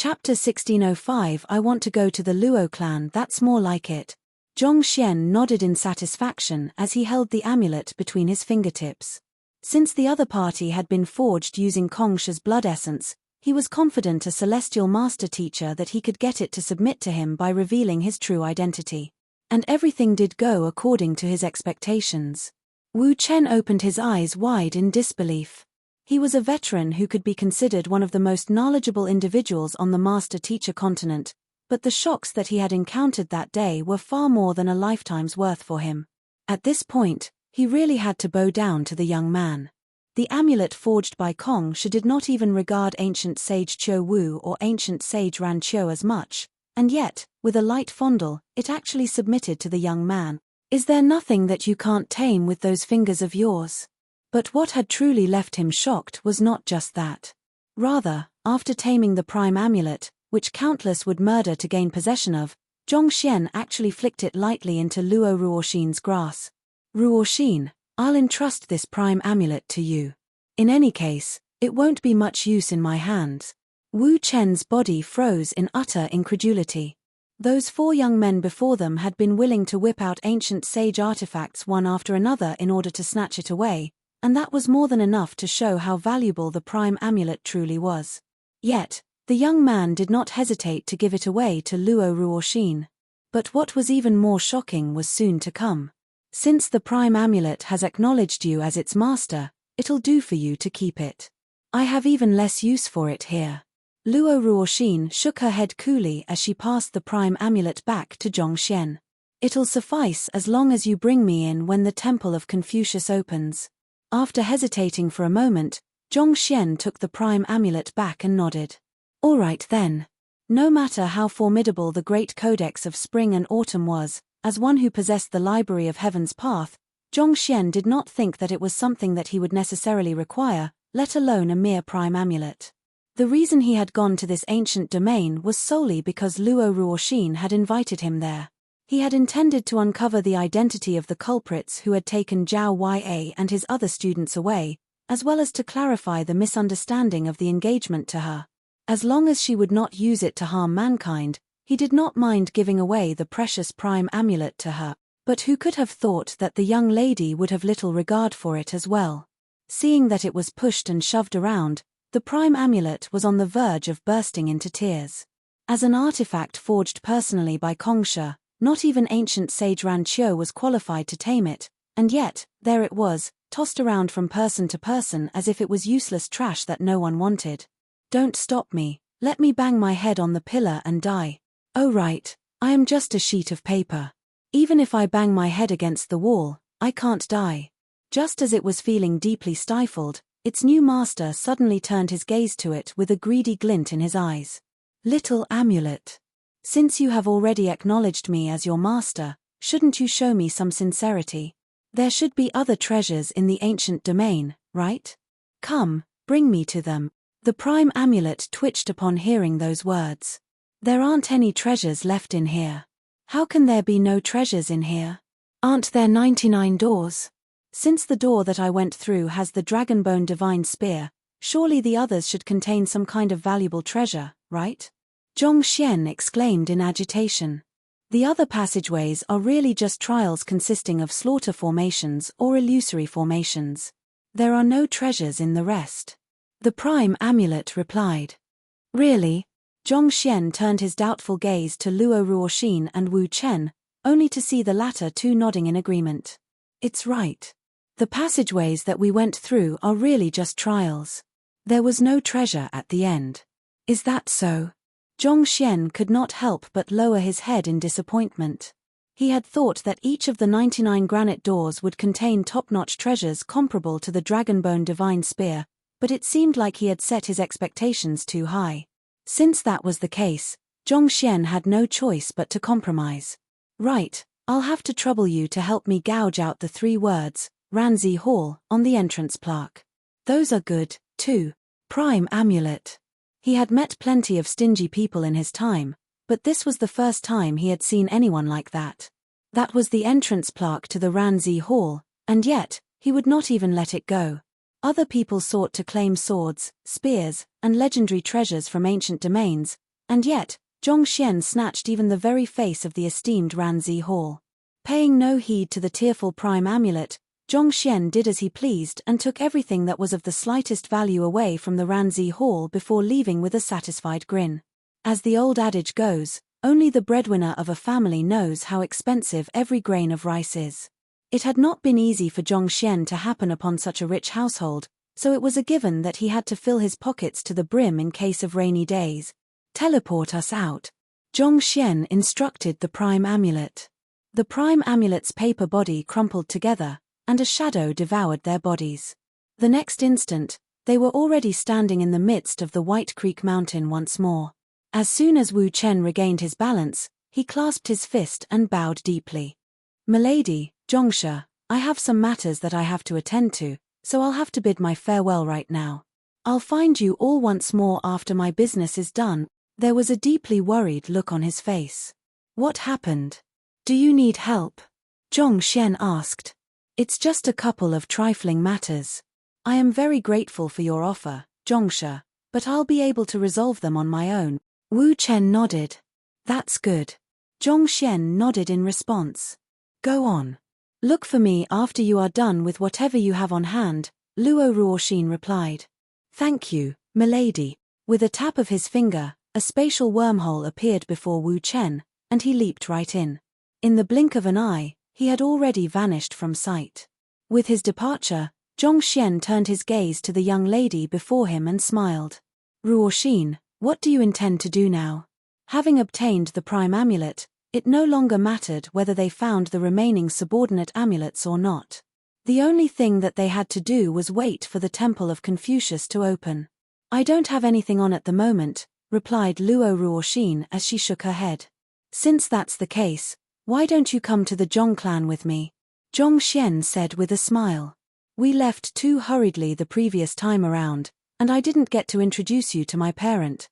Chapter 1605. I want to go to the Luo clan, that's more like it. Zhong Xian nodded in satisfaction as he held the amulet between his fingertips. Since the other party had been forged using Kongsha's blood essence, he was confident a celestial master teacher that he could get it to submit to him by revealing his true identity. And everything did go according to his expectations. Wu Chen opened his eyes wide in disbelief. He was a veteran who could be considered one of the most knowledgeable individuals on the master-teacher continent, but the shocks that he had encountered that day were far more than a lifetime's worth for him. At this point, he really had to bow down to the young man. The amulet forged by Kongsha did not even regard ancient sage Qiu Wu or ancient sage Ran Qiu as much, and yet, with a light fondle, it actually submitted to the young man. Is there nothing that you can't tame with those fingers of yours? But what had truly left him shocked was not just that. Rather, after taming the prime amulet, which countless would murder to gain possession of, Zhong Xian actually flicked it lightly into Luo Ruoxin's grass. Ruoxin, I'll entrust this prime amulet to you. In any case, it won't be much use in my hands. Wu Chen's body froze in utter incredulity. Those four young men before them had been willing to whip out ancient sage artifacts one after another in order to snatch it away, and that was more than enough to show how valuable the prime amulet truly was. Yet, the young man did not hesitate to give it away to Luo Ruoxin. But what was even more shocking was soon to come. Since the prime amulet has acknowledged you as its master, it'll do for you to keep it. I have even less use for it here. Luo Ruoxin shook her head coolly as she passed the prime amulet back to Zhong Xian. It'll suffice as long as you bring me in when the Temple of Confucius opens. After hesitating for a moment, Zhong Xian took the prime amulet back and nodded. All right then. No matter how formidable the great codex of spring and autumn was, as one who possessed the library of Heaven's Path, Zhong Xian did not think that it was something that he would necessarily require, let alone a mere prime amulet. The reason he had gone to this ancient domain was solely because Luo Ruoxin had invited him there. He had intended to uncover the identity of the culprits who had taken Zhao Ya and his other students away, as well as to clarify the misunderstanding of the engagement to her. As long as she would not use it to harm mankind, he did not mind giving away the precious prime amulet to her, but who could have thought that the young lady would have little regard for it as well? Seeing that it was pushed and shoved around, the prime amulet was on the verge of bursting into tears. As an artifact forged personally by Kongsha, not even ancient sage Ran Qiu was qualified to tame it, and yet, there it was, tossed around from person to person as if it was useless trash that no one wanted. Don't stop me, let me bang my head on the pillar and die. Oh right, I am just a sheet of paper. Even if I bang my head against the wall, I can't die. Just as it was feeling deeply stifled, its new master suddenly turned his gaze to it with a greedy glint in his eyes. Little amulet. Since you have already acknowledged me as your master, shouldn't you show me some sincerity? There should be other treasures in the ancient domain, right? Come, bring me to them. The prime amulet twitched upon hearing those words. There aren't any treasures left in here. How can there be no treasures in here? Aren't there 99 doors? Since the door that I went through has the dragonbone divine spear, surely the others should contain some kind of valuable treasure, right? Zhong Xian exclaimed in agitation. The other passageways are really just trials consisting of slaughter formations or illusory formations. There are no treasures in the rest. The prime amulet replied. Really? Zhong Xian turned his doubtful gaze to Luo Ruoxin and Wu Chen, only to see the latter two nodding in agreement. It's right. The passageways that we went through are really just trials. There was no treasure at the end. Is that so? Zhong Xian could not help but lower his head in disappointment. He had thought that each of the 99 granite doors would contain top-notch treasures comparable to the dragonbone divine spear, but it seemed like he had set his expectations too high. Since that was the case, Zhong Xian had no choice but to compromise. Right, I'll have to trouble you to help me gouge out the 3 words, Ranzi Hall, on the entrance plaque. Those are good, too. Prime amulet. He had met plenty of stingy people in his time, but this was the first time he had seen anyone like that. That was the entrance plaque to the Ranzi Hall, and yet, he would not even let it go. Other people sought to claim swords, spears, and legendary treasures from ancient domains, And yet, Zhongxian snatched even the very face of the esteemed Ranzi Hall. Paying no heed to the tearful prime amulet, Zhongxian did as he pleased and took everything that was of the slightest value away from the Ranzi Hall before leaving with a satisfied grin. As the old adage goes, only the breadwinner of a family knows how expensive every grain of rice is. It had not been easy for Zhongxian to happen upon such a rich household, so it was a given that he had to fill his pockets to the brim in case of rainy days. Teleport us out, Zhongxian instructed the prime amulet. The prime amulet's paper body crumpled together, and a shadow devoured their bodies. The next instant, they were already standing in the midst of the White Creek Mountain once more. As soon as Wu Chen regained his balance, he clasped his fist and bowed deeply. "Milady, Zhongsha, I have some matters that I have to attend to, so I'll have to bid my farewell right now. I'll find you all once more after my business is done." There was a deeply worried look on his face. "What happened? Do you need help?" Zhongxian asked. "It's just a couple of trifling matters. I am very grateful for your offer, Zhongsha, but I'll be able to resolve them on my own." Wu Chen nodded. "That's good." Zhongxian nodded in response. "Go on. Look for me after you are done with whatever you have on hand," Luo Ruoxin replied. "Thank you, milady." With a tap of his finger, a spatial wormhole appeared before Wu Chen, and he leaped right in. In the blink of an eye, he had already vanished from sight. With his departure, Zhongxian turned his gaze to the young lady before him and smiled. "Ruoxin, what do you intend to do now?" Having obtained the prime amulet, it no longer mattered whether they found the remaining subordinate amulets or not. The only thing that they had to do was wait for the Temple of Confucius to open. "I don't have anything on at the moment," replied Luo Ruoxin as she shook her head. "Since that's the case, why don't you come to the Zhong clan with me?" Zhongxian said with a smile. "We left too hurriedly the previous time around, and I didn't get to introduce you to my parent."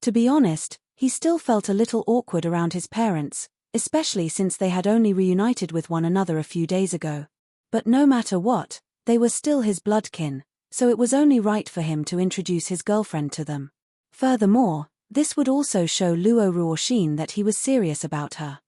To be honest, he still felt a little awkward around his parents, especially since they had only reunited with one another a few days ago. But no matter what, they were still his bloodkin, so it was only right for him to introduce his girlfriend to them. Furthermore, this would also show Luo Ruoxin that he was serious about her.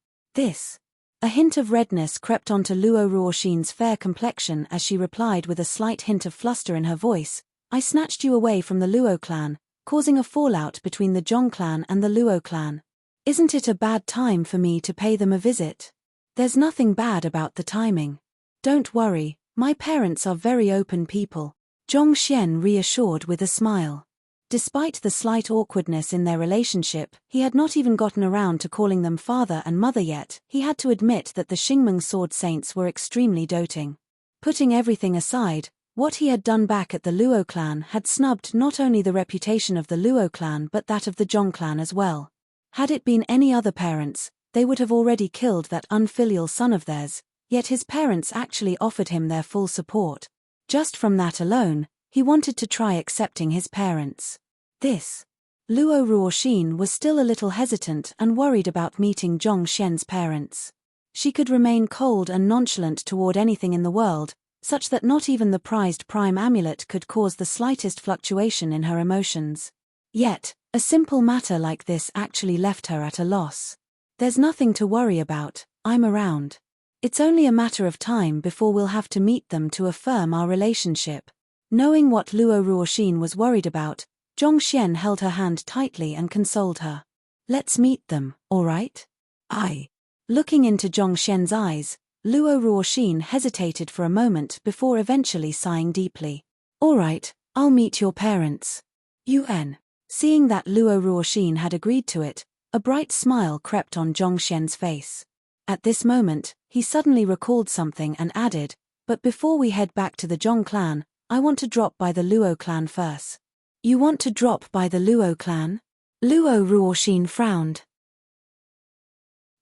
A hint of redness crept onto Luo Ruoxin's fair complexion as she replied with a slight hint of fluster in her voice, "I snatched you away from the Luo clan, causing a fallout between the Zhong clan and the Luo clan. Isn't it a bad time for me to pay them a visit?" "There's nothing bad about the timing. Don't worry, my parents are very open people," Zhongxian reassured with a smile. Despite the slight awkwardness in their relationship, he had not even gotten around to calling them father and mother yet. He had to admit that the Xingmeng sword saints were extremely doting. Putting everything aside, what he had done back at the Luo clan had snubbed not only the reputation of the Luo clan but that of the Zhong clan as well. Had it been any other parents, they would have already killed that unfilial son of theirs, yet his parents actually offered him their full support. Just from that alone, he wanted to try accepting his parents. Luo Ruoxin was still a little hesitant and worried about meeting Zhongxian's parents. She could remain cold and nonchalant toward anything in the world, such that not even the prized prime amulet could cause the slightest fluctuation in her emotions. Yet, a simple matter like this actually left her at a loss. "There's nothing to worry about, I'm around. It's only a matter of time before we'll have to meet them to affirm our relationship." Knowing what Luo Ruoxin was worried about, Zhongxian held her hand tightly and consoled her. "Let's meet them, all right?" "Aye." Looking into Zhongxian's eyes, Luo Ruoxin hesitated for a moment before eventually sighing deeply. "All right, I'll meet your parents." UN. Seeing that Luo Ruoxin had agreed to it, a bright smile crept on Zhongxian's face. At this moment, he suddenly recalled something and added, "But before we head back to the Zhong clan, I want to drop by the Luo clan first." "You want to drop by the Luo clan?" Luo Ruoxin frowned.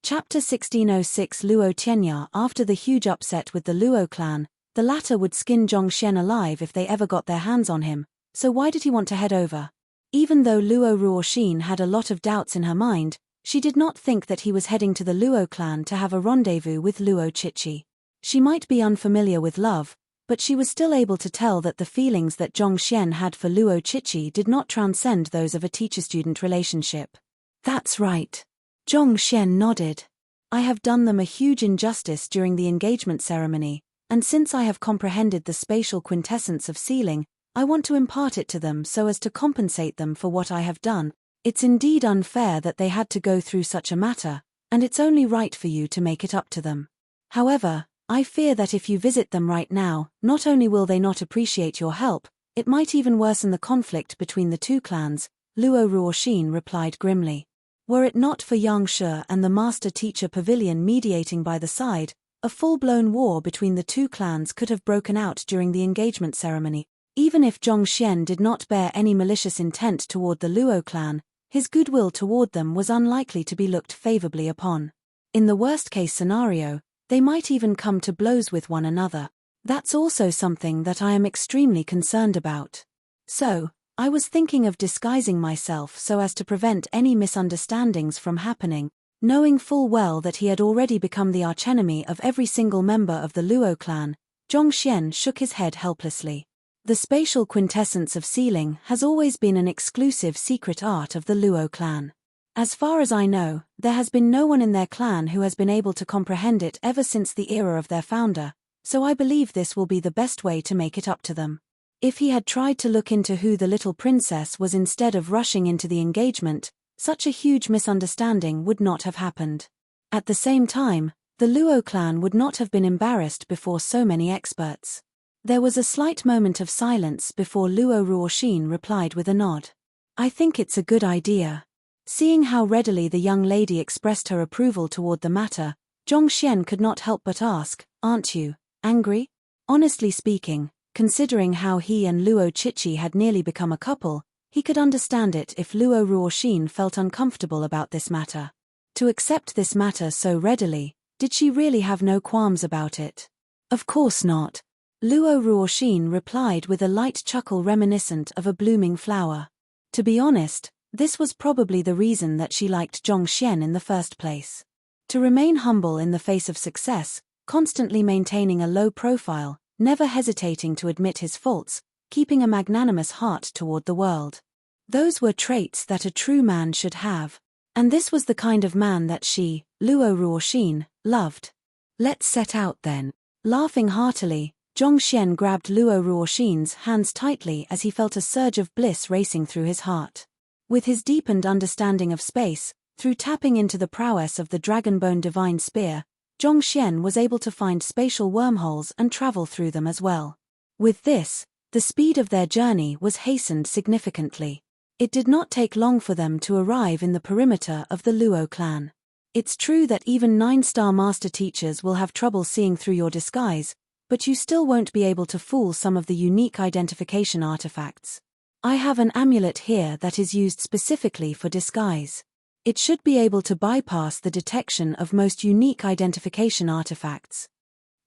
Chapter 1606 Luo Tianya. After the huge upset with the Luo clan, the latter would skin Zhongxian alive if they ever got their hands on him, so why did he want to head over? Even though Luo Ruoxin had a lot of doubts in her mind, she did not think that he was heading to the Luo clan to have a rendezvous with Luo Chichi. She might be unfamiliar with love, but she was still able to tell that the feelings that Zhongxian had for Luo Chichi did not transcend those of a teacher-student relationship. That's right. Zhong Xian nodded. I have done them a huge injustice during the engagement ceremony, and since I have comprehended the spatial quintessence of sealing, I want to impart it to them so as to compensate them for what I have done. It's indeed unfair that they had to go through such a matter, and it's only right for you to make it up to them. However, I fear that if you visit them right now, not only will they not appreciate your help, it might even worsen the conflict between the two clans, Luo Ruoxin replied grimly. Were it not for Yang Shi and the master-teacher pavilion mediating by the side, a full-blown war between the two clans could have broken out during the engagement ceremony. Even if Zhong Xian did not bear any malicious intent toward the Luo clan, his goodwill toward them was unlikely to be looked favorably upon. In the worst-case scenario, they might even come to blows with one another. That's also something that I am extremely concerned about. So, I was thinking of disguising myself so as to prevent any misunderstandings from happening, knowing full well that he had already become the archenemy of every single member of the Luo clan. Zhong Xian shook his head helplessly. The spatial quintessence of sealing has always been an exclusive secret art of the Luo clan. As far as I know, there has been no one in their clan who has been able to comprehend it ever since the era of their founder, so I believe this will be the best way to make it up to them. If he had tried to look into who the little princess was instead of rushing into the engagement, such a huge misunderstanding would not have happened. At the same time, the Luo clan would not have been embarrassed before so many experts. There was a slight moment of silence before Luo Ruoxin replied with a nod. I think it's a good idea. Seeing how readily the young lady expressed her approval toward the matter, Zhong Xian could not help but ask, aren't you angry? Honestly speaking, considering how he and Luo Chichi had nearly become a couple, he could understand it if Luo Ruoxin felt uncomfortable about this matter. To accept this matter so readily, did she really have no qualms about it? Of course not. Luo Ruoxin replied with a light chuckle reminiscent of a blooming flower. To be honest, this was probably the reason that she liked Zhong Xian in the first place. To remain humble in the face of success, constantly maintaining a low profile, never hesitating to admit his faults, keeping a magnanimous heart toward the world. Those were traits that a true man should have. And this was the kind of man that she, Luo Ruoxin, loved. Let's set out then. Laughing heartily, Zhong Xian grabbed Luo Ruoxin's hands tightly as he felt a surge of bliss racing through his heart. With his deepened understanding of space, through tapping into the prowess of the Dragonbone Divine Spear, Zhong Xian was able to find spatial wormholes and travel through them as well. With this, the speed of their journey was hastened significantly. It did not take long for them to arrive in the perimeter of the Luo clan. It's true that even 9-star master teachers will have trouble seeing through your disguise, but you still won't be able to fool some of the unique identification artifacts. I have an amulet here that is used specifically for disguise. It should be able to bypass the detection of most unique identification artifacts.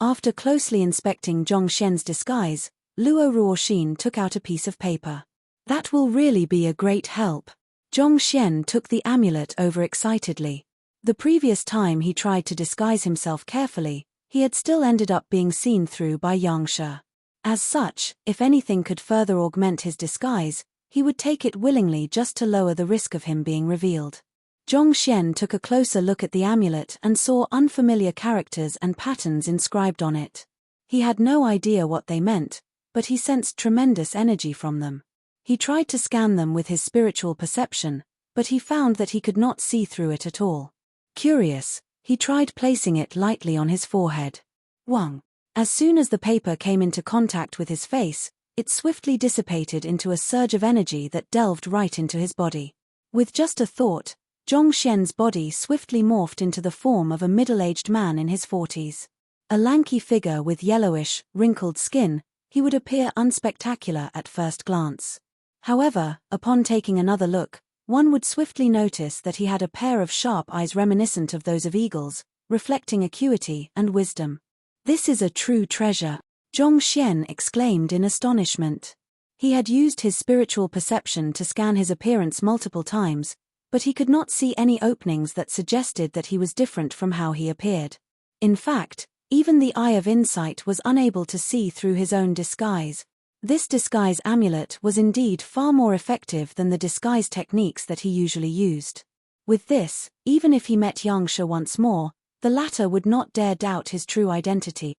After closely inspecting Zhong Xian's disguise, Luo Ruoxin took out a piece of paper. That will really be a great help. Zhong Xian took the amulet over excitedly. The previous time he tried to disguise himself carefully, he had still ended up being seen through by Yang Shi. As such, if anything could further augment his disguise, he would take it willingly just to lower the risk of him being revealed. Zhong Xian took a closer look at the amulet and saw unfamiliar characters and patterns inscribed on it. He had no idea what they meant, but he sensed tremendous energy from them. He tried to scan them with his spiritual perception, but he found that he could not see through it at all. Curious, he tried placing it lightly on his forehead. Wang. As soon as the paper came into contact with his face, it swiftly dissipated into a surge of energy that delved right into his body. With just a thought, Zhong Xian's body swiftly morphed into the form of a middle-aged man in his 40s. A lanky figure with yellowish, wrinkled skin, he would appear unspectacular at first glance. However, upon taking another look, one would swiftly notice that he had a pair of sharp eyes reminiscent of those of eagles, reflecting acuity and wisdom. This is a true treasure, Zhong Xian exclaimed in astonishment. He had used his spiritual perception to scan his appearance multiple times, but he could not see any openings that suggested that he was different from how he appeared. In fact, even the Eye of Insight was unable to see through his own disguise. This disguise amulet was indeed far more effective than the disguise techniques that he usually used. With this, even if he met Yangsha once more, the latter would not dare doubt his true identity.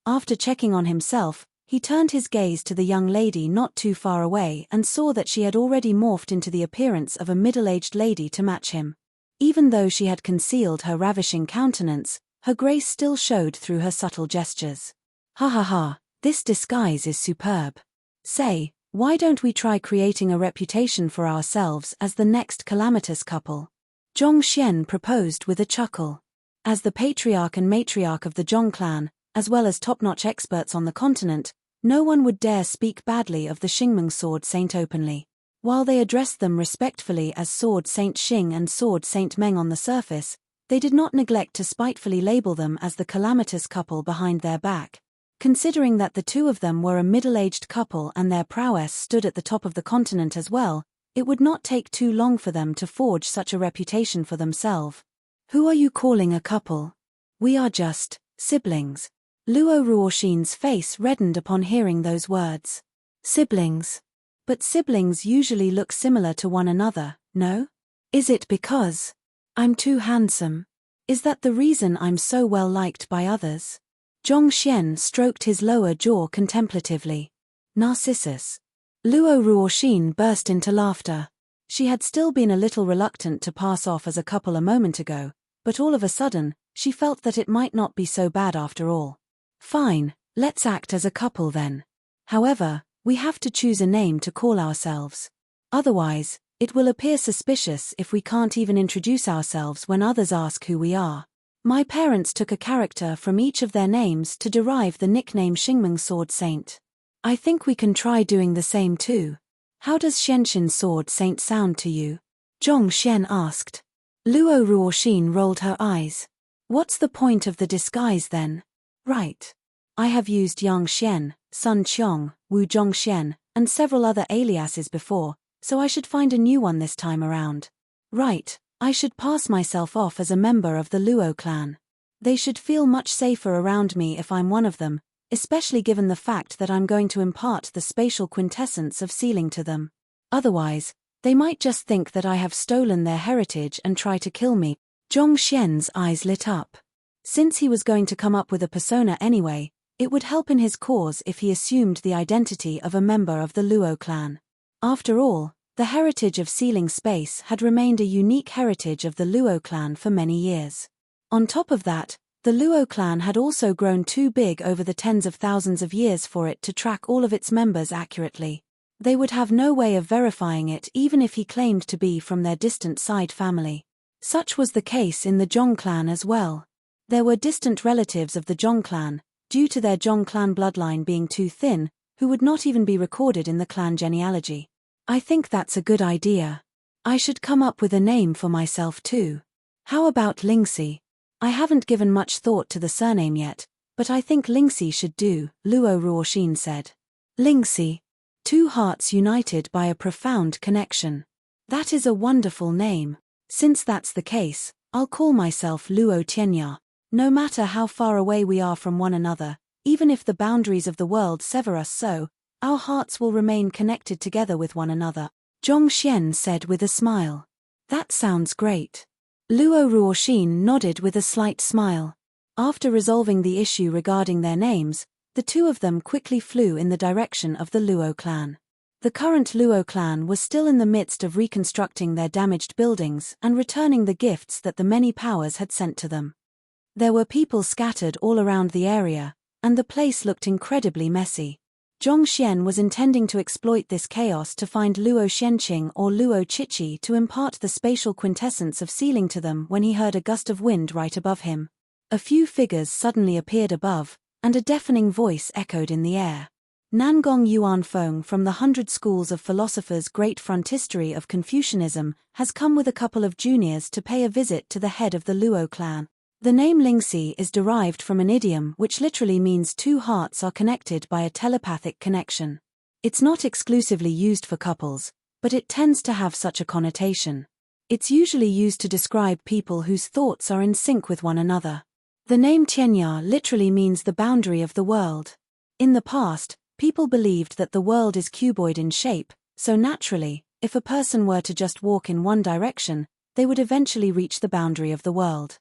After checking on himself, he turned his gaze to the young lady not too far away and saw that she had already morphed into the appearance of a middle-aged lady to match him. Even though she had concealed her ravishing countenance, her grace still showed through her subtle gestures. Ha ha ha, this disguise is superb. Say, why don't we try creating a reputation for ourselves as the next calamitous couple? Zhong Xian proposed with a chuckle. As the patriarch and matriarch of the Zhong clan, as well as top-notch experts on the continent, no one would dare speak badly of the Xingmeng Sword Saint openly. While they addressed them respectfully as Sword Saint Xing and Sword Saint Meng on the surface, they did not neglect to spitefully label them as the calamitous couple behind their back. Considering that the two of them were a middle-aged couple and their prowess stood at the top of the continent as well, it would not take too long for them to forge such a reputation for themselves. Who are you calling a couple? We are just siblings. Luo Ruoxin's face reddened upon hearing those words. Siblings. But siblings usually look similar to one another, no? Is it because I'm too handsome? Is that the reason I'm so well liked by others? Zhong Xian stroked his lower jaw contemplatively. Narcissus. Luo Ruoxin burst into laughter. She had still been a little reluctant to pass off as a couple a moment ago, but all of a sudden, she felt that it might not be so bad after all. Fine, let's act as a couple then. However, we have to choose a name to call ourselves. Otherwise, it will appear suspicious if we can't even introduce ourselves when others ask who we are. My parents took a character from each of their names to derive the nickname Xingmeng Sword Saint. I think we can try doing the same too. How does Xianxin Sword Saint sound to you? Zhong Xian asked. Luo Ruoxin rolled her eyes. What's the point of the disguise then? Right. I have used Yang Xian, Sun Qiong, Wu Zhongxian, and several other aliases before, so I should find a new one this time around. Right, I should pass myself off as a member of the Luo clan. They should feel much safer around me if I'm one of them, especially given the fact that I'm going to impart the spatial quintessence of sealing to them. Otherwise, they might just think that I have stolen their heritage and try to kill me. Zhong Xian's eyes lit up. Since he was going to come up with a persona anyway, it would help in his cause if he assumed the identity of a member of the Luo clan. After all, the heritage of sealing space had remained a unique heritage of the Luo clan for many years. On top of that, the Luo clan had also grown too big over the tens of thousands of years for it to track all of its members accurately. They would have no way of verifying it even if he claimed to be from their distant side family. Such was the case in the Zhong clan as well. There were distant relatives of the Zhong clan, due to their Zhong clan bloodline being too thin, who would not even be recorded in the clan genealogy. I think that's a good idea. I should come up with a name for myself too. How about Lingxi? I haven't given much thought to the surname yet, but I think Lingxi should do, Luo Ruoxin said. Lingxi. Two hearts united by a profound connection. That is a wonderful name. Since that's the case, I'll call myself Luo Tianya. No matter how far away we are from one another, even if the boundaries of the world sever us so, our hearts will remain connected together with one another, Zhong Xian said with a smile. That sounds great. Luo Ruoxin nodded with a slight smile. After resolving the issue regarding their names, the two of them quickly flew in the direction of the Luo clan. The current Luo clan was still in the midst of reconstructing their damaged buildings and returning the gifts that the many powers had sent to them. There were people scattered all around the area, and the place looked incredibly messy. Zhong Xian was intending to exploit this chaos to find Luo Xianqing or Luo Chichi to impart the spatial quintessence of sealing to them when he heard a gust of wind right above him. A few figures suddenly appeared above, and a deafening voice echoed in the air. Nangong Yuanfeng from the 100 Schools of Philosophers' Great Frontistery of Confucianism has come with a couple of juniors to pay a visit to the head of the Luo clan. The name Lingxi is derived from an idiom which literally means two hearts are connected by a telepathic connection. It's not exclusively used for couples, but it tends to have such a connotation. It's usually used to describe people whose thoughts are in sync with one another. The name Tianya literally means the boundary of the world. In the past, people believed that the world is cuboid in shape, so naturally, if a person were to just walk in one direction, they would eventually reach the boundary of the world.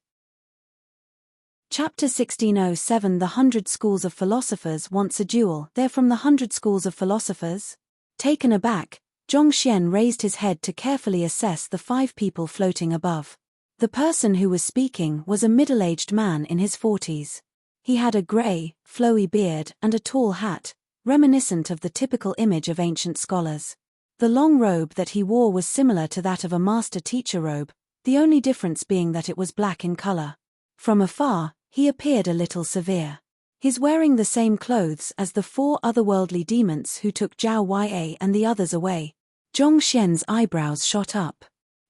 Chapter 1607 The 100 Schools of Philosophers Wants a Duel. They're from the 100 Schools of Philosophers? Taken aback, Zhongxian raised his head to carefully assess the 5 people floating above. The person who was speaking was a middle-aged man in his 40s. He had a grey, flowy beard and a tall hat, reminiscent of the typical image of ancient scholars. The long robe that he wore was similar to that of a master-teacher robe, the only difference being that it was black in color. From afar, he appeared a little severe. He's wearing the same clothes as the 4 otherworldly demons who took Zhao Ya and the others away. Zhongxian's eyebrows shot up.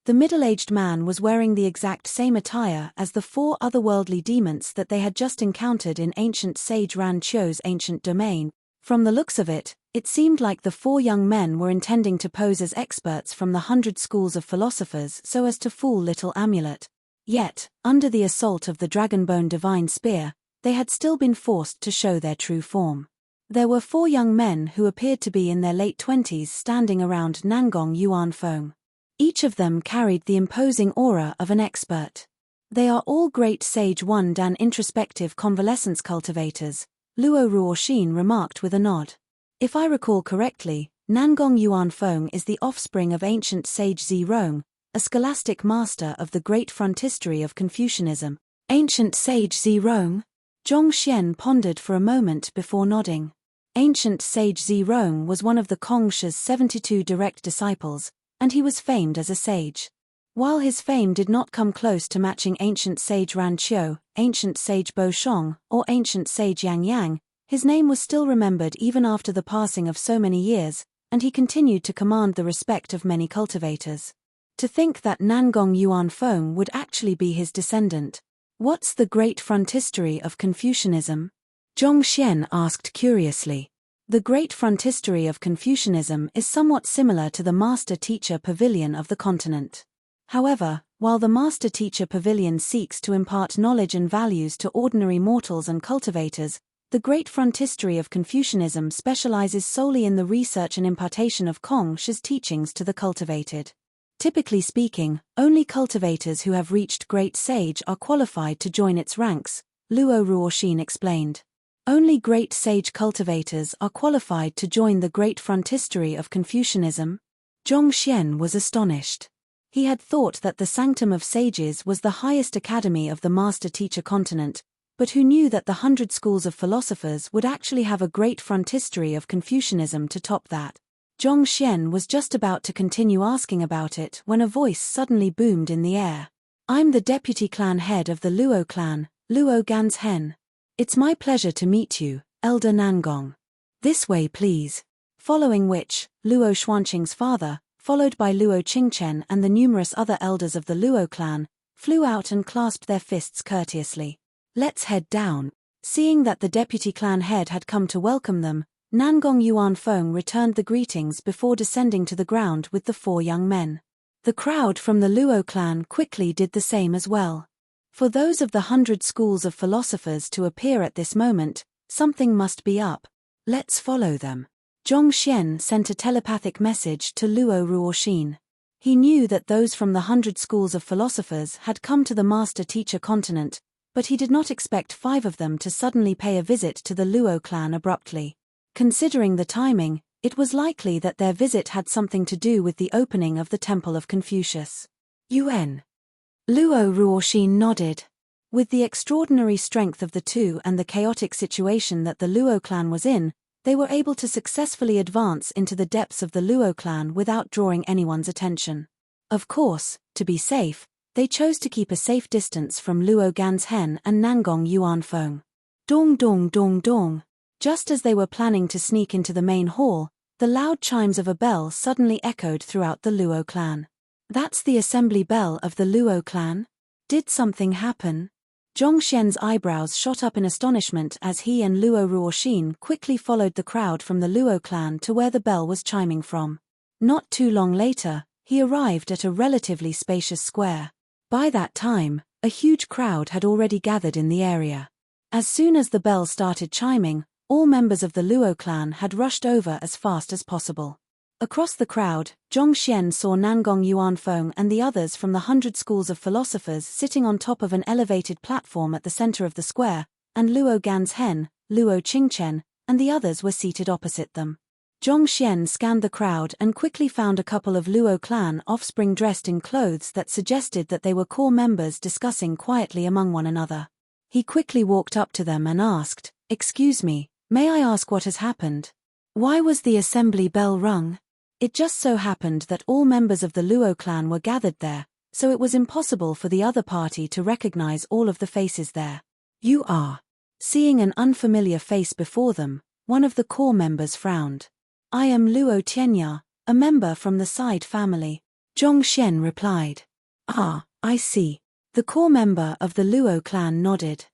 The middle-aged man was wearing the exact same attire as the 4 otherworldly demons that they had just encountered in ancient sage Ran Qiu's ancient domain. From the looks of it, it seemed like the 4 young men were intending to pose as experts from the 100 schools of philosophers so as to fool little Amulet. Yet, under the assault of the Dragonbone Divine Spear, they had still been forced to show their true form. There were 4 young men who appeared to be in their late 20s standing around Nangong Yuanfeng. Each of them carried the imposing aura of an expert. They are all great Sage 1 Dan introspective convalescence cultivators, Luo Ruoxin remarked with a nod. If I recall correctly, Nangong Yuanfeng is the offspring of ancient sage Zirong, a scholastic master of the great frontistery of Confucianism. Ancient sage Zirong? Zhongxian pondered for a moment before nodding. Ancient sage Zirong was one of the Kongsha's 72 direct disciples, and he was famed as a sage. While his fame did not come close to matching ancient sage Ran Qiu, ancient sage Bo Shong, or ancient sage Yang Yang, his name was still remembered even after the passing of so many years, and he continued to command the respect of many cultivators. To think that Nangong Yuanfeng would actually be his descendant. What's the great frontistery of Confucianism? Zhongxian asked curiously. The great frontistery of Confucianism is somewhat similar to the master-teacher pavilion of the continent. However, while the master-teacher pavilion seeks to impart knowledge and values to ordinary mortals and cultivators, the great frontistery of Confucianism specializes solely in the research and impartation of Kongsha's teachings to the cultivated. Typically speaking, only cultivators who have reached great sage are qualified to join its ranks, Luo Ruoxin explained. Only great sage cultivators are qualified to join the great frontistery of Confucianism? Zhongxian was astonished. He had thought that the Sanctum of Sages was the highest academy of the master-teacher continent, but who knew that the 100 schools of philosophers would actually have a great frontistery of Confucianism to top that. Zhongxian was just about to continue asking about it when a voice suddenly boomed in the air. I'm the deputy clan head of the Luo clan, Luo Gan's hen. It's my pleasure to meet you, Elder Nangong. This way please. Following which, Luo Xuanqing's father, followed by Luo Qingchen and the numerous other elders of the Luo clan, flew out and clasped their fists courteously. Let's head down. Seeing that the deputy clan head had come to welcome them, Nangong Yuanfeng returned the greetings before descending to the ground with the 4 young men. The crowd from the Luo clan quickly did the same as well. For those of the 100 schools of philosophers to appear at this moment, something must be up. Let's follow them. Zhongxian sent a telepathic message to Luo Ruoxin. He knew that those from the 100 schools of philosophers had come to the master-teacher continent, but he did not expect 5 of them to suddenly pay a visit to the Luo clan abruptly. Considering the timing, it was likely that their visit had something to do with the opening of the Temple of Confucius. UN. Luo Ruoxin nodded. With the extraordinary strength of the 2 and the chaotic situation that the Luo clan was in, they were able to successfully advance into the depths of the Luo clan without drawing anyone's attention. Of course, to be safe, they chose to keep a safe distance from Luo Gan's hen and Nangong Yuanfeng. Dong dong dong dong. Just as they were planning to sneak into the main hall, the loud chimes of a bell suddenly echoed throughout the Luo clan. That's the assembly bell of the Luo clan? Did something happen? Zhongxian's eyebrows shot up in astonishment as he and Luo Ruoxin quickly followed the crowd from the Luo clan to where the bell was chiming from. Not too long later, he arrived at a relatively spacious square. By that time, a huge crowd had already gathered in the area. As soon as the bell started chiming, all members of the Luo clan had rushed over as fast as possible. Across the crowd, Zhongxian saw Nangong Yuanfeng and the others from the 100 schools of philosophers sitting on top of an elevated platform at the center of the square, and Luo Ganzhen, Luo Qingchen, and the others were seated opposite them. Zhongxian scanned the crowd and quickly found a couple of Luo clan offspring dressed in clothes that suggested that they were core members discussing quietly among one another. He quickly walked up to them and asked, "Excuse me, may I ask what has happened? Why was the assembly bell rung?" It just so happened that all members of the Luo clan were gathered there, so it was impossible for the other party to recognize all of the faces there. "You are." Seeing an unfamiliar face before them, one of the core members frowned. "I am Luo Tianya, a member from the Side family," Zhongxian replied. "Ah, I see." The core member of the Luo clan nodded.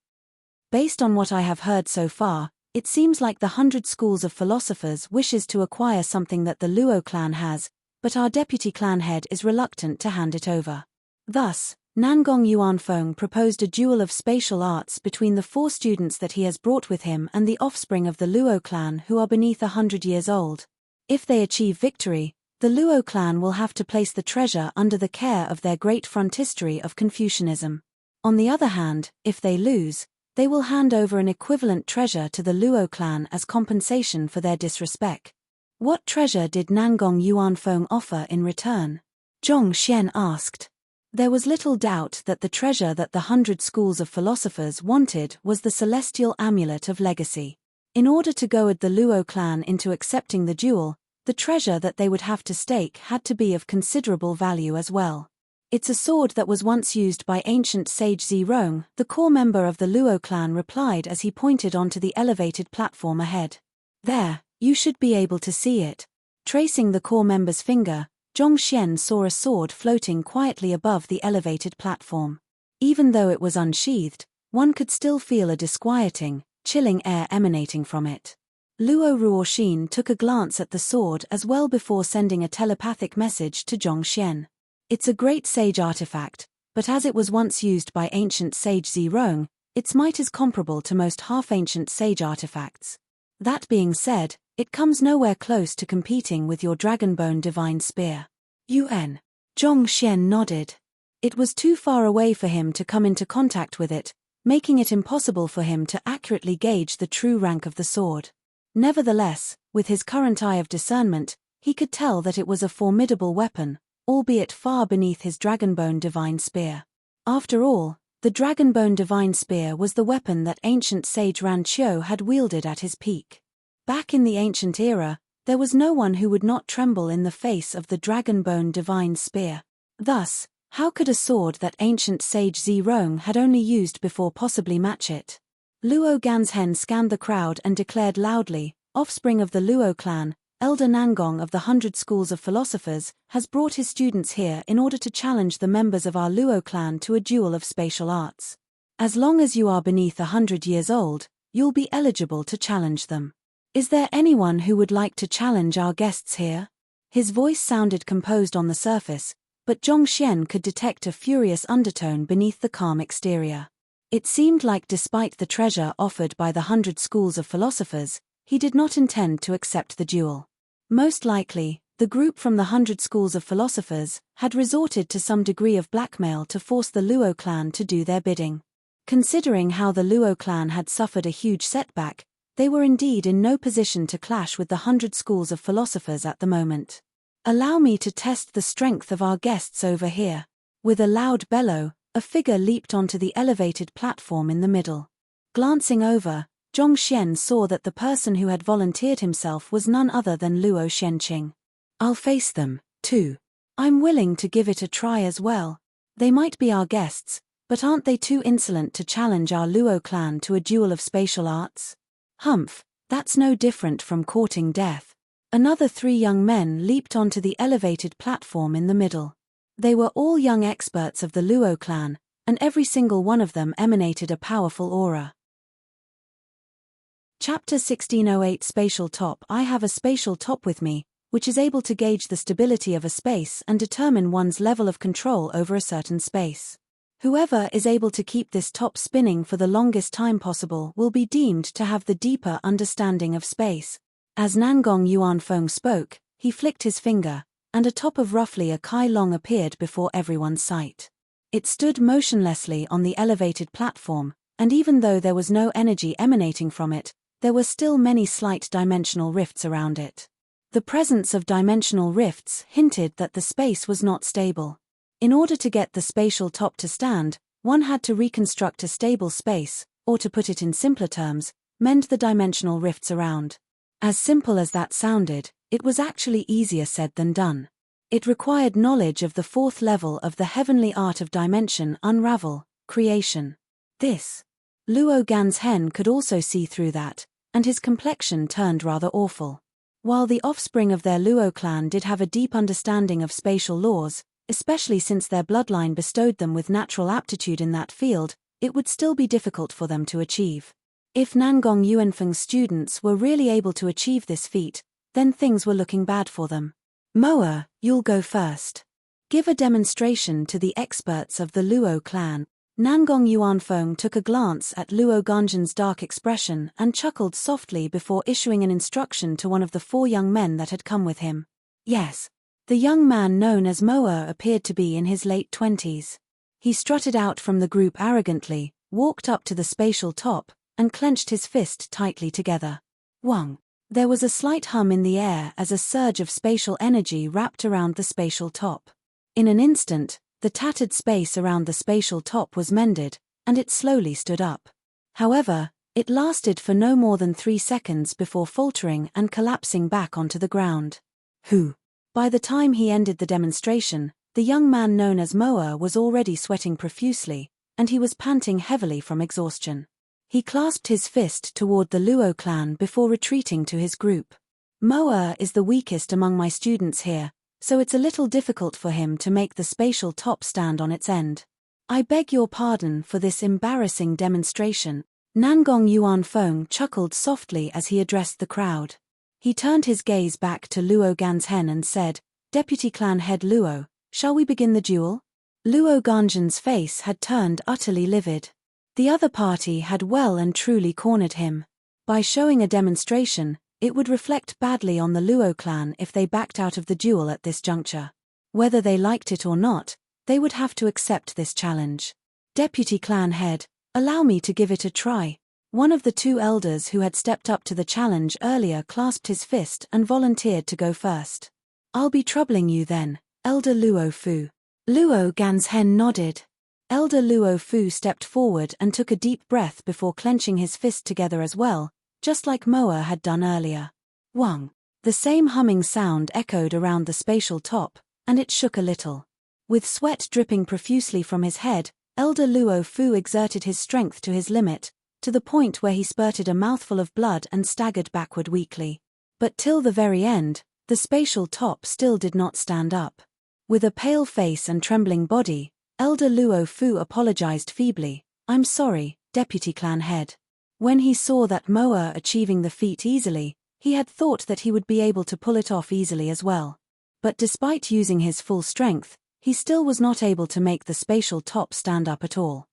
"Based on what I have heard so far, it seems like the 100 schools of philosophers wishes to acquire something that the Luo clan has, but our deputy clan head is reluctant to hand it over. Thus, Nangong Yuanfeng proposed a duel of spatial arts between the 4 students that he has brought with him and the offspring of the Luo clan who are beneath 100 years old. If they achieve victory, the Luo clan will have to place the treasure under the care of their great frontistery of Confucianism. On the other hand, if they lose, they will hand over an equivalent treasure to the Luo clan as compensation for their disrespect. What treasure did Nangong Yuanfeng offer in return? Zhongxian asked. There was little doubt that the treasure that the 100 schools of philosophers wanted was the celestial amulet of legacy. In order to goad the Luo clan into accepting the duel, the treasure that they would have to stake had to be of considerable value as well. "It's a sword that was once used by ancient sage Zirong," the core member of the Luo clan replied as he pointed onto the elevated platform ahead. "There, you should be able to see it." Tracing the core member's finger, Zhongxian saw a sword floating quietly above the elevated platform. Even though it was unsheathed, one could still feel a disquieting, chilling air emanating from it. Luo Ruoxin took a glance at the sword as well before sending a telepathic message to Zhongxian. "It's a great sage artifact, but as it was once used by ancient sage Zirong, its might is comparable to most half-ancient sage artifacts. That being said, it comes nowhere close to competing with your Dragonbone Divine Spear." "UN." Zhongxian nodded. It was too far away for him to come into contact with it, making it impossible for him to accurately gauge the true rank of the sword. Nevertheless, with his current eye of discernment, he could tell that it was a formidable weapon, albeit far beneath his Dragonbone Divine Spear. After all, the Dragonbone Divine Spear was the weapon that ancient sage Ranqiu had wielded at his peak. Back in the ancient era, there was no one who would not tremble in the face of the Dragonbone Divine Spear. Thus, how could a sword that ancient sage Zirong had only used before possibly match it? Luo Ganzhen scanned the crowd and declared loudly, "Offspring of the Luo clan, Elder Nangong of the 100 schools of philosophers, has brought his students here in order to challenge the members of our Luo clan to a duel of spatial arts. As long as you are beneath 100 years old, you'll be eligible to challenge them. Is there anyone who would like to challenge our guests here?" His voice sounded composed on the surface, but Zhongxian could detect a furious undertone beneath the calm exterior. It seemed like despite the treasure offered by the 100 schools of philosophers, he did not intend to accept the duel. Most likely, the group from the 100 schools of philosophers had resorted to some degree of blackmail to force the Luo clan to do their bidding. Considering how the Luo clan had suffered a huge setback, they were indeed in no position to clash with the 100 schools of philosophers at the moment. "Allow me to test the strength of our guests over here." With a loud bellow, a figure leaped onto the elevated platform in the middle. Glancing over, Zhongxian saw that the person who had volunteered himself was none other than Luo Shenqing. "I'll face them, too. I'm willing to give it a try as well. They might be our guests, but aren't they too insolent to challenge our Luo clan to a duel of spatial arts? Humph, that's no different from courting death." Another 3 young men leaped onto the elevated platform in the middle. They were all young experts of the Luo clan, and every single one of them emanated a powerful aura. Chapter 1608 Spatial Top. I have a spatial top with me, which is able to gauge the stability of a space and determine one's level of control over a certain space. Whoever is able to keep this top spinning for the longest time possible will be deemed to have the deeper understanding of space. As Nangong Yuanfeng spoke, He flicked his finger, and a top of roughly a kai long appeared before everyone's sight. It stood motionlessly on the elevated platform, and even though there was no energy emanating from it, there were still many slight dimensional rifts around it. The presence of dimensional rifts hinted that the space was not stable. In order to get the spatial top to stand, one had to reconstruct a stable space, or to put it in simpler terms, mend the dimensional rifts around. As simple as that sounded, it was actually easier said than done. It required knowledge of the fourth level of the heavenly art of dimension unravel, creation. This. Luo Gan's hen could also see through that, and his complexion turned rather awful. While the offspring of their Luo clan did have a deep understanding of spatial laws, especially since their bloodline bestowed them with natural aptitude in that field, it would still be difficult for them to achieve. If Nangong Yuanfeng's students were really able to achieve this feat, then things were looking bad for them. Moa, you'll go first. Give a demonstration to the experts of the Luo clan. Nangong Yuanfeng took a glance at Luo Ganjin's dark expression and chuckled softly before issuing an instruction to one of the 4 young men that had come with him. Yes. The young man known as Moa appeared to be in his late 20s. He strutted out from the group arrogantly, walked up to the spatial top, and clenched his fist tightly together. Wang. There was a slight hum in the air as a surge of spatial energy wrapped around the spatial top. In an instant, the tattered space around the spatial top was mended, and it slowly stood up. However, it lasted for no more than 3 seconds before faltering and collapsing back onto the ground. Who? By the time he ended the demonstration, the young man known as Moa was already sweating profusely, and he was panting heavily from exhaustion. He clasped his fist toward the Luo clan before retreating to his group. Moa is the weakest among my students here, so it's a little difficult for him to make the spatial top stand on its end. I beg your pardon for this embarrassing demonstration. Nangong Yuanfeng chuckled softly as he addressed the crowd. He turned his gaze back to Luo Gan's hen and said, Deputy Clan Head Luo, shall we begin the duel? Luo Ganjin's face had turned utterly livid. The other party had well and truly cornered him. By showing a demonstration, it would reflect badly on the Luo clan if they backed out of the duel at this juncture. Whether they liked it or not, they would have to accept this challenge. Deputy Clan Head, allow me to give it a try. One of the 2 elders who had stepped up to the challenge earlier clasped his fist and volunteered to go first. I'll be troubling you then, Elder Luo Fu. Luo Gan's hen nodded. Elder Luo Fu stepped forward and took a deep breath before clenching his fist together as well, just like Moa had done earlier. Wang. The same humming sound echoed around the spatial top, and it shook a little. With sweat dripping profusely from his head, Elder Luo Fu exerted his strength to his limit, to the point where he spurted a mouthful of blood and staggered backward weakly. But till the very end, the spatial top still did not stand up. With a pale face and trembling body, Elder Luo Fu apologized feebly. I'm sorry, Deputy Clan Head. When he saw that Moa achieving the feat easily, he had thought that he would be able to pull it off easily as well. But despite using his full strength, he still was not able to make the spatial top stand up at all.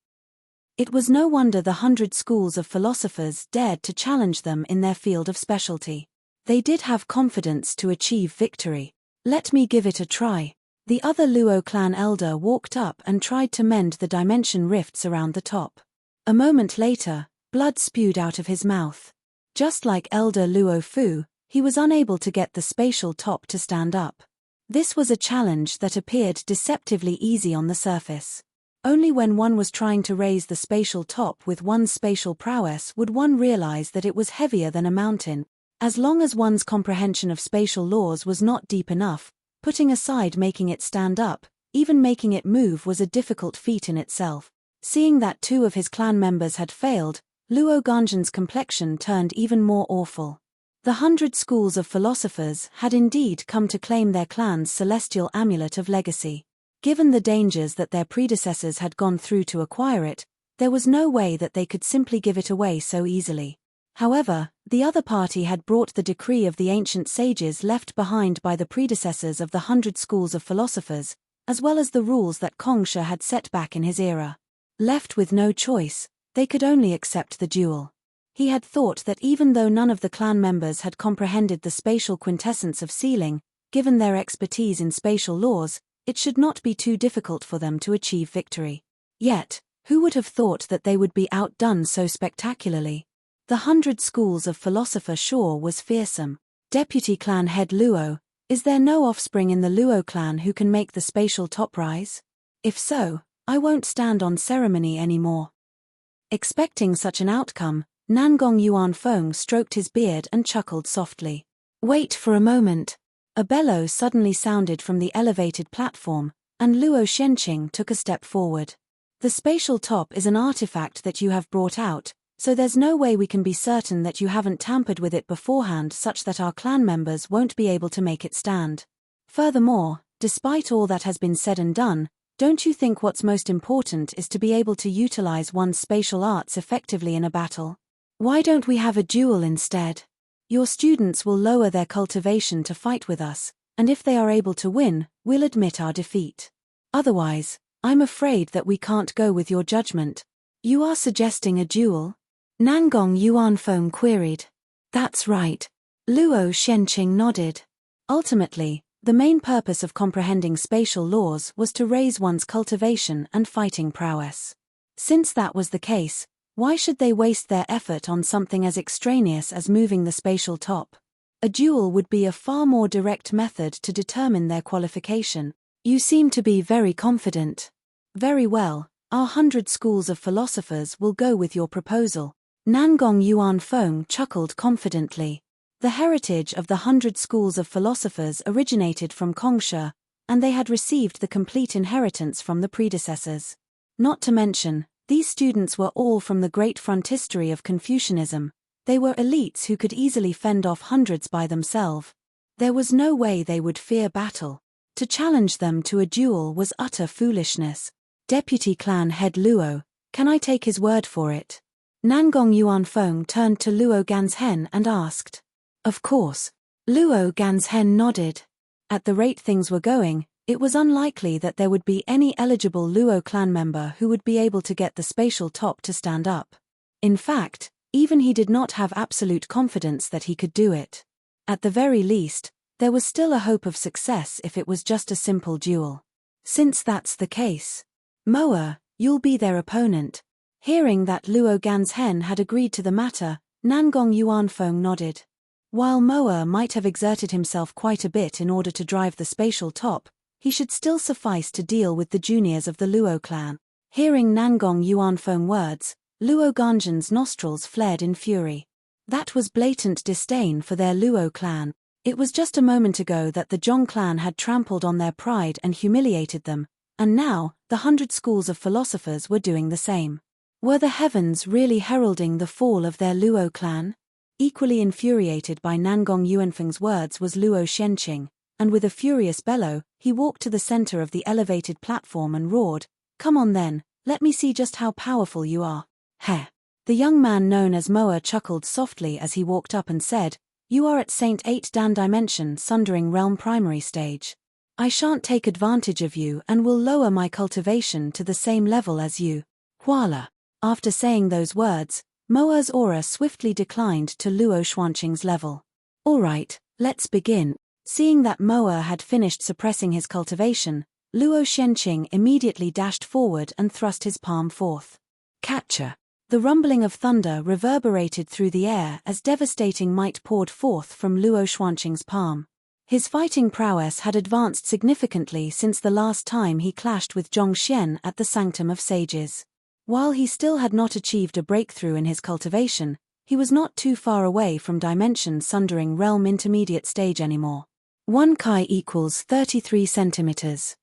It was no wonder the 100 schools of philosophers dared to challenge them in their field of specialty. They did have confidence to achieve victory. Let me give it a try. The other Luo clan elder walked up and tried to mend the dimension rifts around the top. A moment later, blood spewed out of his mouth. Just like Elder Luo Fu, he was unable to get the spatial top to stand up. This was a challenge that appeared deceptively easy on the surface. Only when one was trying to raise the spatial top with one's spatial prowess would one realize that it was heavier than a mountain. As long as one's comprehension of spatial laws was not deep enough, putting aside making it stand up, even making it move was a difficult feat in itself. Seeing that 2 of his clan members had failed, Luo Ganjin's complexion turned even more awful. The 100 schools of philosophers had indeed come to claim their clan's celestial amulet of legacy. Given the dangers that their predecessors had gone through to acquire it, there was no way that they could simply give it away so easily. However, the other party had brought the decree of the ancient sages left behind by the predecessors of the 100 schools of philosophers, as well as the rules that Kongsha had set back in his era. Left with no choice, they could only accept the duel. He had thought that even though none of the clan members had comprehended the spatial quintessence of sealing, given their expertise in spatial laws, it should not be too difficult for them to achieve victory. Yet, who would have thought that they would be outdone so spectacularly? The 100 Schools of Philosopher sure was fearsome. Deputy Clan Head Luo, is there no offspring in the Luo clan who can make the spatial top rise? If so, I won't stand on ceremony anymore. Expecting such an outcome, Nangong Yuanfeng stroked his beard and chuckled softly. Wait for a moment. A bellow suddenly sounded from the elevated platform, and Luo Shenqing took a step forward. The spatial top is an artifact that you have brought out, so there's no way we can be certain that you haven't tampered with it beforehand such that our clan members won't be able to make it stand. Furthermore, despite all that has been said and done, don't you think what's most important is to be able to utilize one's spatial arts effectively in a battle? Why don't we have a duel instead? Your students will lower their cultivation to fight with us, and if they are able to win, we'll admit our defeat. Otherwise, I'm afraid that we can't go with your judgment. You are suggesting a duel? Nangong Yuanfeng queried. That's right. Luo Shenqing nodded. Ultimately, the main purpose of comprehending spatial laws was to raise one's cultivation and fighting prowess. Since that was the case, why should they waste their effort on something as extraneous as moving the spatial top? A duel would be a far more direct method to determine their qualification. You seem to be very confident. Very well, our 100 Schools of Philosophers will go with your proposal. Nangong Yuanfeng chuckled confidently. The heritage of the 100 Schools of Philosophers originated from Kongsha, and they had received the complete inheritance from the predecessors. Not to mention, these students were all from the great frontistery of Confucianism. They were elites who could easily fend off hundreds by themselves. There was no way they would fear battle. To challenge them to a duel was utter foolishness. Deputy Clan Head Luo, can I take his word for it? Nangong Yuanfeng turned to Luo Ganzhen and asked. Of course. Luo Ganzhen nodded. At the rate things were going, it was unlikely that there would be any eligible Luo clan member who would be able to get the spatial top to stand up. In fact, even he did not have absolute confidence that he could do it. At the very least, there was still a hope of success if it was just a simple duel. Since that's the case, Moa, you'll be their opponent. Hearing that Luo Ganzhen had agreed to the matter, Nangong Yuanfeng nodded. While Moa might have exerted himself quite a bit in order to drive the spatial top, he should still suffice to deal with the juniors of the Luo clan. Hearing Nangong Yuanfeng words, Luo Ganzhen's nostrils flared in fury. That was blatant disdain for their Luo clan. It was just a moment ago that the Zhong clan had trampled on their pride and humiliated them, and now, the 100 Schools of Philosophers were doing the same. Were the heavens really heralding the fall of their Luo clan? Equally infuriated by Nangong Yuanfeng's words was Luo Shenqing, and with a furious bellow, he walked to the center of the elevated platform and roared, "Come on then, let me see just how powerful you are." Heh. The young man known as Moa chuckled softly as he walked up and said, "You are at Saint 8 Dan Dimension Sundering Realm Primary Stage. I shan't take advantage of you and will lower my cultivation to the same level as you." Voila. After saying those words, Moa's aura swiftly declined to Luo Shenqing's level. Alright, let's begin. Seeing that Moa had finished suppressing his cultivation, Luo Shenqing immediately dashed forward and thrust his palm forth. Catcher. The rumbling of thunder reverberated through the air as devastating might poured forth from Luo Shenqing's palm. His fighting prowess had advanced significantly since the last time he clashed with Zhongxian at the Sanctum of Sages. While he still had not achieved a breakthrough in his cultivation, he was not too far away from Dimension Sundering Realm Intermediate Stage anymore. 1 Chi equals 33 centimeters.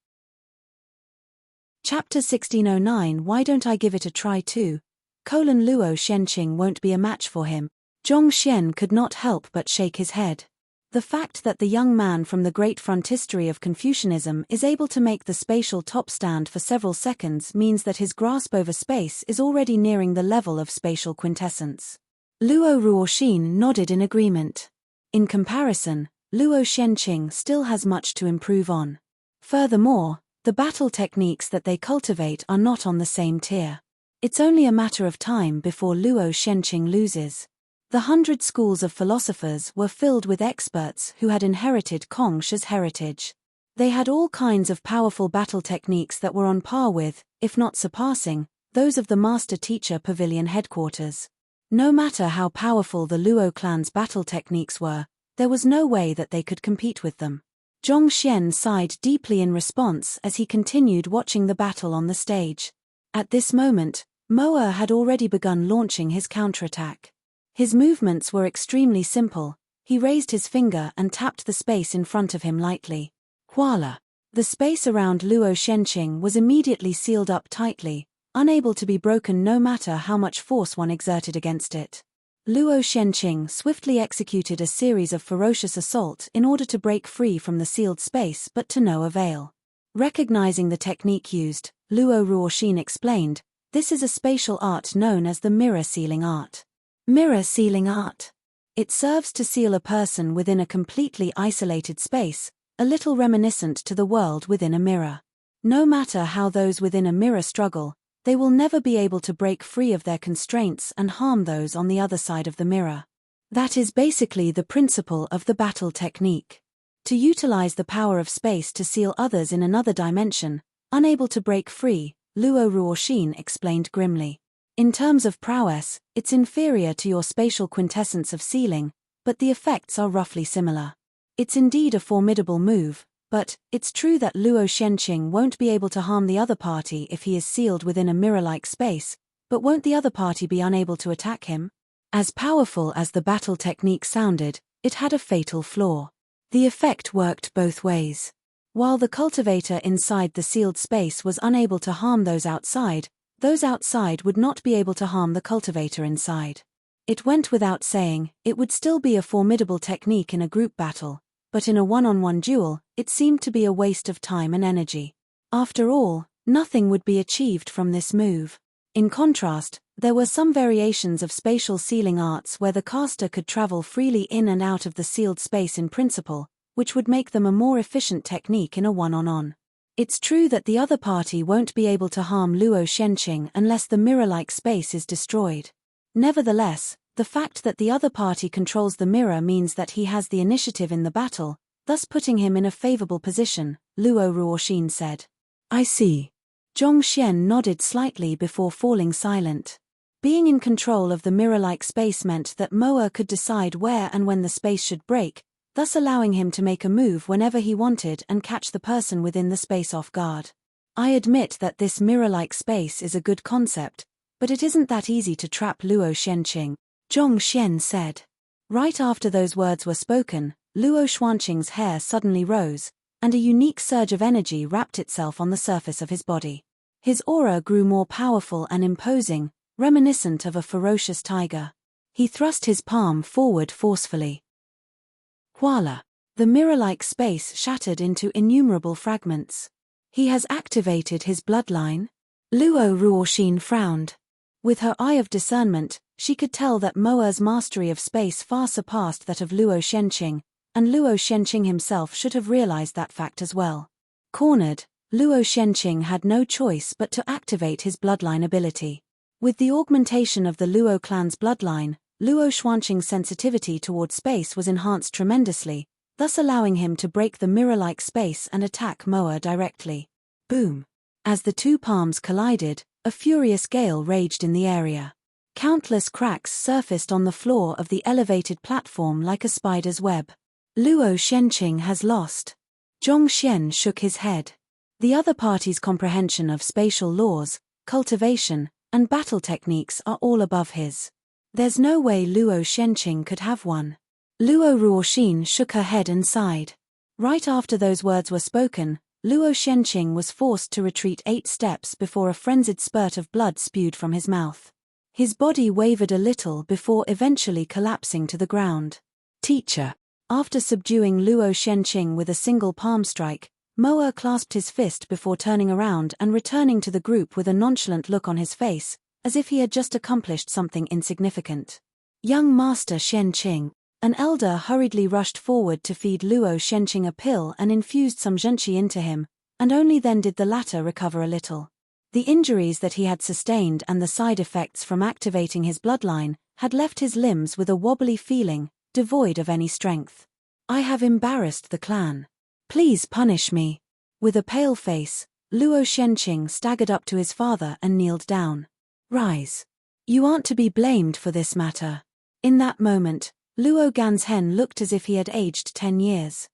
Chapter 1609. Why don't I give it a try too? Luo Shenqing won't be a match for him. Zhongxian could not help but shake his head. The fact that the young man from the great frontistery of Confucianism is able to make the spatial top stand for several seconds means that his grasp over space is already nearing the level of spatial quintessence. Luo Ruoxin nodded in agreement. In comparison, Luo Shenqing still has much to improve on. Furthermore, the battle techniques that they cultivate are not on the same tier. It's only a matter of time before Luo Shenqing loses. The 100 schools of philosophers were filled with experts who had inherited Kong Shi's heritage. They had all kinds of powerful battle techniques that were on par with, if not surpassing, those of the Master-Teacher Pavilion headquarters. No matter how powerful the Luo clan's battle techniques were, there was no way that they could compete with them. Zhong Xian sighed deeply in response as he continued watching the battle on the stage. At this moment, Moa had already begun launching his counterattack. His movements were extremely simple. He raised his finger and tapped the space in front of him lightly. Voila! The space around Luo Shenqing was immediately sealed up tightly, unable to be broken no matter how much force one exerted against it. Luo Shenqing swiftly executed a series of ferocious assault in order to break free from the sealed space, but to no avail. Recognizing the technique used, Luo Ruoxin explained, "This is a spatial art known as the mirror sealing art." Mirror sealing art. It serves to seal a person within a completely isolated space, a little reminiscent to the world within a mirror. No matter how those within a mirror struggle, they will never be able to break free of their constraints and harm those on the other side of the mirror. That is basically the principle of the battle technique. To utilize the power of space to seal others in another dimension, unable to break free, Luo Ruoxin explained grimly. In terms of prowess, it's inferior to your spatial quintessence of sealing, but the effects are roughly similar. It's indeed a formidable move, but it's true that Luo Shenqing won't be able to harm the other party if he is sealed within a mirror-like space, but won't the other party be unable to attack him? As powerful as the battle technique sounded, it had a fatal flaw. The effect worked both ways. While the cultivator inside the sealed space was unable to harm those outside would not be able to harm the cultivator inside. It went without saying, it would still be a formidable technique in a group battle, but in a one-on-one duel, it seemed to be a waste of time and energy. After all, nothing would be achieved from this move. In contrast, there were some variations of spatial sealing arts where the caster could travel freely in and out of the sealed space in principle, which would make them a more efficient technique in a one-on-one. It's true that the other party won't be able to harm Luo Shenqing unless the mirror-like space is destroyed. Nevertheless, the fact that the other party controls the mirror means that he has the initiative in the battle, thus putting him in a favorable position, Luo Ruoxin said. I see. Zhong Xian nodded slightly before falling silent. Being in control of the mirror-like space meant that Moa could decide where and when the space should break, thus allowing him to make a move whenever he wanted and catch the person within the space off guard. I admit that this mirror-like space is a good concept, but it isn't that easy to trap Luo Shenqing, Zhong Xian said. Right after those words were spoken, Luo Xuanqing's hair suddenly rose, and a unique surge of energy wrapped itself on the surface of his body. His aura grew more powerful and imposing, reminiscent of a ferocious tiger. He thrust his palm forward forcefully. Voila! The mirror-like space shattered into innumerable fragments. He has activated his bloodline? Luo Ruoxin frowned. With her eye of discernment, she could tell that Moa's mastery of space far surpassed that of Luo Shenqing, and Luo Shenqing himself should have realized that fact as well. Cornered, Luo Shenqing had no choice but to activate his bloodline ability. With the augmentation of the Luo clan's bloodline, Luo Xuanqing's sensitivity toward space was enhanced tremendously, thus allowing him to break the mirror-like space and attack Moa directly. Boom! As the two palms collided, a furious gale raged in the area. Countless cracks surfaced on the floor of the elevated platform like a spider's web. Luo Shenqing has lost. Zhong Xian shook his head. The other party's comprehension of spatial laws, cultivation, and battle techniques are all above his. There's no way Luo Shenqing could have won. Luo Ruoxin shook her head and sighed. Right after those words were spoken, Luo Shenqing was forced to retreat 8 steps before a frenzied spurt of blood spewed from his mouth. His body wavered a little before eventually collapsing to the ground. Teacher. After subduing Luo Shenqing with a single palm strike, Moa clasped his fist before turning around and returning to the group with a nonchalant look on his face, as if he had just accomplished something insignificant. Young Master Shenqing. An elder hurriedly rushed forward to feed Luo Shenqing a pill and infused some zhenqi into him, and only then did the latter recover a little. The injuries that he had sustained and the side effects from activating his bloodline had left his limbs with a wobbly feeling, devoid of any strength. I have embarrassed the clan. Please punish me. With a pale face, Luo Shenqing staggered up to his father and kneeled down. Rise. You aren't to be blamed for this matter. In that moment, Luo Ganzhen looked as if he had aged 10 years.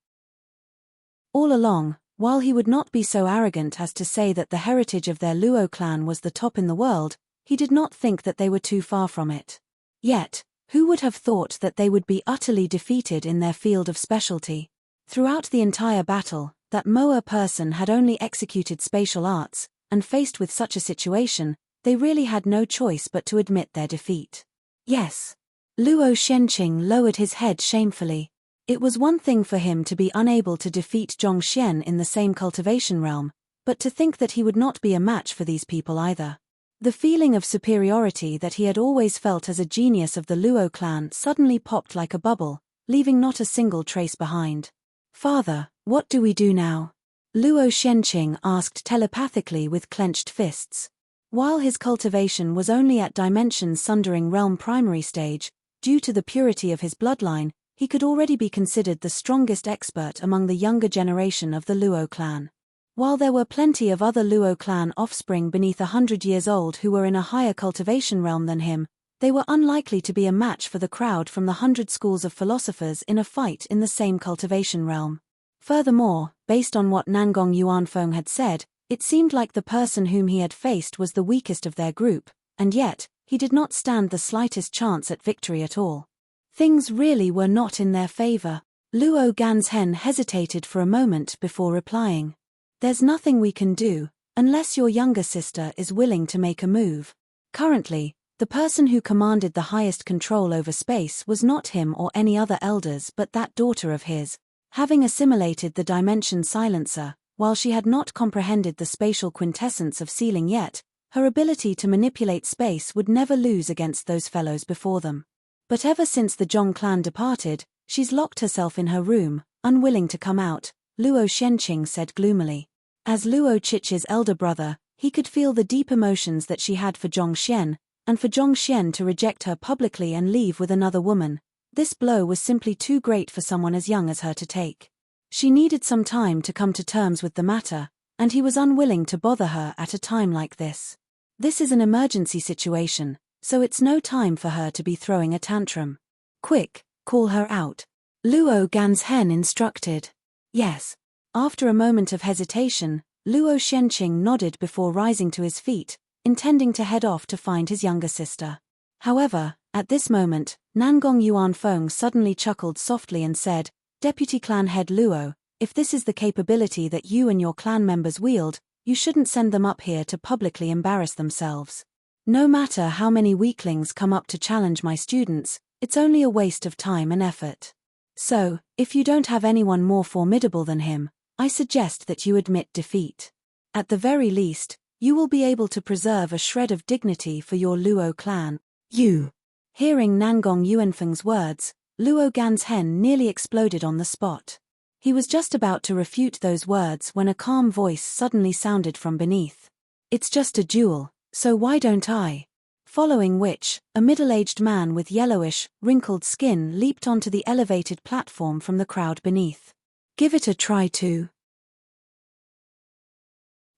All along, while he would not be so arrogant as to say that the heritage of their Luo clan was the top in the world, he did not think that they were too far from it. Yet, who would have thought that they would be utterly defeated in their field of specialty? Throughout the entire battle, that Moa person had only executed spatial arts, and faced with such a situation, they really had no choice but to admit their defeat. Yes. Luo Shenqing lowered his head shamefully. It was one thing for him to be unable to defeat Zhongxian in the same cultivation realm, but to think that he would not be a match for these people either. The feeling of superiority that he had always felt as a genius of the Luo clan suddenly popped like a bubble, leaving not a single trace behind. Father, what do we do now? Luo Shenqing asked telepathically with clenched fists. While his cultivation was only at dimension-sundering realm primary stage, due to the purity of his bloodline, he could already be considered the strongest expert among the younger generation of the Luo clan. While there were plenty of other Luo clan offspring beneath 100 years old who were in a higher cultivation realm than him, they were unlikely to be a match for the crowd from the 100 schools of philosophers in a fight in the same cultivation realm. Furthermore, based on what Nangong Yuanfeng had said, it seemed like the person whom he had faced was the weakest of their group, and yet, he did not stand the slightest chance at victory at all. Things really were not in their favor. Luo Ganzhen hesitated for a moment before replying. There's nothing we can do, unless your younger sister is willing to make a move. Currently, the person who commanded the highest control over space was not him or any other elders but that daughter of his. Having assimilated the dimension silencer, while she had not comprehended the spatial quintessence of sealing yet, her ability to manipulate space would never lose against those fellows before them. But ever since the Zhong clan departed, she's locked herself in her room, unwilling to come out, Luo Shenqing said gloomily. As Luo Chich's elder brother, he could feel the deep emotions that she had for Zhongxian, and for Zhongxian to reject her publicly and leave with another woman. This blow was simply too great for someone as young as her to take. She needed some time to come to terms with the matter, and he was unwilling to bother her at a time like this. This is an emergency situation, so it's no time for her to be throwing a tantrum. Quick, call her out. Luo Ganzhen instructed. Yes. After a moment of hesitation, Luo Shenqing nodded before rising to his feet, intending to head off to find his younger sister. However, at this moment, Nangong Yuanfeng suddenly chuckled softly and said, Deputy Clan Head Luo, if this is the capability that you and your clan members wield, you shouldn't send them up here to publicly embarrass themselves. No matter how many weaklings come up to challenge my students, it's only a waste of time and effort. So, if you don't have anyone more formidable than him, I suggest that you admit defeat. At the very least, you will be able to preserve a shred of dignity for your Luo clan. You. Hearing Nangong Yuanfeng's words, Luo Ganzhen nearly exploded on the spot. He was just about to refute those words when a calm voice suddenly sounded from beneath. It's just a duel, so why don't I? Following which, a middle-aged man with yellowish, wrinkled skin leaped onto the elevated platform from the crowd beneath. Give it a try too.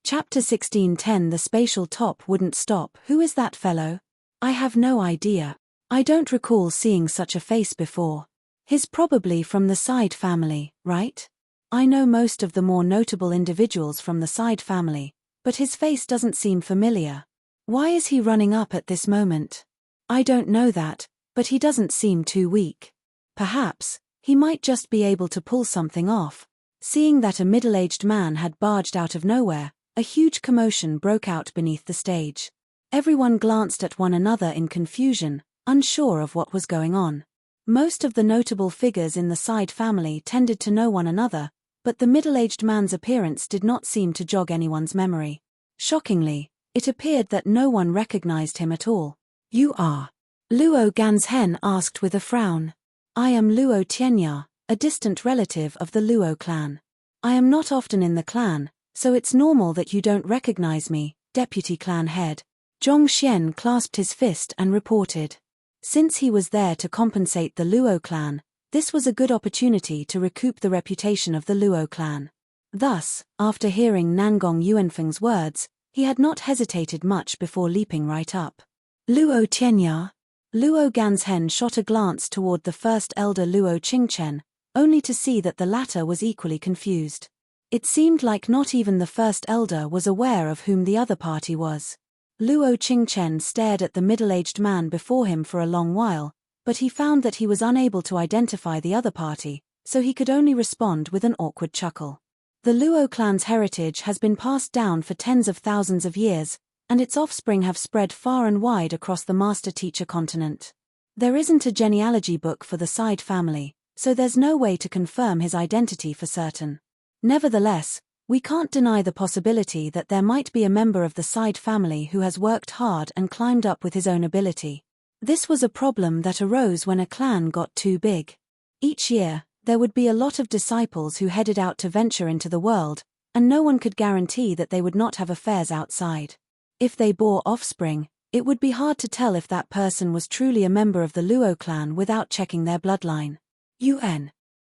Chapter 16:10 The spatial top wouldn't stop. Who is that fellow? I have no idea. I don't recall seeing such a face before. He's probably from the Side family, right? I know most of the more notable individuals from the Side family, but his face doesn't seem familiar. Why is he running up at this moment? I don't know that, but he doesn't seem too weak. Perhaps, he might just be able to pull something off. Seeing that a middle-aged man had barged out of nowhere, a huge commotion broke out beneath the stage. Everyone glanced at one another in confusion, unsure of what was going on. Most of the notable figures in the Side family tended to know one another, but the middle-aged man's appearance did not seem to jog anyone's memory. Shockingly, it appeared that no one recognized him at all. You are? Luo Ganzhen asked with a frown. I am Luo Tianya, a distant relative of the Luo clan. I am not often in the clan, so it's normal that you don't recognize me, Deputy Clan Head. Zhongxian clasped his fist and reported. Since he was there to compensate the Luo clan, this was a good opportunity to recoup the reputation of the Luo clan. Thus, after hearing Nangong Yuanfeng's words, he had not hesitated much before leaping right up. Luo Tianya. Luo Ganzhen shot a glance toward the first elder Luo Qingchen, only to see that the latter was equally confused. It seemed like not even the first elder was aware of whom the other party was. Luo Qingchen stared at the middle-aged man before him for a long while, but he found that he was unable to identify the other party, so he could only respond with an awkward chuckle. The Luo clan's heritage has been passed down for tens of thousands of years, and its offspring have spread far and wide across the master-teacher continent. There isn't a genealogy book for the Side family, so there's no way to confirm his identity for certain. Nevertheless, we can't deny the possibility that there might be a member of the Side family who has worked hard and climbed up with his own ability. This was a problem that arose when a clan got too big. Each year, there would be a lot of disciples who headed out to venture into the world, and no one could guarantee that they would not have affairs outside. If they bore offspring, it would be hard to tell if that person was truly a member of the Luo clan without checking their bloodline.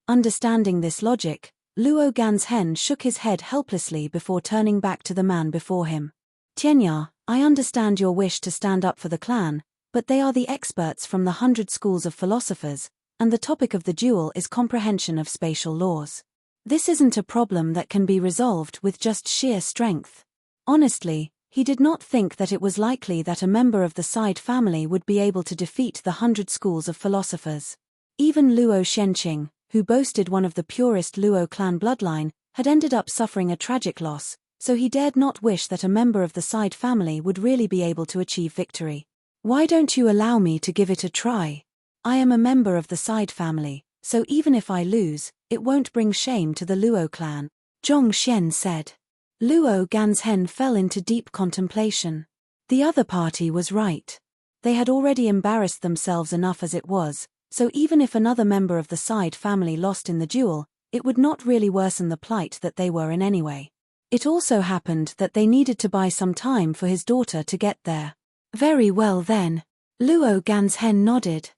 Understanding this logic, Luo Ganzhen shook his head helplessly before turning back to the man before him. Tianya, I understand your wish to stand up for the clan, but they are the experts from the 100 schools of philosophers, and the topic of the duel is comprehension of spatial laws. This isn't a problem that can be resolved with just sheer strength. Honestly, he did not think that it was likely that a member of the Side family would be able to defeat the 100 schools of philosophers. Even Luo Shenqing, who boasted one of the purest Luo clan bloodline, had ended up suffering a tragic loss, so he dared not wish that a member of the Side family would really be able to achieve victory. Why don't you allow me to give it a try? I am a member of the Side family, so even if I lose, it won't bring shame to the Luo clan, Zhong Xian said. Luo Ganzhen fell into deep contemplation. The other party was right. They had already embarrassed themselves enough as it was, so even if another member of the Side family lost in the duel, it would not really worsen the plight that they were in anyway. It also happened that they needed to buy some time for his daughter to get there. Very well then. Luo Ganzhen nodded.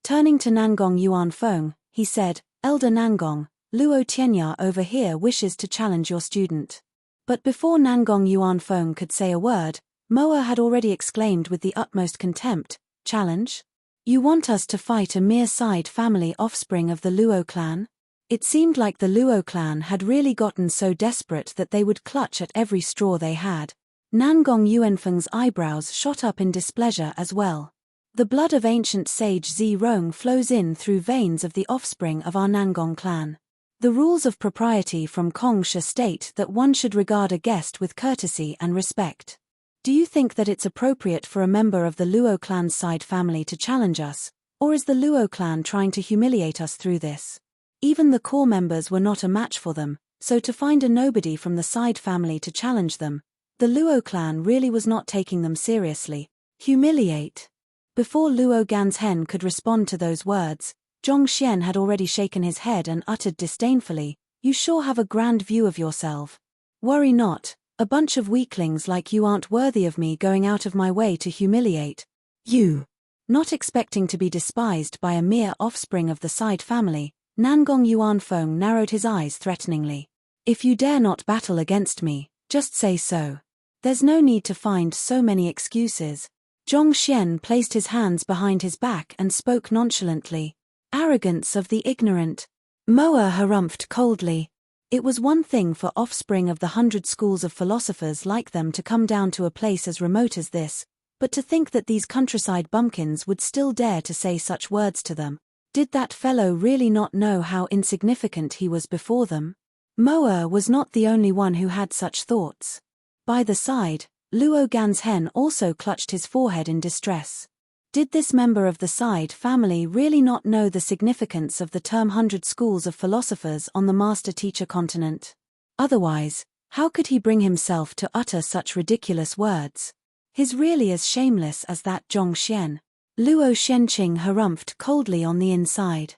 Turning to Nangong Yuanfeng, he said, Elder Nangong, Luo Tianya over here wishes to challenge your student. But before Nangong Yuanfeng could say a word, Moa had already exclaimed with the utmost contempt, Challenge? You want us to fight a mere Side family offspring of the Luo clan? It seemed like the Luo clan had really gotten so desperate that they would clutch at every straw they had. Nangong Yuanfeng's eyebrows shot up in displeasure as well. The blood of ancient sage Zi Rong flows in through veins of the offspring of our Nangong clan. The rules of propriety from Kongsha state that one should regard a guest with courtesy and respect. Do you think that it's appropriate for a member of the Luo clan's Side family to challenge us, or is the Luo clan trying to humiliate us through this? Even the core members were not a match for them, so to find a nobody from the Side family to challenge them, the Luo clan really was not taking them seriously. Humiliate. Before Luo Ganzhen could respond to those words, Zhong Xian had already shaken his head and uttered disdainfully, You sure have a grand view of yourself. Worry not, a bunch of weaklings like you aren't worthy of me going out of my way to humiliate you. Not expecting to be despised by a mere offspring of the Side family, Nangong Yuanfeng narrowed his eyes threateningly. If you dare not battle against me, just say so. There's no need to find so many excuses. Zhong Xian placed his hands behind his back and spoke nonchalantly. Arrogance of the ignorant. Moa harumphed coldly. It was one thing for offspring of the 100 schools of philosophers like them to come down to a place as remote as this, but to think that these countryside bumpkins would still dare to say such words to them. Did that fellow really not know how insignificant he was before them? Moa was not the only one who had such thoughts. By the side, Luo Ganzhen also clutched his forehead in distress. Did this member of the Side family really not know the significance of the term 100 schools of philosophers on the master-teacher continent? Otherwise, how could he bring himself to utter such ridiculous words? He's really as shameless as that Zhong Xian. Luo Shenqing harumphed coldly on the inside.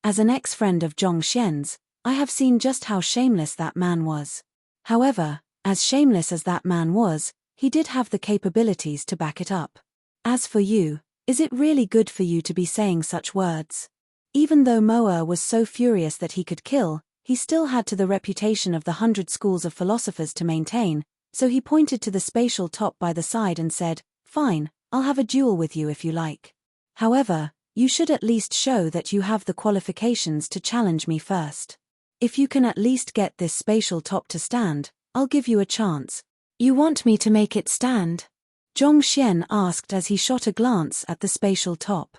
As an ex-friend of Zhong Xian's, I have seen just how shameless that man was. However, as shameless as that man was, he did have the capabilities to back it up. As for you, Is it really good for you to be saying such words? Even though Moa was so furious that he could kill, he still had to the reputation of the 100 schools of philosophers to maintain, so he pointed to the spatial top by the side and said, "Fine, I'll have a duel with you if you like. However, you should at least show that you have the qualifications to challenge me first. If you can at least get this spatial top to stand, I'll give you a chance." "You want me to make it stand?" Zhong Xian asked as he shot a glance at the spatial top.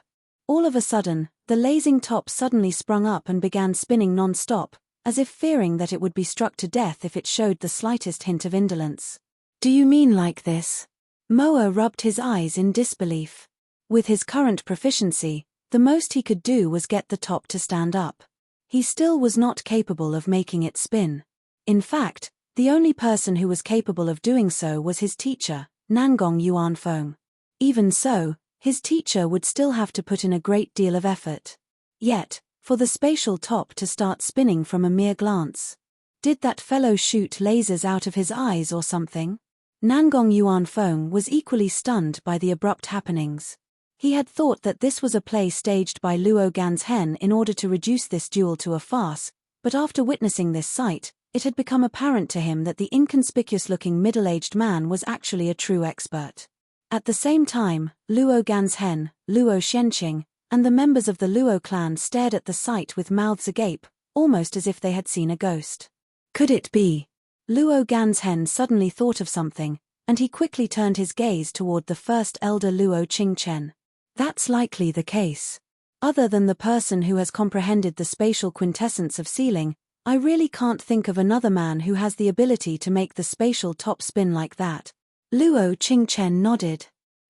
All of a sudden, the lasing top suddenly sprung up and began spinning non-stop, as if fearing that it would be struck to death if it showed the slightest hint of indolence. "Do you mean like this?" Moa rubbed his eyes in disbelief. With his current proficiency, the most he could do was get the top to stand up. He still was not capable of making it spin. In fact, the only person who was capable of doing so was his teacher, Nangong Yuanfeng. Even so, his teacher would still have to put in a great deal of effort. Yet, for the spatial top to start spinning from a mere glance. Did that fellow shoot lasers out of his eyes or something? Nangong Yuanfeng was equally stunned by the abrupt happenings. He had thought that this was a play staged by Luo Ganzhen in order to reduce this duel to a farce, but after witnessing this sight, it had become apparent to him that the inconspicuous-looking middle-aged man was actually a true expert. At the same time, Luo Ganzhen, Luo Shenqing, and the members of the Luo clan stared at the sight with mouths agape, almost as if they had seen a ghost. Could it be? Luo Ganzhen suddenly thought of something, and he quickly turned his gaze toward the first elder Luo Qingchen. That's likely the case. Other than the person who has comprehended the spatial quintessence of sealing, I really can't think of another man who has the ability to make the spatial top spin like that. Luo Qingchen nodded.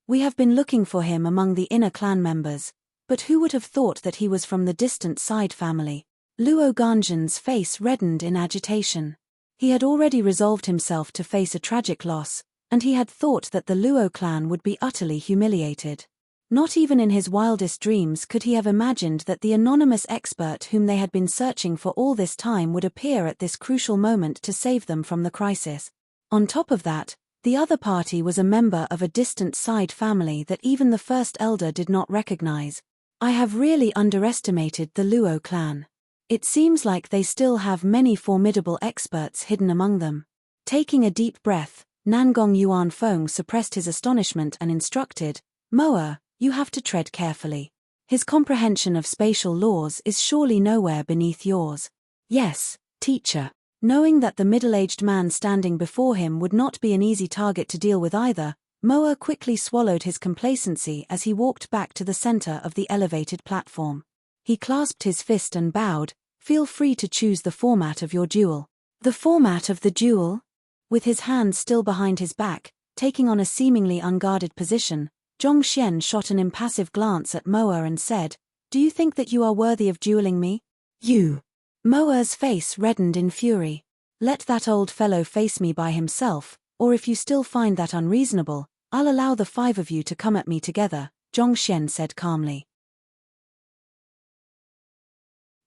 We have been looking for him among the inner clan members, but who would have thought that he was from the distant side family? Luo Ganzhen's face reddened in agitation. He had already resolved himself to face a tragic loss, and he had thought that the Luo clan would be utterly humiliated. Not even in his wildest dreams could he have imagined that the anonymous expert whom they had been searching for all this time would appear at this crucial moment to save them from the crisis. On top of that, the other party was a member of a distant side family that even the first elder did not recognize. I have really underestimated the Luo clan. It seems like they still have many formidable experts hidden among them. Taking a deep breath, Nangong Yuanfeng suppressed his astonishment and instructed, "Moa, you have to tread carefully. His comprehension of spatial laws is surely nowhere beneath yours." "Yes, teacher." Knowing that the middle-aged man standing before him would not be an easy target to deal with either, Moa quickly swallowed his complacency as he walked back to the center of the elevated platform. He clasped his fist and bowed, "Feel free to choose the format of your duel." "The format of the duel?" With his hands still behind his back, taking on a seemingly unguarded position, Zhong Xian shot an impassive glance at Moa and said, "Do you think that you are worthy of dueling me?" "You!" Moa's face reddened in fury. "Let that old fellow face me by himself, or if you still find that unreasonable, I'll allow the 5 of you to come at me together," Zhong Xian said calmly.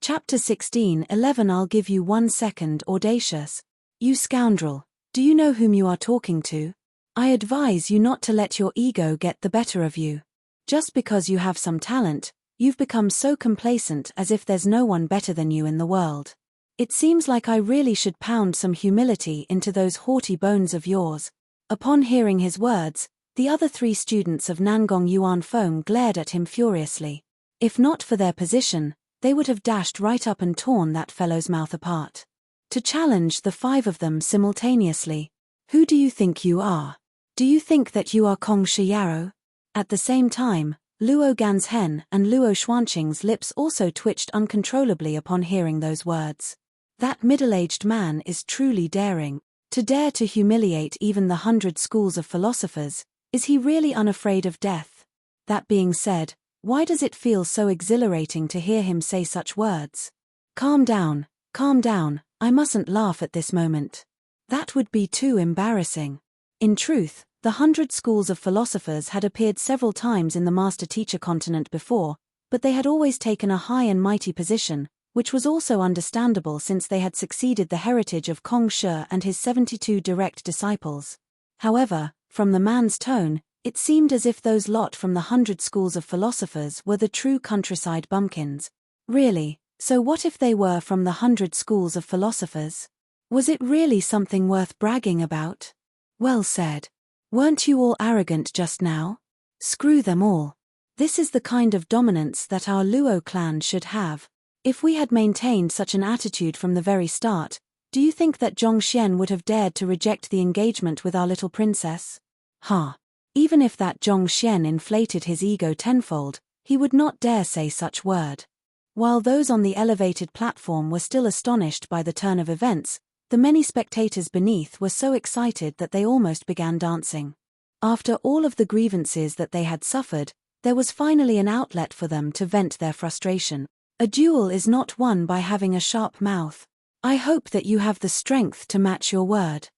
Chapter 16:11 I'll give you 1 second. Audacious. You scoundrel, do you know whom you are talking to? I advise you not to let your ego get the better of you. Just because you have some talent, you've become so complacent as if there's no one better than you in the world. It seems like I really should pound some humility into those haughty bones of yours. Upon hearing his words, the other 3 students of Nangong Yuanfeng glared at him furiously. If not for their position, they would have dashed right up and torn that fellow's mouth apart. To challenge the 5 of them simultaneously. Who do you think you are? Do you think that you are Kong Shiyaro? At the same time, Luo Ganzhen and Luo Xuanqing's lips also twitched uncontrollably upon hearing those words. That middle-aged man is truly daring. To dare to humiliate even the 100 schools of philosophers, is he really unafraid of death? That being said, why does it feel so exhilarating to hear him say such words? Calm down, I mustn't laugh at this moment. That would be too embarrassing. In truth, the 100 schools of philosophers had appeared several times in the master-teacher continent before, but they had always taken a high and mighty position, which was also understandable since they had succeeded the heritage of Kong Shi and his 72 direct disciples. However, from the man's tone, It seemed as if those lot from the 100 schools of philosophers were the true countryside bumpkins. Really, so what if they were from the 100 schools of philosophers? Was it really something worth bragging about? Well said. Weren't you all arrogant just now? Screw them all. This is the kind of dominance that our Luo clan should have. If we had maintained such an attitude from the very start, do you think that Zhongxian would have dared to reject the engagement with our little princess? Ha! Even if that Zhongxian inflated his ego tenfold, he would not dare say such word. While those on the elevated platform were still astonished by the turn of events, the many spectators beneath were so excited that they almost began dancing. After all of the grievances that they had suffered, there was finally an outlet for them to vent their frustration. A duel is not won by having a sharp mouth. I hope that you have the strength to match your word.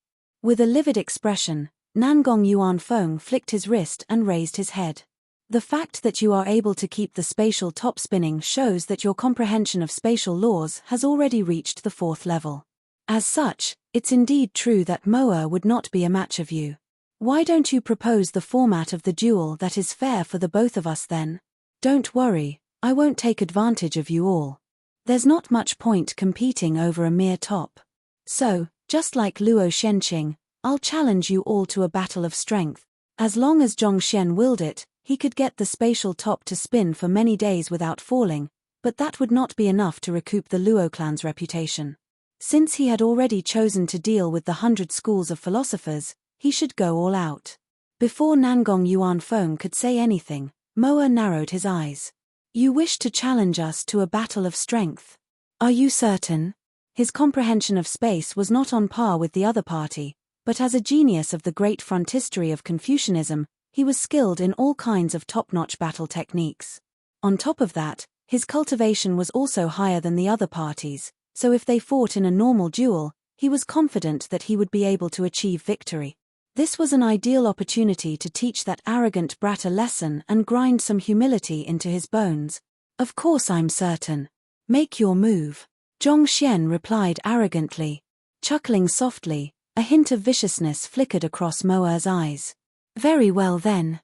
With a livid expression, Nangong Yuanfeng flicked his wrist and raised his head. The fact that you are able to keep the spatial top spinning shows that your comprehension of spatial laws has already reached the 4th level. As such, it's indeed true that Moa would not be a match of you. Why don't you propose the format of the duel that is fair for the both of us then? Don't worry, I won't take advantage of you all. There's not much point competing over a mere top. So, just like Luo Shenqing, I'll challenge you all to a battle of strength. As long as Zhongxian willed it, he could get the spatial top to spin for many days without falling, but that would not be enough to recoup the Luo clan's reputation. Since he had already chosen to deal with the 100 schools of philosophers, he should go all out. Before Nangong Yuanfeng could say anything, Moa narrowed his eyes. You wish to challenge us to a battle of strength? Are you certain? His comprehension of space was not on par with the other party, but as a genius of the great frontistery of Confucianism, he was skilled in all kinds of top-notch battle techniques. On top of that, his cultivation was also higher than the other parties, so if they fought in a normal duel, he was confident that he would be able to achieve victory. This was an ideal opportunity to teach that arrogant brat a lesson and grind some humility into his bones. Of course I'm certain. Make your move. Zhongxian replied arrogantly. Chuckling softly, a hint of viciousness flickered across Moa's eyes. Very well then.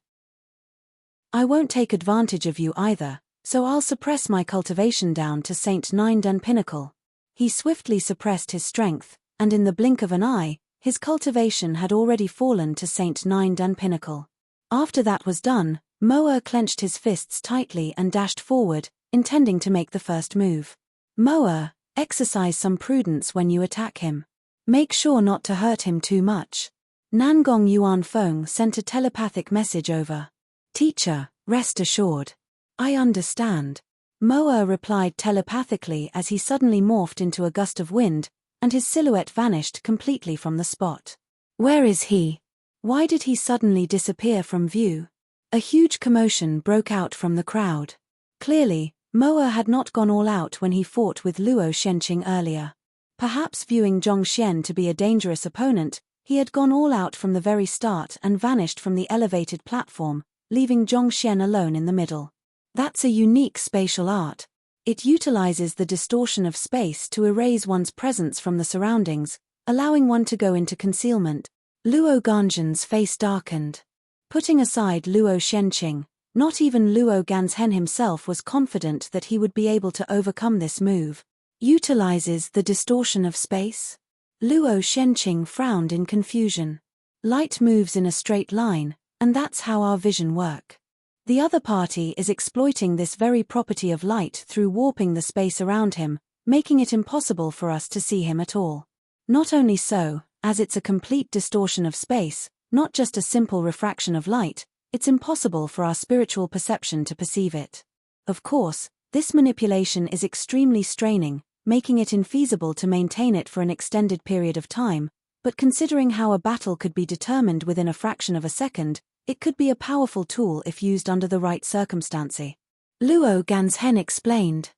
I won't take advantage of you either, so I'll suppress my cultivation down to Saint Nindan Pinnacle. He swiftly suppressed his strength, and in the blink of an eye, his cultivation had already fallen to Saint Nindan Pinnacle. After that was done, Moa clenched his fists tightly and dashed forward, intending to make the first move. Moa, exercise some prudence when you attack him. Make sure not to hurt him too much. Nangong Yuanfeng sent a telepathic message over. Teacher, rest assured. I understand. Moa replied telepathically as he suddenly morphed into a gust of wind, and his silhouette vanished completely from the spot. Where is he? Why did he suddenly disappear from view? A huge commotion broke out from the crowd. Clearly, Moa had not gone all out when he fought with Luo Shenqing earlier. Perhaps viewing Zhongxian to be a dangerous opponent, he had gone all out from the very start and vanished from the elevated platform, leaving Zhongxian alone in the middle. That's a unique spatial art. It utilizes the distortion of space to erase one's presence from the surroundings, allowing one to go into concealment. Luo Ganzhen's face darkened. Putting aside Luo Shenqing, not even Luo Ganzhen himself was confident that he would be able to overcome this move. Utilizes the distortion of space? Luo Shenqing frowned in confusion. Light moves in a straight line, and that's how our vision works. The other party is exploiting this very property of light through warping the space around him, making it impossible for us to see him at all. Not only so, as it's a complete distortion of space, not just a simple refraction of light, it's impossible for our spiritual perception to perceive it. Of course, this manipulation is extremely straining, making it infeasible to maintain it for an extended period of time, but considering how a battle could be determined within a fraction of a second, it could be a powerful tool if used under the right circumstances. Luo Ganzhen explained.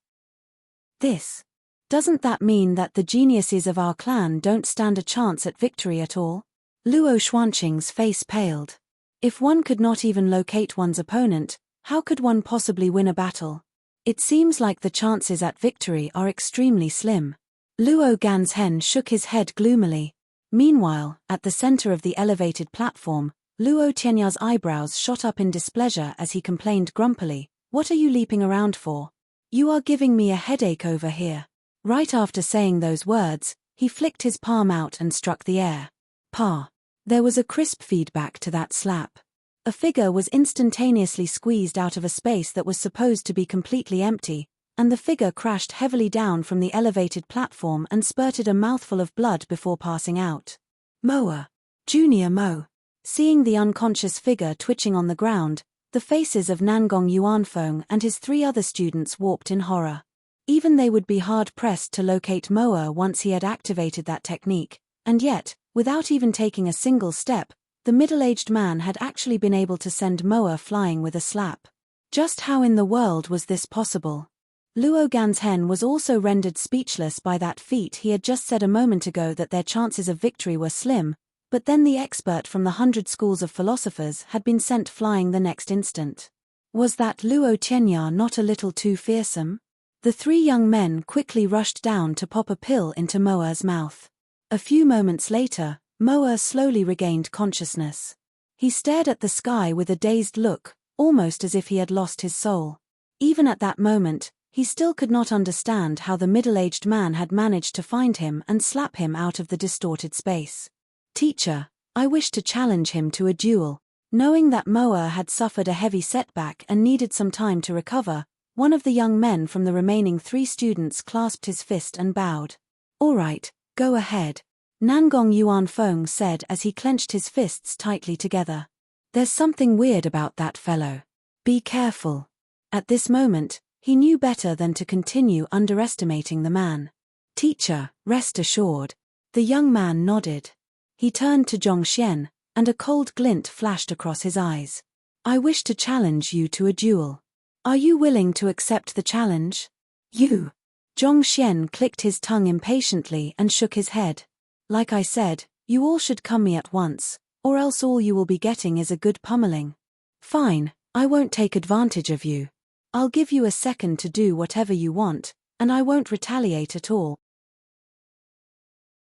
Doesn't that mean that the geniuses of our clan don't stand a chance at victory at all? Luo Xuanqing's face paled. If one could not even locate one's opponent, how could one possibly win a battle? It seems like the chances at victory are extremely slim. Luo Ganzhen shook his head gloomily. Meanwhile, at the center of the elevated platform, Luo Tianya's eyebrows shot up in displeasure as he complained grumpily, "What are you leaping around for? You are giving me a headache over here." Right after saying those words, he flicked his palm out and struck the air. Pa! There was a crisp feedback to that slap. A figure was instantaneously squeezed out of a space that was supposed to be completely empty, and the figure crashed heavily down from the elevated platform and spurted a mouthful of blood before passing out. Moa! Junior Mo! Seeing the unconscious figure twitching on the ground, the faces of Nangong Yuanfeng and his 3 other students warped in horror. Even they would be hard-pressed to locate Moa once he had activated that technique, and yet, without even taking a single step, the middle-aged man had actually been able to send Moa flying with a slap. Just how in the world was this possible? Luo Ganzhen was also rendered speechless by that feat. He had just said a moment ago that their chances of victory were slim, but then the expert from the 100 schools of philosophers had been sent flying the next instant. Was that Luo Tianya not a little too fearsome? The 3 young men quickly rushed down to pop a pill into Moa's mouth. A few moments later, Moa slowly regained consciousness. He stared at the sky with a dazed look, almost as if he had lost his soul. Even at that moment, he still could not understand how the middle-aged man had managed to find him and slap him out of the distorted space. "Teacher, I wish to challenge him to a duel." Knowing that Moa had suffered a heavy setback and needed some time to recover, one of the young men from the remaining 3 students clasped his fist and bowed. "All right, go ahead," Nangong Yuanfeng said as he clenched his fists tightly together. "There's something weird about that fellow. Be careful." At this moment, he knew better than to continue underestimating the man. "Teacher, rest assured." The young man nodded. He turned to Zhongxian, and a cold glint flashed across his eyes. "I wish to challenge you to a duel. Are you willing to accept the challenge?" "You?" Zhongxian clicked his tongue impatiently and shook his head. "Like I said, you all should come me at once, or else all you will be getting is a good pummeling." "Fine, I won't take advantage of you. I'll give you a second to do whatever you want, and I won't retaliate at all."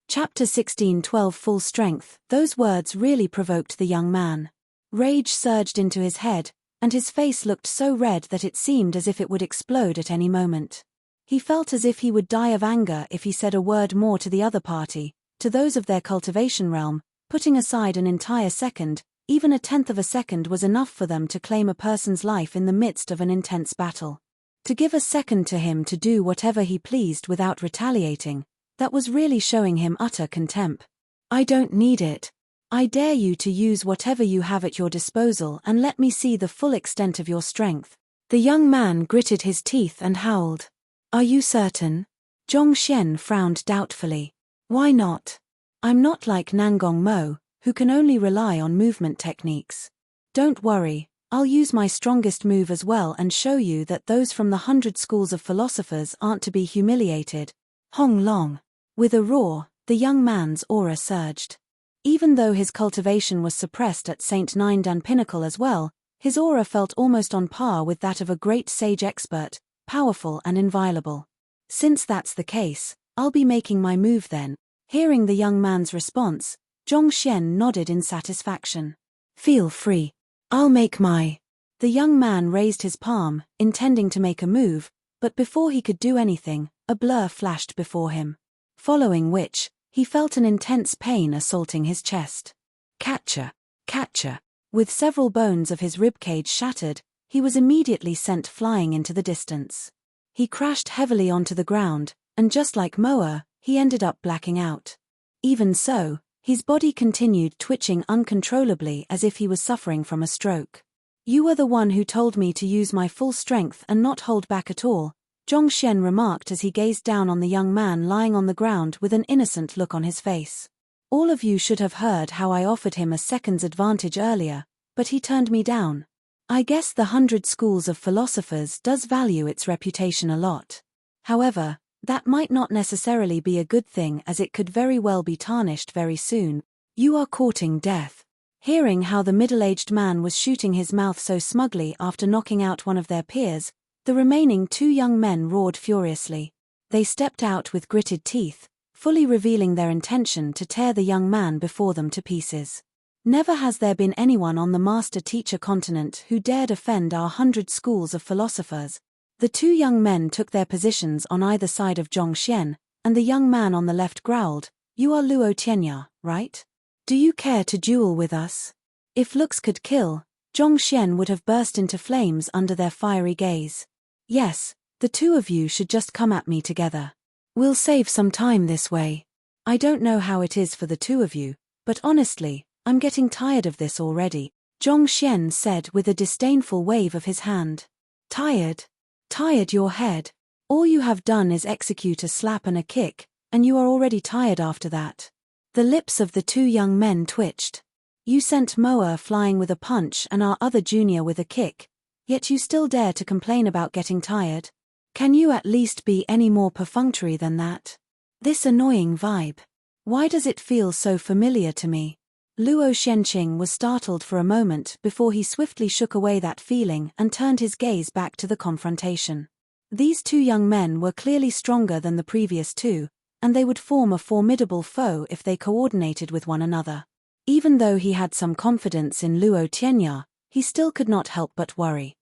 Chapter 16:12 Full Strength. Those words really provoked the young man. Rage surged into his head, and his face looked so red that it seemed as if it would explode at any moment. He felt as if he would die of anger if he said a word more to the other party, to those of their cultivation realm. Putting aside an entire second, even a 1/10 of a second was enough for them to claim a person's life in the midst of an intense battle. To give a second to him to do whatever he pleased without retaliating, that was really showing him utter contempt. "I don't need it. I dare you to use whatever you have at your disposal and let me see the full extent of your strength." The young man gritted his teeth and howled. "Are you certain?" Zhongxian frowned doubtfully. "Why not? I'm not like Nangong Mo, who can only rely on movement techniques. Don't worry, I'll use my strongest move as well and show you that those from the 100 schools of philosophers aren't to be humiliated." Hong Long. With a roar, the young man's aura surged. Even though his cultivation was suppressed at St. Nindan Pinnacle as well, his aura felt almost on par with that of a great sage expert, powerful and inviolable. "Since that's the case, I'll be making my move then." Hearing the young man's response, Zhongxian nodded in satisfaction. "Feel free. I'll make my..." The young man raised his palm, intending to make a move, but before he could do anything, a blur flashed before him. Following which, he felt an intense pain assaulting his chest. Catcher! Catcher! With several bones of his ribcage shattered, he was immediately sent flying into the distance. He crashed heavily onto the ground, and just like Moa, he ended up blacking out. Even so, his body continued twitching uncontrollably as if he was suffering from a stroke. "You were the one who told me to use my full strength and not hold back at all," Zhongxian remarked as he gazed down on the young man lying on the ground with an innocent look on his face. "All of you should have heard how I offered him a second's advantage earlier, but he turned me down. I guess the 100 schools of philosophers does value its reputation a lot. However, that might not necessarily be a good thing as it could very well be tarnished very soon. You are courting death." Hearing how the middle-aged man was shooting his mouth so smugly after knocking out one of their peers, the remaining 2 young men roared furiously. They stepped out with gritted teeth, fully revealing their intention to tear the young man before them to pieces. Never has there been anyone on the master-teacher continent who dared offend our 100 schools of philosophers. The two young men took their positions on either side of Zhong Xian, and the young man on the left growled, "You are Luo Tianya, right? Do you care to duel with us?" If looks could kill, Zhong Xian would have burst into flames under their fiery gaze. "Yes, the two of you should just come at me together. We'll save some time this way. I don't know how it is for the two of you, but honestly, I'm getting tired of this already," Zhong Xian said with a disdainful wave of his hand. "Tired? Tired your head. All you have done is execute a slap and a kick, and you are already tired after that." The lips of the two young men twitched. "You sent Moa flying with a punch and our other junior with a kick, yet you still dare to complain about getting tired? Can you at least be any more perfunctory than that? This annoying vibe. Why does it feel so familiar to me?" Luo Shenqing was startled for a moment before he swiftly shook away that feeling and turned his gaze back to the confrontation. These two young men were clearly stronger than the previous two, and they would form a formidable foe if they coordinated with one another. Even though he had some confidence in Luo Tianya, he still could not help but worry.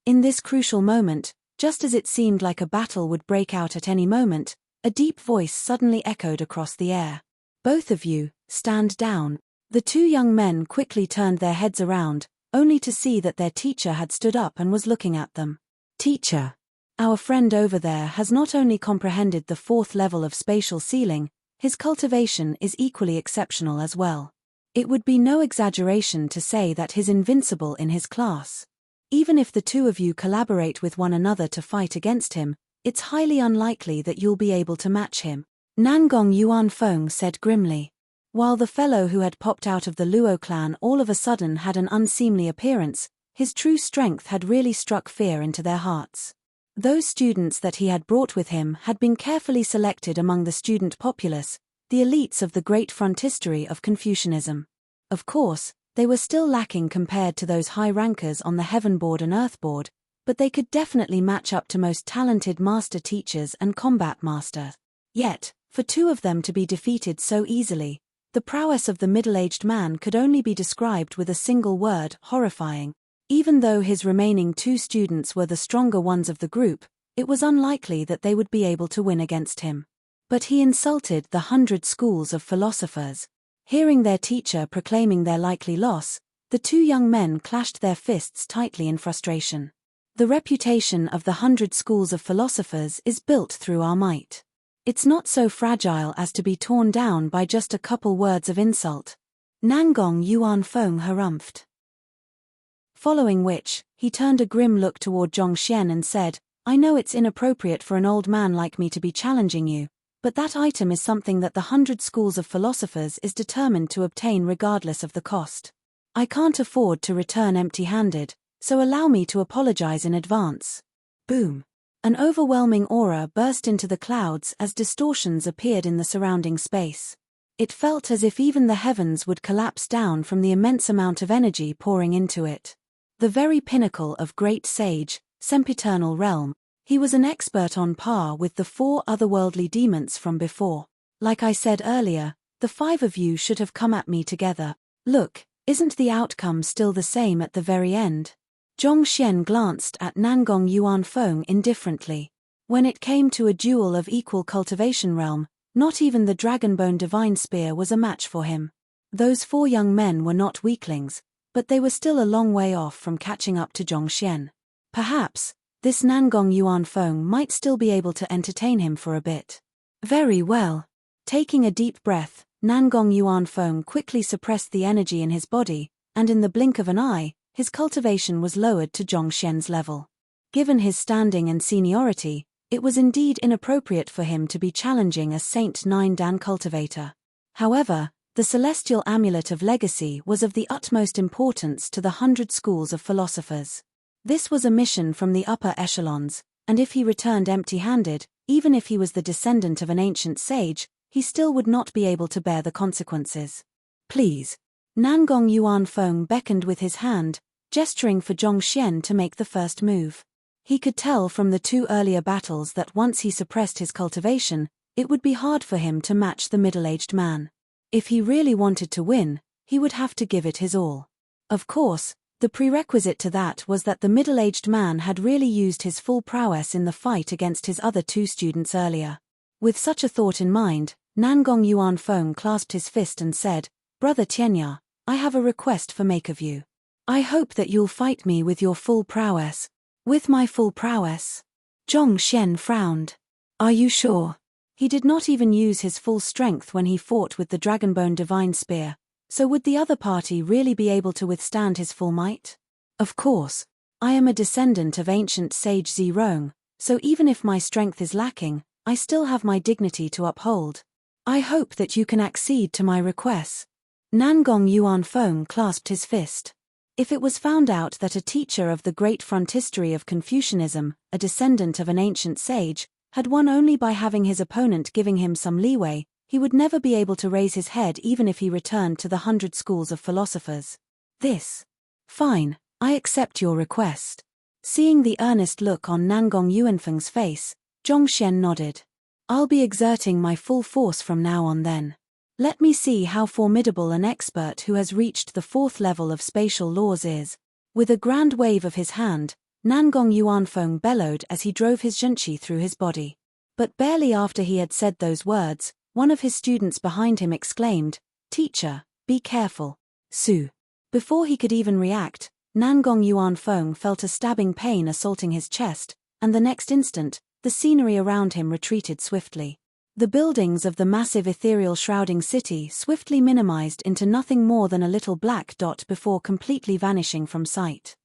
In this crucial moment, just as it seemed like a battle would break out at any moment, a deep voice suddenly echoed across the air. "Both of you, stand down." The two young men quickly turned their heads around, only to see that their teacher had stood up and was looking at them. "Teacher, our friend over there has not only comprehended the 4th level of spatial sealing, his cultivation is equally exceptional as well. It would be no exaggeration to say that he's invincible in his class. Even if the two of you collaborate with one another to fight against him, it's highly unlikely that you'll be able to match him," Nangong Yuanfeng said grimly. While the fellow who had popped out of the Luo clan all of a sudden had an unseemly appearance, his true strength had really struck fear into their hearts. Those students that he had brought with him had been carefully selected among the student populace, the elites of the great frontistery of Confucianism. Of course, they were still lacking compared to those high rankers on the Heaven Board and Earth Board, but they could definitely match up to most talented master teachers and combat masters. Yet, for two of them to be defeated so easily, the prowess of the middle-aged man could only be described with a single word: horrifying. Even though his remaining two students were the stronger ones of the group, it was unlikely that they would be able to win against him. But he insulted the 100 schools of philosophers. Hearing their teacher proclaiming their likely loss, the two young men clashed their fists tightly in frustration. The reputation of the 100 schools of philosophers is built through our might. It's not so fragile as to be torn down by just a couple words of insult. Nangong Yuanfeng harumphed. Following which, he turned a grim look toward Zhong Xian and said, "I know it's inappropriate for an old man like me to be challenging you, but that item is something that the 100 schools of philosophers is determined to obtain regardless of the cost. I can't afford to return empty-handed, so allow me to apologize in advance." Boom. An overwhelming aura burst into the clouds as distortions appeared in the surrounding space. It felt as if even the heavens would collapse down from the immense amount of energy pouring into it. The very pinnacle of great sage, sempiternal realm, he was an expert on par with the 4 otherworldly demons from before. Like I said earlier, the 5 of you should have come at me together. Look, isn't the outcome still the same at the very end? Zhong Xian glanced at Nangong Yuanfeng indifferently. When it came to a duel of equal cultivation realm, not even the Dragonbone Divine Spear was a match for him. Those 4 young men were not weaklings, but they were still a long way off from catching up to Zhong Xian. Perhaps, this Nangong Yuanfeng might still be able to entertain him for a bit. Very well. Taking a deep breath, Nangong Yuanfeng quickly suppressed the energy in his body, and in the blink of an eye, his cultivation was lowered to Zhong Xian's level. Given his standing and seniority, it was indeed inappropriate for him to be challenging a Saint 9 Dan cultivator. However, the celestial amulet of legacy was of the utmost importance to the 100 schools of philosophers. This was a mission from the upper echelons, and if he returned empty-handed, even if he was the descendant of an ancient sage, he still would not be able to bear the consequences. "Please." Nangong Yuanfeng beckoned with his hand, gesturing for Zhong Xian to make the first move. He could tell from the 2 earlier battles that once he suppressed his cultivation, it would be hard for him to match the middle-aged man. If he really wanted to win, he would have to give it his all. Of course, the prerequisite to that was that the middle-aged man had really used his full prowess in the fight against his other two students earlier. With such a thought in mind, Nangong Yuanfeng clasped his fist and said, "Brother Tianya, I have a request for make of you. I hope that you'll fight me with your full prowess." "With my full prowess?" Zhong Xian frowned. "Are you sure?" He did not even use his full strength when he fought with the Dragonbone Divine Spear, so would the other party really be able to withstand his full might? "Of course. I am a descendant of ancient sage Zirong, so even if my strength is lacking, I still have my dignity to uphold. I hope that you can accede to my request." Nangong Yuanfeng clasped his fist. If it was found out that a teacher of the great frontistery of Confucianism, a descendant of an ancient sage, had won only by having his opponent giving him some leeway, he would never be able to raise his head even if he returned to the 100 schools of philosophers. Fine, I accept your request. Seeing the earnest look on Nangong Yuanfeng's face, Zhong Xian nodded. "I'll be exerting my full force from now on then. Let me see how formidable an expert who has reached the 4th level of spatial laws is." With a grand wave of his hand, Nangong Yuanfeng bellowed as he drove his zhenqi through his body. But barely after he had said those words, one of his students behind him exclaimed, "Teacher, be careful." Su. Before he could even react, Nangong Yuanfeng felt a stabbing pain assaulting his chest, and the next instant, the scenery around him retreated swiftly. The buildings of the massive ethereal shrouding city swiftly minimized into nothing more than a little black dot before completely vanishing from sight.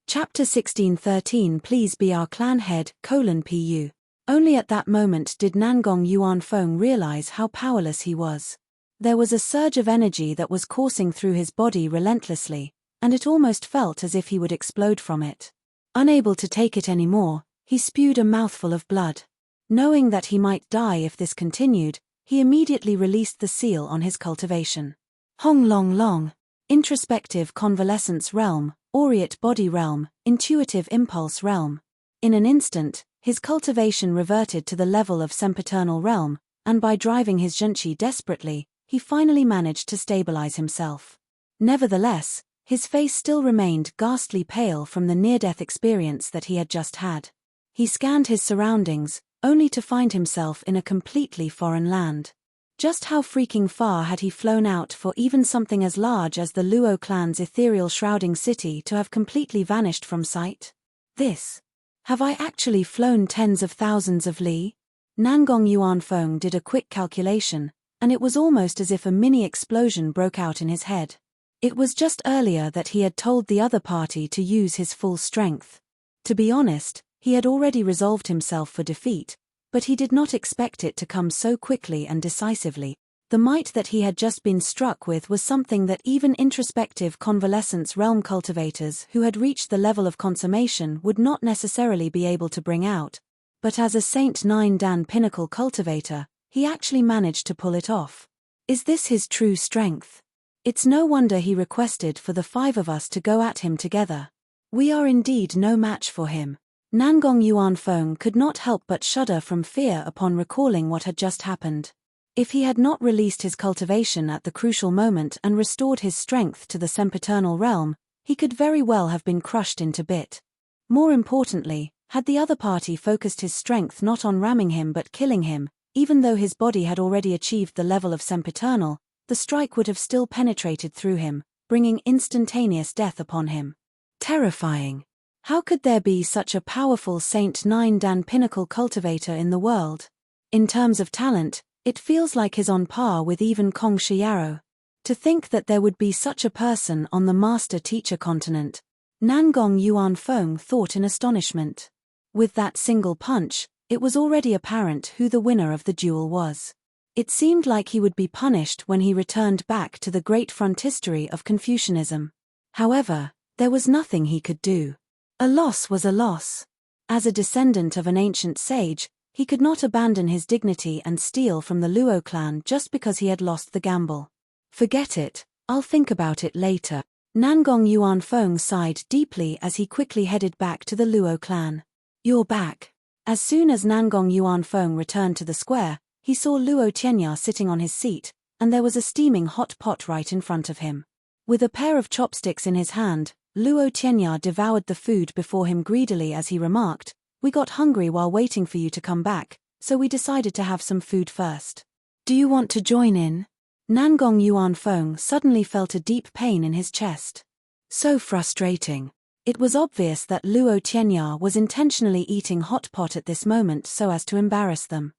Chapter 16:13 Please be our clan head, pu. Only at that moment did Nangong Yuanfeng realize how powerless he was. There was a surge of energy that was coursing through his body relentlessly, and it almost felt as if he would explode from it. Unable to take it anymore, he spewed a mouthful of blood. Knowing that he might die if this continued, he immediately released the seal on his cultivation. Hong Long Long. Introspective Convalescence Realm, Aureate Body Realm, Intuitive Impulse Realm. In an instant, his cultivation reverted to the level of Sempiternal Realm, and by driving his zhenqi desperately, he finally managed to stabilize himself. Nevertheless, his face still remained ghastly pale from the near-death experience that he had just had. He scanned his surroundings, only to find himself in a completely foreign land. Just how freaking far had he flown out for even something as large as the Luo clan's ethereal shrouding city to have completely vanished from sight? Have I actually flown tens of thousands of li? Nangong Yuanfeng did a quick calculation, and it was almost as if a mini-explosion broke out in his head. It was just earlier that he had told the other party to use his full strength. To be honest, he had already resolved himself for defeat, but he did not expect it to come so quickly and decisively. The might that he had just been struck with was something that even introspective convalescence realm cultivators who had reached the level of consummation would not necessarily be able to bring out. But as a Saint Nine Dan pinnacle cultivator, he actually managed to pull it off. Is this his true strength? It's no wonder he requested for the 5 of us to go at him together. We are indeed no match for him. Nangong Yuanfeng could not help but shudder from fear upon recalling what had just happened. If he had not released his cultivation at the crucial moment and restored his strength to the sempiternal realm, he could very well have been crushed into bit. More importantly, had the other party focused his strength not on ramming him but killing him, even though his body had already achieved the level of sempiternal, the strike would have still penetrated through him, bringing instantaneous death upon him. Terrifying. How could there be such a powerful Saint Nine Dan pinnacle cultivator in the world? In terms of talent, it feels like he's on par with even Kong Shiyaro. To think that there would be such a person on the master-teacher continent. Nangong Yuanfeng thought in astonishment. With that single punch, it was already apparent who the winner of the duel was. It seemed like he would be punished when he returned back to the great frontistery of Confucianism. However, there was nothing he could do. A loss was a loss. As a descendant of an ancient sage, he could not abandon his dignity and steal from the Luo clan just because he had lost the gamble. Forget it, I'll think about it later. Nangong Yuanfeng sighed deeply as he quickly headed back to the Luo clan. You're back. As soon as Nangong Yuanfeng returned to the square, he saw Luo Tianya sitting on his seat, and there was a steaming hot pot right in front of him. With a pair of chopsticks in his hand, Luo Tianya devoured the food before him greedily as he remarked, "We got hungry while waiting for you to come back, so we decided to have some food first. Do you want to join in?" Nangong Yuanfeng suddenly felt a deep pain in his chest. So frustrating. It was obvious that Luo Tianya was intentionally eating hot pot at this moment so as to embarrass them.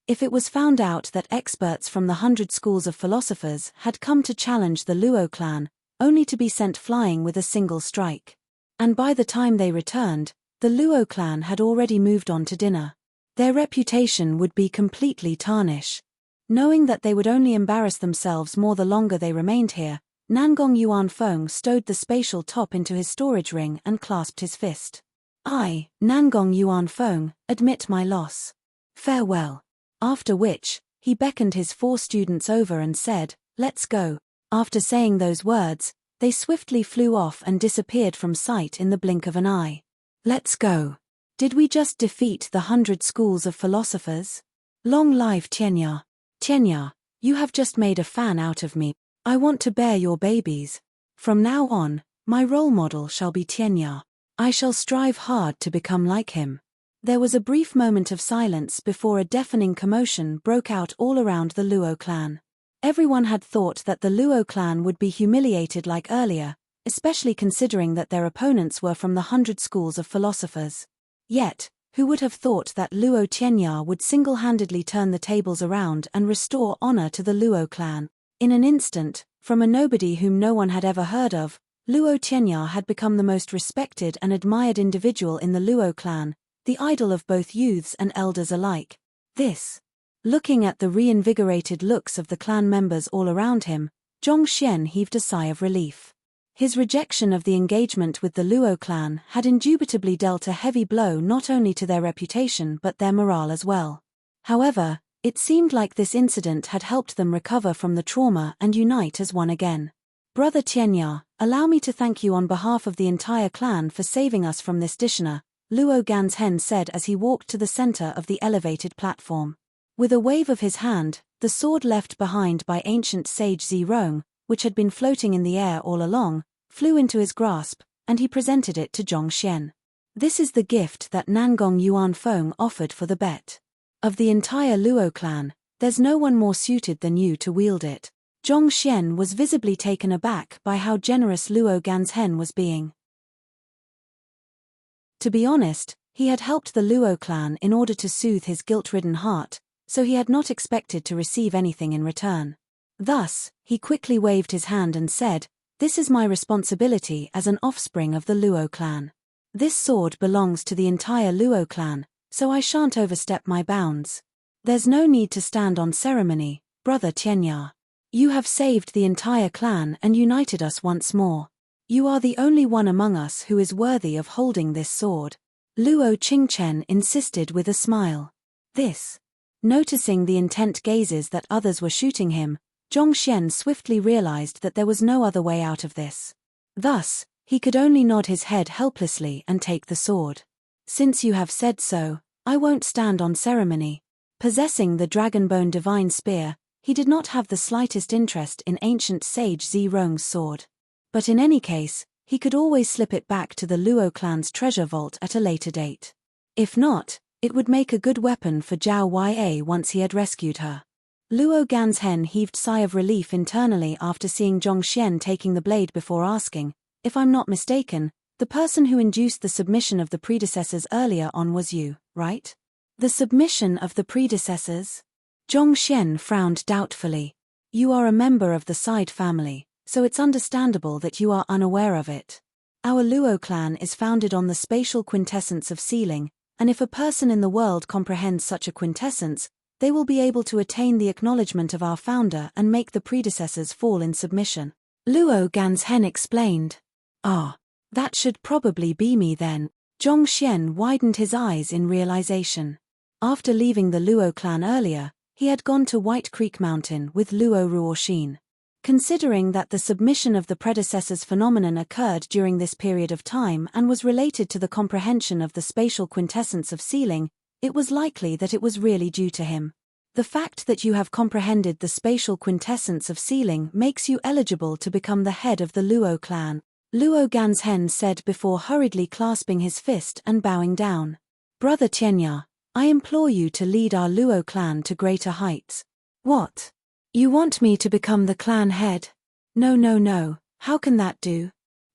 If it was found out that experts from the 100 schools of philosophers had come to challenge the Luo clan, only to be sent flying with a single strike. And by the time they returned, the Luo clan had already moved on to dinner. Their reputation would be completely tarnished. Knowing that they would only embarrass themselves more the longer they remained here, Nangong Yuanfeng stowed the spatial top into his storage ring and clasped his fist. "I, Nangong Yuanfeng, admit my loss. Farewell." After which, he beckoned his 4 students over and said, "Let's go." After saying those words, they swiftly flew off and disappeared from sight in the blink of an eye. "Let's go. Did we just defeat the 100 schools of philosophers? Long live Tianya. Tianya, you have just made a fan out of me. I want to bear your babies. From now on, my role model shall be Tianya. I shall strive hard to become like him." There was a brief moment of silence before a deafening commotion broke out all around the Luo clan. Everyone had thought that the Luo clan would be humiliated like earlier, especially considering that their opponents were from the 100 schools of philosophers. Yet, who would have thought that Luo Tianya would single-handedly turn the tables around and restore honor to the Luo clan? In an instant, from a nobody whom no one had ever heard of, Luo Tianya had become the most respected and admired individual in the Luo clan, the idol of both youths and elders alike. Looking at the reinvigorated looks of the clan members all around him, Zhong Xian heaved a sigh of relief. His rejection of the engagement with the Luo clan had indubitably dealt a heavy blow not only to their reputation but their morale as well. However, it seemed like this incident had helped them recover from the trauma and unite as one again. "Brother Tianya, allow me to thank you on behalf of the entire clan for saving us from this dishonor," Luo Ganzhen said as he walked to the center of the elevated platform. With a wave of his hand, the sword left behind by ancient sage Zirong, which had been floating in the air all along, flew into his grasp, and he presented it to Zhong Xian. "This is the gift that Nangong Yuanfeng offered for the bet. Of the entire Luo clan, there's no one more suited than you to wield it." Zhong Xian was visibly taken aback by how generous Luo Ganzhen was being. To be honest, he had helped the Luo clan in order to soothe his guilt-ridden heart, so he had not expected to receive anything in return. Thus, he quickly waved his hand and said, "This is my responsibility as an offspring of the Luo clan. This sword belongs to the entire Luo clan, so I shan't overstep my bounds. There's no need to stand on ceremony, Brother Tianya. You have saved the entire clan and united us once more. You are the only one among us who is worthy of holding this sword," Luo Qingchen insisted with a smile. Noticing the intent gazes that others were shooting him, Zhong Xian swiftly realized that there was no other way out of this. Thus, he could only nod his head helplessly and take the sword. "Since you have said so, I won't stand on ceremony." Possessing the Dragonbone Divine Spear, he did not have the slightest interest in ancient sage Zirong's sword. But in any case, he could always slip it back to the Luo clan's treasure vault at a later date. If not, it would make a good weapon for Zhao Ya once he had rescued her. Luo Ganzhen heaved a sigh of relief internally after seeing Zhong Xian taking the blade before asking, "If I'm not mistaken, the person who induced the submission of the predecessors earlier on was you, right?" "The submission of the predecessors?" Zhong Xian frowned doubtfully. "You are a member of the Side family, so it's understandable that you are unaware of it. Our Luo clan is founded on the spatial quintessence of sealing, and if a person in the world comprehends such a quintessence, they will be able to attain the acknowledgement of our founder and make the predecessors fall in submission," Luo Ganzhen explained. "Ah, that should probably be me then." Zhong Xian widened his eyes in realization. After leaving the Luo clan earlier, he had gone to White Creek Mountain with Luo Ruoxin. Considering that the submission of the predecessors phenomenon occurred during this period of time and was related to the comprehension of the spatial quintessence of sealing, it was likely that it was really due to him. The fact that you have comprehended the spatial quintessence of sealing makes you eligible to become the head of the Luo clan, Luo Ganzhen said before hurriedly clasping his fist and bowing down. Brother Tianya, I implore you to lead our Luo clan to greater heights. What? You want me to become the clan head? No, how can that do?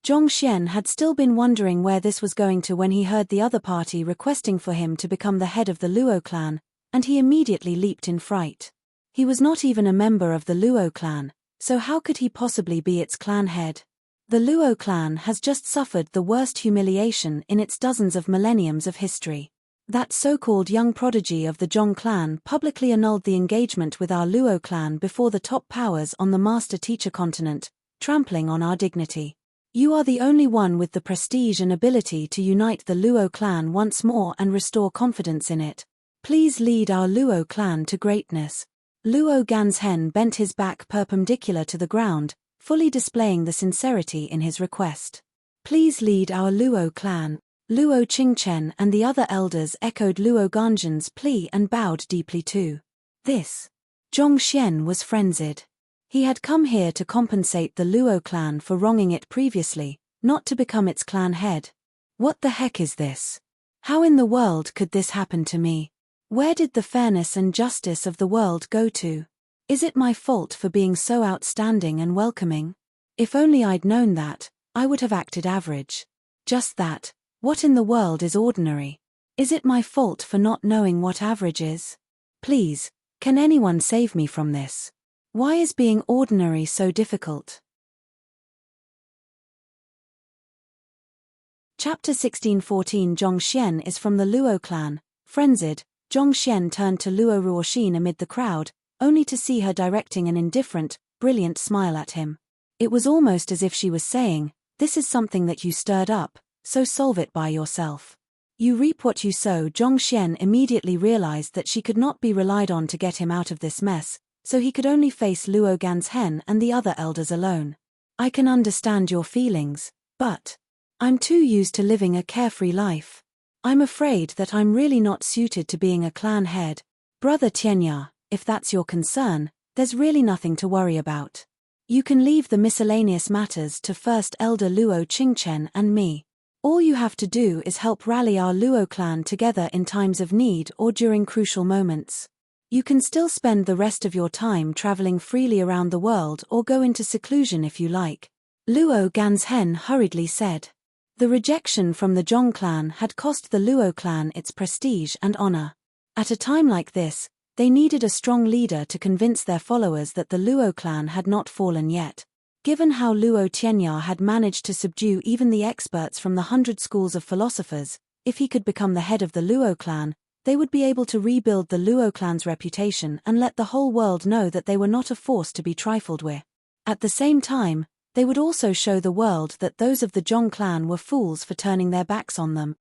Zhongxian had still been wondering where this was going to when he heard the other party requesting for him to become the head of the Luo clan, and he immediately leaped in fright. He was not even a member of the Luo clan, so how could he possibly be its clan head? The Luo clan has just suffered the worst humiliation in its dozens of millenniums of history. That so-called young prodigy of the Zhong clan publicly annulled the engagement with our Luo clan before the top powers on the master-teacher continent, trampling on our dignity. You are the only one with the prestige and ability to unite the Luo clan once more and restore confidence in it. Please lead our Luo clan to greatness. Luo Ganzhen bent his back perpendicular to the ground, fully displaying the sincerity in his request. Please lead our Luo clan. Luo Qingchen and the other elders echoed Luo Ganzhen's plea and bowed deeply too. This. Zhongxian was frenzied. He had come here to compensate the Luo clan for wronging it previously, not to become its clan head. What the heck is this? How in the world could this happen to me? Where did the fairness and justice of the world go to? Is it my fault for being so outstanding and welcoming? If only I'd known that, I would have acted average. Just that, what in the world is ordinary? Is it my fault for not knowing what average is? Please, can anyone save me from this? Why is being ordinary so difficult? Chapter 1614 Zhongxian is from the Luo clan. Frenzied, Zhongxian turned to Luo Ruoxin amid the crowd, only to see her directing an indifferent, brilliant smile at him. It was almost as if she was saying, "This is something that you stirred up, so solve it by yourself. You reap what you sow." Zhongxian immediately realized that she could not be relied on to get him out of this mess, so he could only face Luo Ganzhen and the other elders alone. I can understand your feelings, but I'm too used to living a carefree life. I'm afraid that I'm really not suited to being a clan head. Brother Tianya, if that's your concern, there's really nothing to worry about. You can leave the miscellaneous matters to First Elder Luo Qingchen and me. All you have to do is help rally our Luo clan together in times of need or during crucial moments. You can still spend the rest of your time traveling freely around the world or go into seclusion if you like. Luo Ganzhen hurriedly said. The rejection from the Zhong clan had cost the Luo clan its prestige and honor. At a time like this, they needed a strong leader to convince their followers that the Luo clan had not fallen yet. Given how Luo Tianya had managed to subdue even the experts from the 100 schools of philosophers, if he could become the head of the Luo clan, they would be able to rebuild the Luo clan's reputation and let the whole world know that they were not a force to be trifled with. At the same time, they would also show the world that those of the Zhong clan were fools for turning their backs on them.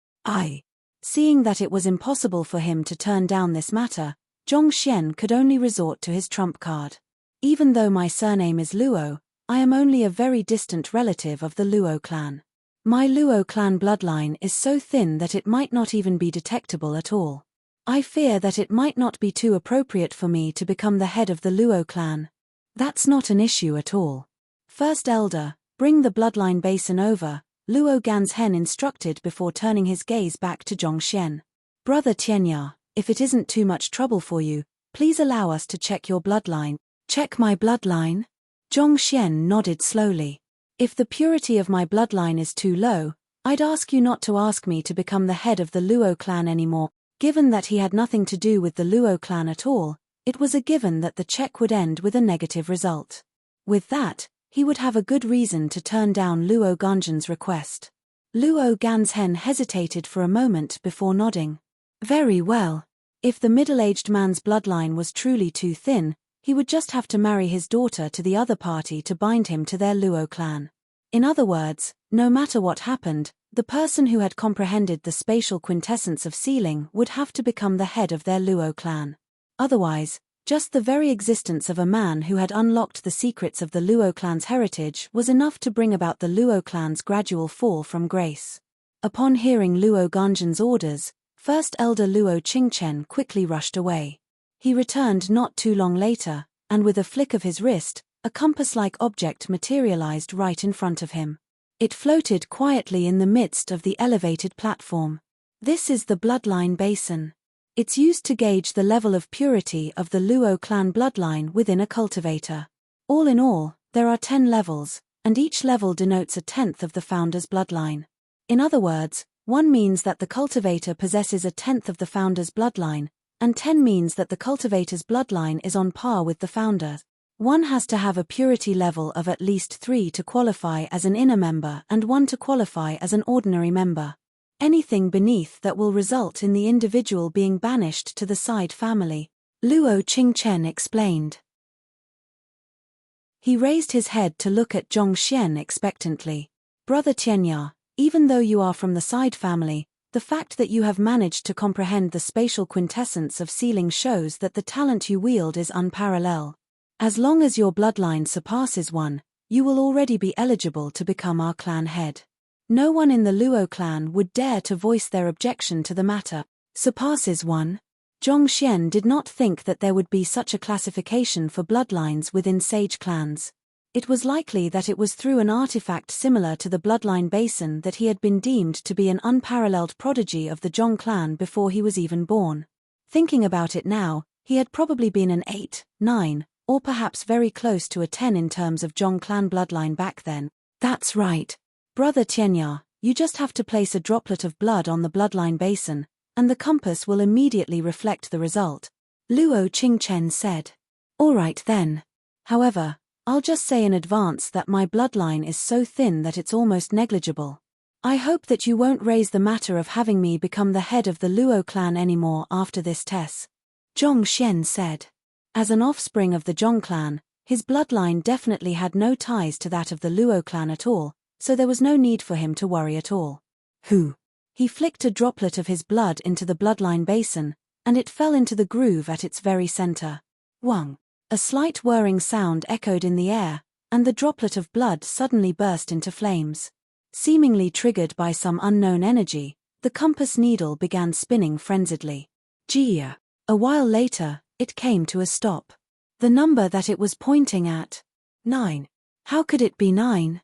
Seeing that it was impossible for him to turn down this matter, Zhongxian could only resort to his trump card. Even though my surname is Luo, I am only a very distant relative of the Luo clan. My Luo clan bloodline is so thin that it might not even be detectable at all. I fear that it might not be too appropriate for me to become the head of the Luo clan. That's not an issue at all. First Elder, bring the bloodline basin over, Luo Ganzhen instructed before turning his gaze back to Zhongxian. Brother Tianya, if it isn't too much trouble for you, please allow us to check your bloodline. Check my bloodline? Zhongxian nodded slowly. If the purity of my bloodline is too low, I'd ask you not to ask me to become the head of the Luo clan anymore. Given that he had nothing to do with the Luo clan at all, it was a given that the check would end with a negative result. With that, he would have a good reason to turn down Luo Ganzhen's request. Luo Ganzhen hesitated for a moment before nodding. Very well. If the middle-aged man's bloodline was truly too thin, he would just have to marry his daughter to the other party to bind him to their Luo clan. In other words, no matter what happened, the person who had comprehended the spatial quintessence of sealing would have to become the head of their Luo clan. Otherwise, just the very existence of a man who had unlocked the secrets of the Luo clan's heritage was enough to bring about the Luo clan's gradual fall from grace. Upon hearing Luo Ganzhen's orders, First Elder Luo Qingchen quickly rushed away. He returned not too long later, and with a flick of his wrist, a compass-like object materialized right in front of him. It floated quietly in the midst of the elevated platform. This is the bloodline basin. It's used to gauge the level of purity of the Luo clan bloodline within a cultivator. All in all, there are 10 levels, and each level denotes a tenth of the founder's bloodline. In other words, 1 means that the cultivator possesses a tenth of the founder's bloodline, and 10 means that the cultivator's bloodline is on par with the founder's. One has to have a purity level of at least 3 to qualify as an inner member and 1 to qualify as an ordinary member. Anything beneath that will result in the individual being banished to the side family, Luo Qingchen explained. He raised his head to look at Zhongxian expectantly. Brother Tianya, even though you are from the side family, the fact that you have managed to comprehend the spatial quintessence of sealing shows that the talent you wield is unparalleled. As long as your bloodline surpasses 1, you will already be eligible to become our clan head. No one in the Luo clan would dare to voice their objection to the matter. Surpasses 1? Zhongxian did not think that there would be such a classification for bloodlines within sage clans. It was likely that it was through an artifact similar to the bloodline basin that he had been deemed to be an unparalleled prodigy of the Zhong clan before he was even born. Thinking about it now, he had probably been an 8, 9, or perhaps very close to a 10 in terms of Zhong clan bloodline back then. That's right. Brother Tianya, you just have to place a droplet of blood on the bloodline basin, and the compass will immediately reflect the result, Luo Qingchen said. All right then. However, I'll just say in advance that my bloodline is so thin that it's almost negligible. I hope that you won't raise the matter of having me become the head of the Luo clan anymore after this test, Zhongxian said. As an offspring of the Zhong clan, his bloodline definitely had no ties to that of the Luo clan at all, so there was no need for him to worry at all. Who? He flicked a droplet of his blood into the bloodline basin, and it fell into the groove at its very center. Wang. A slight whirring sound echoed in the air, and the droplet of blood suddenly burst into flames. Seemingly triggered by some unknown energy, the compass needle began spinning frenziedly. Gia. A while later, it came to a stop. The number that it was pointing at. 9. How could it be 9?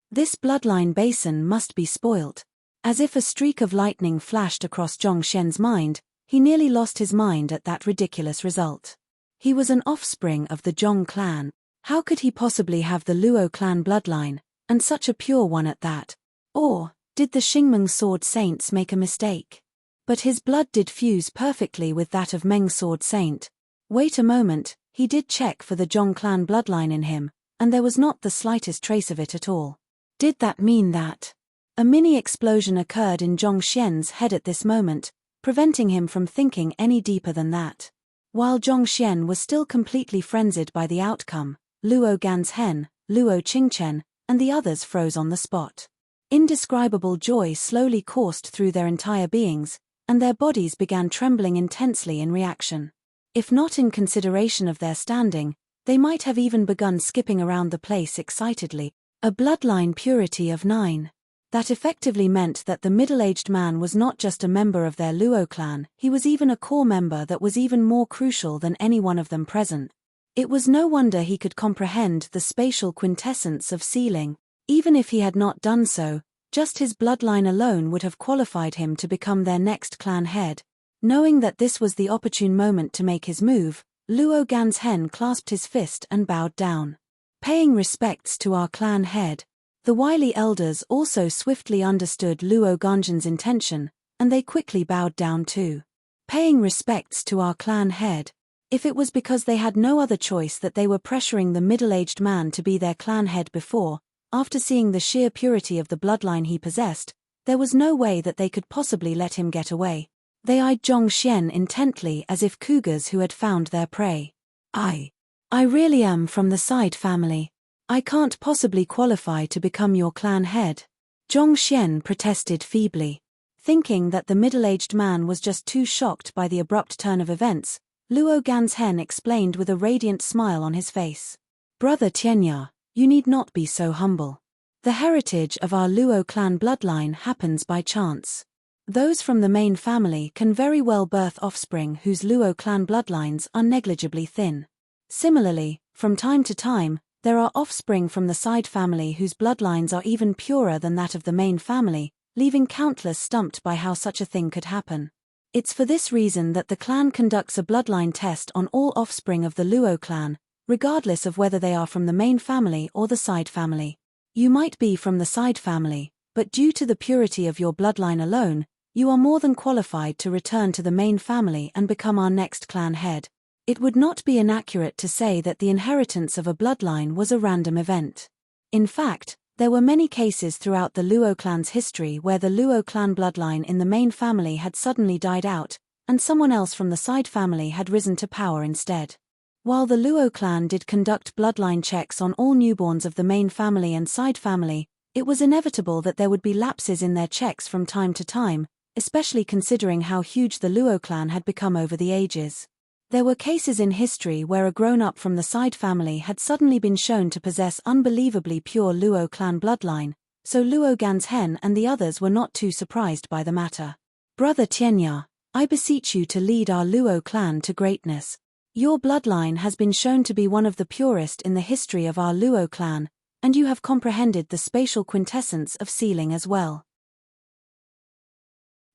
This bloodline basin must be spoilt. As if a streak of lightning flashed across Zhongxian's mind, he nearly lost his mind at that ridiculous result. He was an offspring of the Zhong clan. How could he possibly have the Luo clan bloodline, and such a pure one at that? Or, did the Xingmeng sword saints make a mistake? But his blood did fuse perfectly with that of Meng sword saint. Wait a moment, he did check for the Zhong clan bloodline in him, and there was not the slightest trace of it at all. Did that mean that? A mini explosion occurred in Zhongxian's head at this moment, preventing him from thinking any deeper than that. While Zhongxian was still completely frenzied by the outcome, Luo Ganzhen, Luo Qingchen, and the others froze on the spot. Indescribable joy slowly coursed through their entire beings, and their bodies began trembling intensely in reaction. If not in consideration of their standing, they might have even begun skipping around the place excitedly. A bloodline purity of 9. That effectively meant that the middle-aged man was not just a member of their Luo clan, he was even a core member that was even more crucial than any one of them present. It was no wonder he could comprehend the spatial quintessence of sealing. Even if he had not done so, just his bloodline alone would have qualified him to become their next clan head. Knowing that this was the opportune moment to make his move, Luo Ganzhen clasped his fist and bowed down. Paying respects to our clan head. The wily elders also swiftly understood Luo Ganzhen's intention, and they quickly bowed down too. Paying respects to our clan head. If it was because they had no other choice that they were pressuring the middle-aged man to be their clan head before, after seeing the sheer purity of the bloodline he possessed, there was no way that they could possibly let him get away. They eyed Zhongxian intently as if cougars who had found their prey. I really am from the side family. I can't possibly qualify to become your clan head. Zhongxian protested feebly. Thinking that the middle-aged man was just too shocked by the abrupt turn of events, Luo Ganzhen explained with a radiant smile on his face. Brother Tianya, you need not be so humble. The heritage of our Luo clan bloodline happens by chance. Those from the main family can very well birth offspring whose Luo clan bloodlines are negligibly thin. Similarly, from time to time, there are offspring from the side family whose bloodlines are even purer than that of the main family, leaving countless stumped by how such a thing could happen. It's for this reason that the clan conducts a bloodline test on all offspring of the Luo clan, regardless of whether they are from the main family or the side family. You might be from the side family, but due to the purity of your bloodline alone, you are more than qualified to return to the main family and become our next clan head. It would not be inaccurate to say that the inheritance of a bloodline was a random event. In fact, there were many cases throughout the Luo clan's history where the Luo clan bloodline in the main family had suddenly died out, and someone else from the side family had risen to power instead. While the Luo clan did conduct bloodline checks on all newborns of the main family and side family, it was inevitable that there would be lapses in their checks from time to time, especially considering how huge the Luo clan had become over the ages. There were cases in history where a grown-up from the side family had suddenly been shown to possess unbelievably pure Luo clan bloodline, so Luo Ganshen and the others were not too surprised by the matter. Brother Tianya, I beseech you to lead our Luo clan to greatness. Your bloodline has been shown to be one of the purest in the history of our Luo clan, and you have comprehended the spatial quintessence of sealing as well.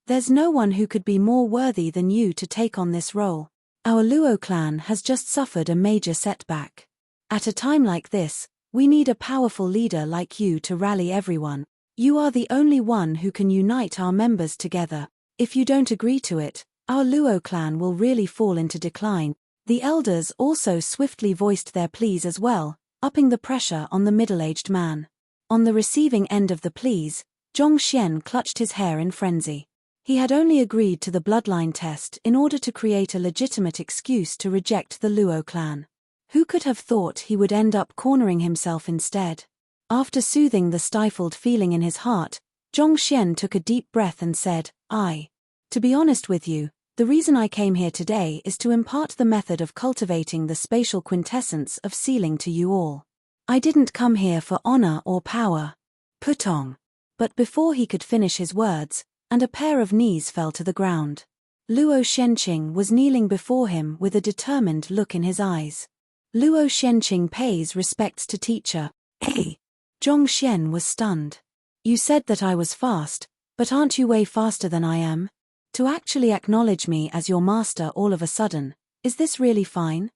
There's no one who could be more worthy than you to take on this role. Our Luo clan has just suffered a major setback. At a time like this, we need a powerful leader like you to rally everyone. You are the only one who can unite our members together. If you don't agree to it, our Luo clan will really fall into decline. The elders also swiftly voiced their pleas as well, upping the pressure on the middle-aged man. On the receiving end of the pleas, Zhongxian clutched his hair in frenzy. He had only agreed to the bloodline test in order to create a legitimate excuse to reject the Luo clan. Who could have thought he would end up cornering himself instead? After soothing the stifled feeling in his heart, Zhongxian took a deep breath and said, To be honest with you, the reason I came here today is to impart the method of cultivating the spatial quintessence of sealing to you all. I didn't come here for honor or power. Putong. But before he could finish his words, and a pair of knees fell to the ground. Luo Shenqing was kneeling before him with a determined look in his eyes. Luo Shenqing pays respects to teacher. Hey! Zhongxian was stunned. You said that I was fast, but aren't you way faster than I am? To actually acknowledge me as your master all of a sudden, is this really fine?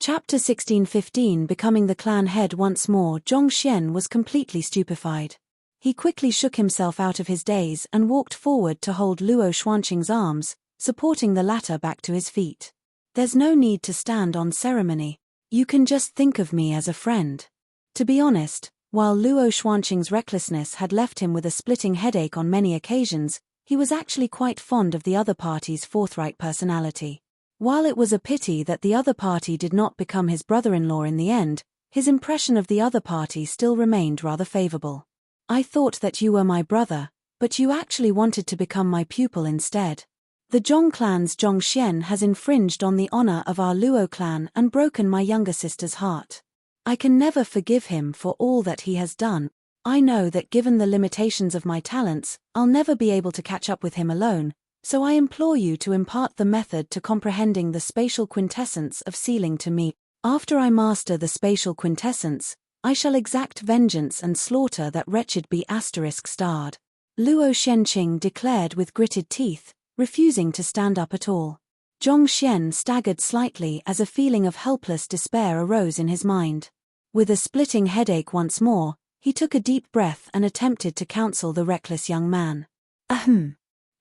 Chapter 16:15 Becoming the clan head once more. Zhongxian was completely stupefied. He quickly shook himself out of his daze and walked forward to hold Luo Xuanqing's arms, supporting the latter back to his feet. There's no need to stand on ceremony. You can just think of me as a friend. To be honest, while Luo Xuanqing's recklessness had left him with a splitting headache on many occasions, he was actually quite fond of the other party's forthright personality. While it was a pity that the other party did not become his brother-in-law in the end, his impression of the other party still remained rather favorable. I thought that you were my brother, but you actually wanted to become my pupil instead. The Zhong clan's Zhongxian has infringed on the honor of our Luo clan and broken my younger sister's heart. I can never forgive him for all that he has done. I know that given the limitations of my talents, I'll never be able to catch up with him alone, so I implore you to impart the method to comprehending the spatial quintessence of sealing to me. After I master the spatial quintessence, I shall exact vengeance and slaughter that wretched be *starred. Luo Shenqing declared with gritted teeth, refusing to stand up at all. Zhongxian staggered slightly as a feeling of helpless despair arose in his mind. With a splitting headache once more, he took a deep breath and attempted to counsel the reckless young man.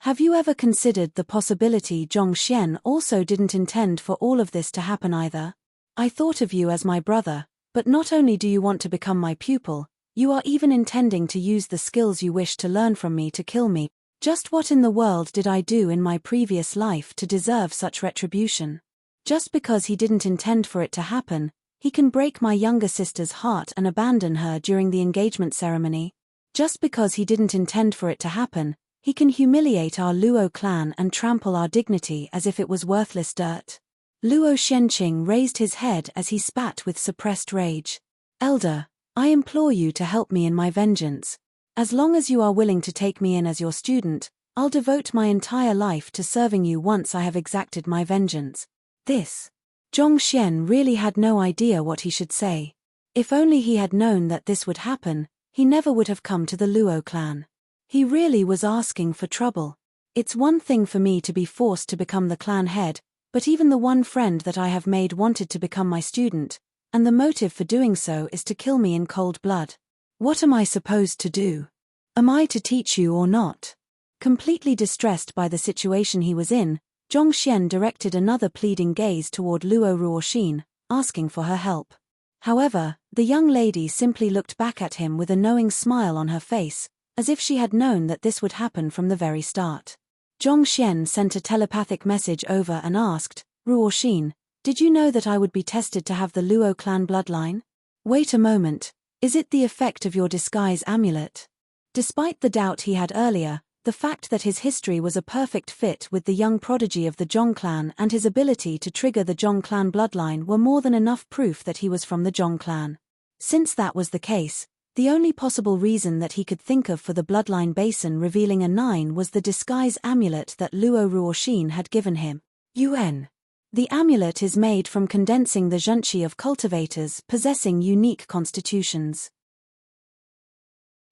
Have you ever considered the possibility Zhongxian also didn't intend for all of this to happen either? I thought of you as my brother, but not only do you want to become my pupil, you are even intending to use the skills you wish to learn from me to kill me. Just what in the world did I do in my previous life to deserve such retribution? Just because he didn't intend for it to happen, he can break my younger sister's heart and abandon her during the engagement ceremony. Just because he didn't intend for it to happen, he can humiliate our Luo clan and trample our dignity as if it was worthless dirt. Luo Shenqing raised his head as he spat with suppressed rage. Elder, I implore you to help me in my vengeance. As long as you are willing to take me in as your student, I'll devote my entire life to serving you once I have exacted my vengeance. This. Zhongxian really had no idea what he should say. If only he had known that this would happen, he never would have come to the Luo clan. He really was asking for trouble. It's one thing for me to be forced to become the clan head, but even the one friend that I have made wanted to become my student, and the motive for doing so is to kill me in cold blood. What am I supposed to do? Am I to teach you or not? Completely distressed by the situation he was in, Zhongxian directed another pleading gaze toward Luo Ruoxin, asking for her help. However, the young lady simply looked back at him with a knowing smile on her face, as if she had known that this would happen from the very start. Zhongxian sent a telepathic message over and asked, Ruoxin, did you know that I would be tested to have the Luo clan bloodline? Wait a moment, is it the effect of your disguise amulet? Despite the doubt he had earlier, the fact that his history was a perfect fit with the young prodigy of the Zhong clan and his ability to trigger the Zhong clan bloodline were more than enough proof that he was from the Zhong clan. Since that was the case, the only possible reason that he could think of for the bloodline basin revealing a 9 was the disguise amulet that Luo Ruoxin had given him. UN. The amulet is made from condensing the zhenqi of cultivators possessing unique constitutions.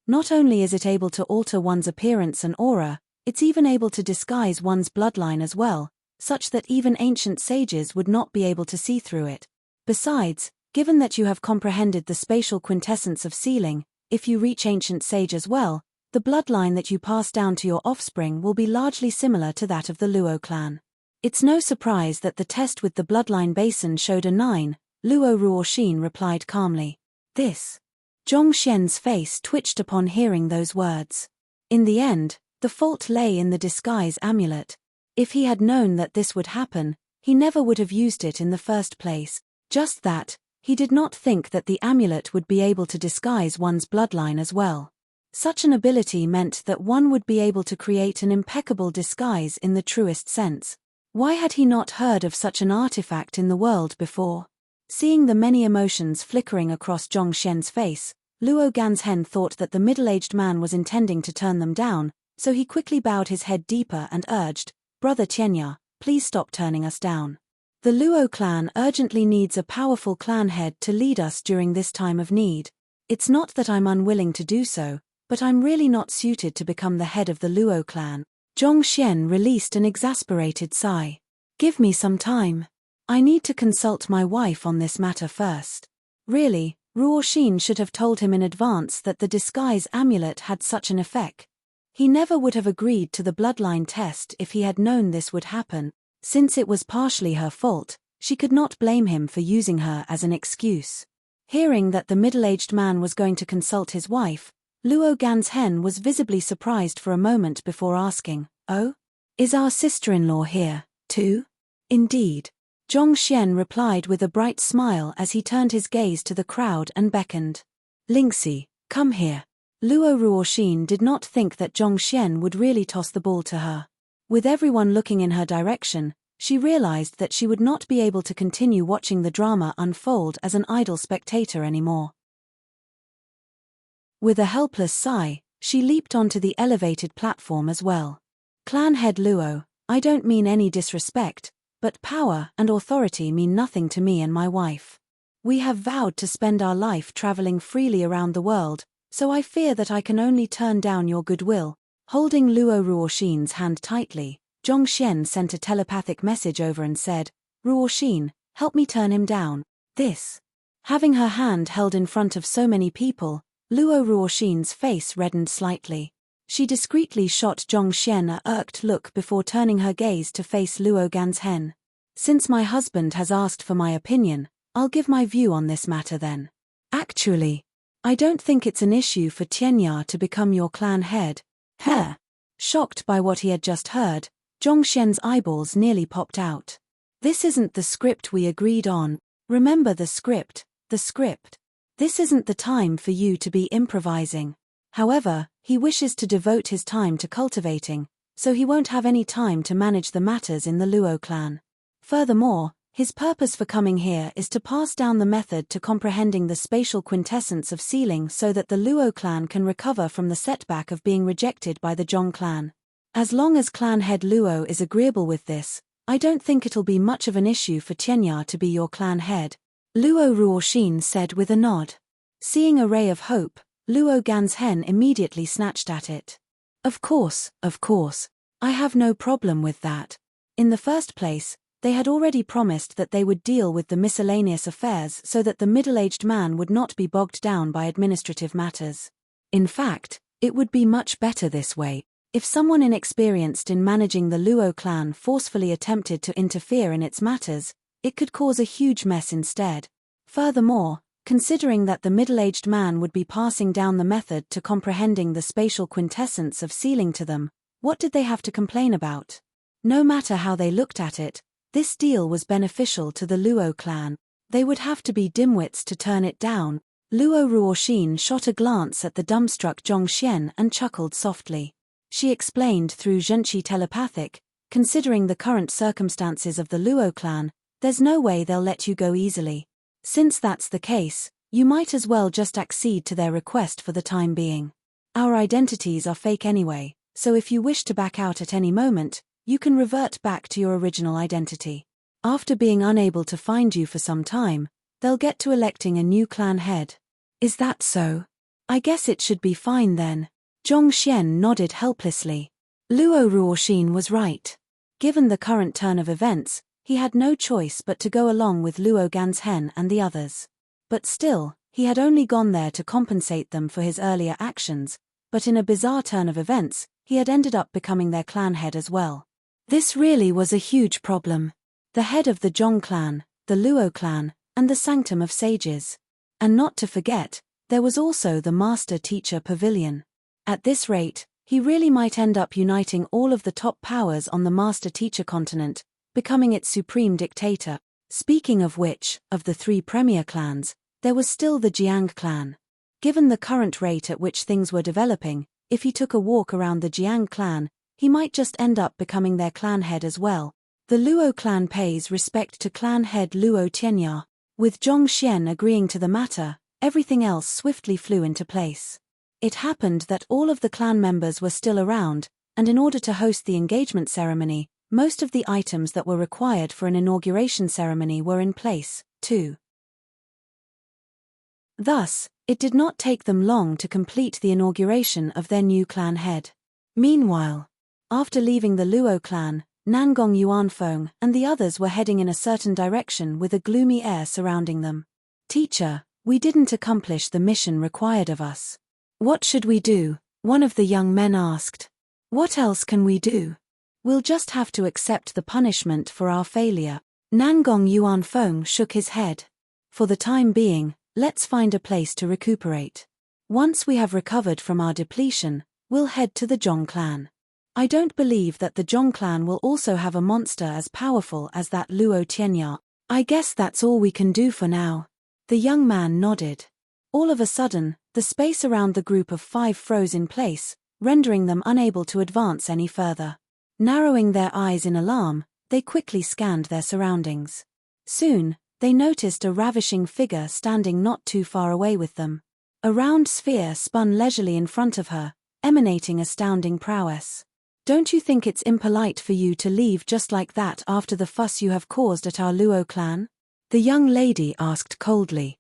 Not only is it able to alter one's appearance and aura, it's even able to disguise one's bloodline as well, such that even ancient sages would not be able to see through it. Besides, given that you have comprehended the spatial quintessence of sealing, if you reach ancient sage as well, the bloodline that you pass down to your offspring will be largely similar to that of the Luo clan. It's no surprise that the test with the bloodline basin showed a 9, Luo Ruoxin replied calmly. This. Zhongxian's face twitched upon hearing those words. In the end, the fault lay in the disguise amulet. If he had known that this would happen, he never would have used it in the first place. Just that, he did not think that the amulet would be able to disguise one's bloodline as well. Such an ability meant that one would be able to create an impeccable disguise in the truest sense. Why had he not heard of such an artifact in the world before? Seeing the many emotions flickering across Zhongxian's face, Luo Ganzhen thought that the middle-aged man was intending to turn them down, so he quickly bowed his head deeper and urged, Brother Tianya, please stop turning us down. The Luo clan urgently needs a powerful clan head to lead us during this time of need. It's not that I'm unwilling to do so, but I'm really not suited to become the head of the Luo clan. Zhongxian released an exasperated sigh. Give me some time. I need to consult my wife on this matter first. Really, Ruoxin should have told him in advance that the disguise amulet had such an effect. He never would have agreed to the bloodline test if he had known this would happen. Since it was partially her fault, she could not blame him for using her as an excuse. Hearing that the middle-aged man was going to consult his wife, Luo Ganzhen was visibly surprised for a moment before asking, Oh? Is our sister-in-law here, too? Indeed. Zhongxian replied with a bright smile as he turned his gaze to the crowd and beckoned. Lingxi, come here. Luo Ruoxin did not think that Zhongxian would really toss the ball to her. With everyone looking in her direction, she realized that she would not be able to continue watching the drama unfold as an idle spectator anymore. With a helpless sigh, she leaped onto the elevated platform as well. Clan head Luo, I don't mean any disrespect, but power and authority mean nothing to me and my wife. We have vowed to spend our life traveling freely around the world, so I fear that I can only turn down your goodwill. Holding Luo Ruoxin's hand tightly, Zhongxian sent a telepathic message over and said, Ruoxin, help me turn him down. This. Having her hand held in front of so many people, Luo Ruoxin's face reddened slightly. She discreetly shot Zhongxian a irked look before turning her gaze to face Luo Ganzhen. Since my husband has asked for my opinion, I'll give my view on this matter then. Actually, I don't think it's an issue for Tianya to become your clan head. Heh. Shocked by what he had just heard, Zhongxian's eyeballs nearly popped out. This isn't the script we agreed on. Remember the script, the script. This isn't the time for you to be improvising. However, he wishes to devote his time to cultivating, so he won't have any time to manage the matters in the Luo clan. Furthermore, His purpose for coming here is to pass down the method to comprehending the spatial quintessence of sealing so that the Luo clan can recover from the setback of being rejected by the Zhong clan. As long as clan head Luo is agreeable with this, I don't think it'll be much of an issue for Tianya to be your clan head, Luo Ruoxin said with a nod. Seeing a ray of hope, Luo Ganzhen immediately snatched at it. Of course, I have no problem with that. In the first place, they had already promised that they would deal with the miscellaneous affairs so that the middle-aged man would not be bogged down by administrative matters. In fact, it would be much better this way. If someone inexperienced in managing the Luo clan forcefully attempted to interfere in its matters, it could cause a huge mess instead. Furthermore, considering that the middle-aged man would be passing down the method to comprehending the spatial quintessence of sealing to them, what did they have to complain about? No matter how they looked at it, this deal was beneficial to the Luo clan. They would have to be dimwits to turn it down. Luo Ruoxin shot a glance at the dumbstruck Zhongxian and chuckled softly. She explained through Zhenqi telepathic, considering the current circumstances of the Luo clan, there's no way they'll let you go easily. Since that's the case, you might as well just accede to their request for the time being. Our identities are fake anyway, so if you wish to back out at any moment, you can revert back to your original identity. After being unable to find you for some time, they'll get to electing a new clan head. Is that so? I guess it should be fine then. Zhongxian nodded helplessly. Luo Ruoxin was right. Given the current turn of events, he had no choice but to go along with Luo Ganzhen and the others. But still, he had only gone there to compensate them for his earlier actions, but in a bizarre turn of events, he had ended up becoming their clan head as well. This really was a huge problem. The head of the Zhong clan, the Luo clan, and the Sanctum of Sages. And not to forget, there was also the Master-Teacher Pavilion. At this rate, he really might end up uniting all of the top powers on the Master-Teacher continent, becoming its supreme dictator. Speaking of which, of the three premier clans, there was still the Jiang clan. Given the current rate at which things were developing, if he took a walk around the Jiang clan, he might just end up becoming their clan head as well. The Luo clan pays respect to clan head Luo Tianya. With Zhongxian agreeing to the matter, everything else swiftly flew into place. It happened that all of the clan members were still around, and in order to host the engagement ceremony, most of the items that were required for an inauguration ceremony were in place, too. Thus, it did not take them long to complete the inauguration of their new clan head. Meanwhile, after leaving the Luo clan, Nangong Yuanfeng and the others were heading in a certain direction with a gloomy air surrounding them. Teacher, we didn't accomplish the mission required of us. What should we do? One of the young men asked. What else can we do? We'll just have to accept the punishment for our failure. Nangong Yuanfeng shook his head. For the time being, let's find a place to recuperate. Once we have recovered from our depletion, we'll head to the Zhong clan. I don't believe that the Zhong clan will also have a monster as powerful as that Luo Tianya. I guess that's all we can do for now. The young man nodded. All of a sudden, the space around the group of 5 froze in place, rendering them unable to advance any further. Narrowing their eyes in alarm, they quickly scanned their surroundings. Soon, they noticed a ravishing figure standing not too far away with them. A round sphere spun leisurely in front of her, emanating astounding prowess. Don't you think it's impolite for you to leave just like that after the fuss you have caused at our Luo clan? The young lady asked coldly.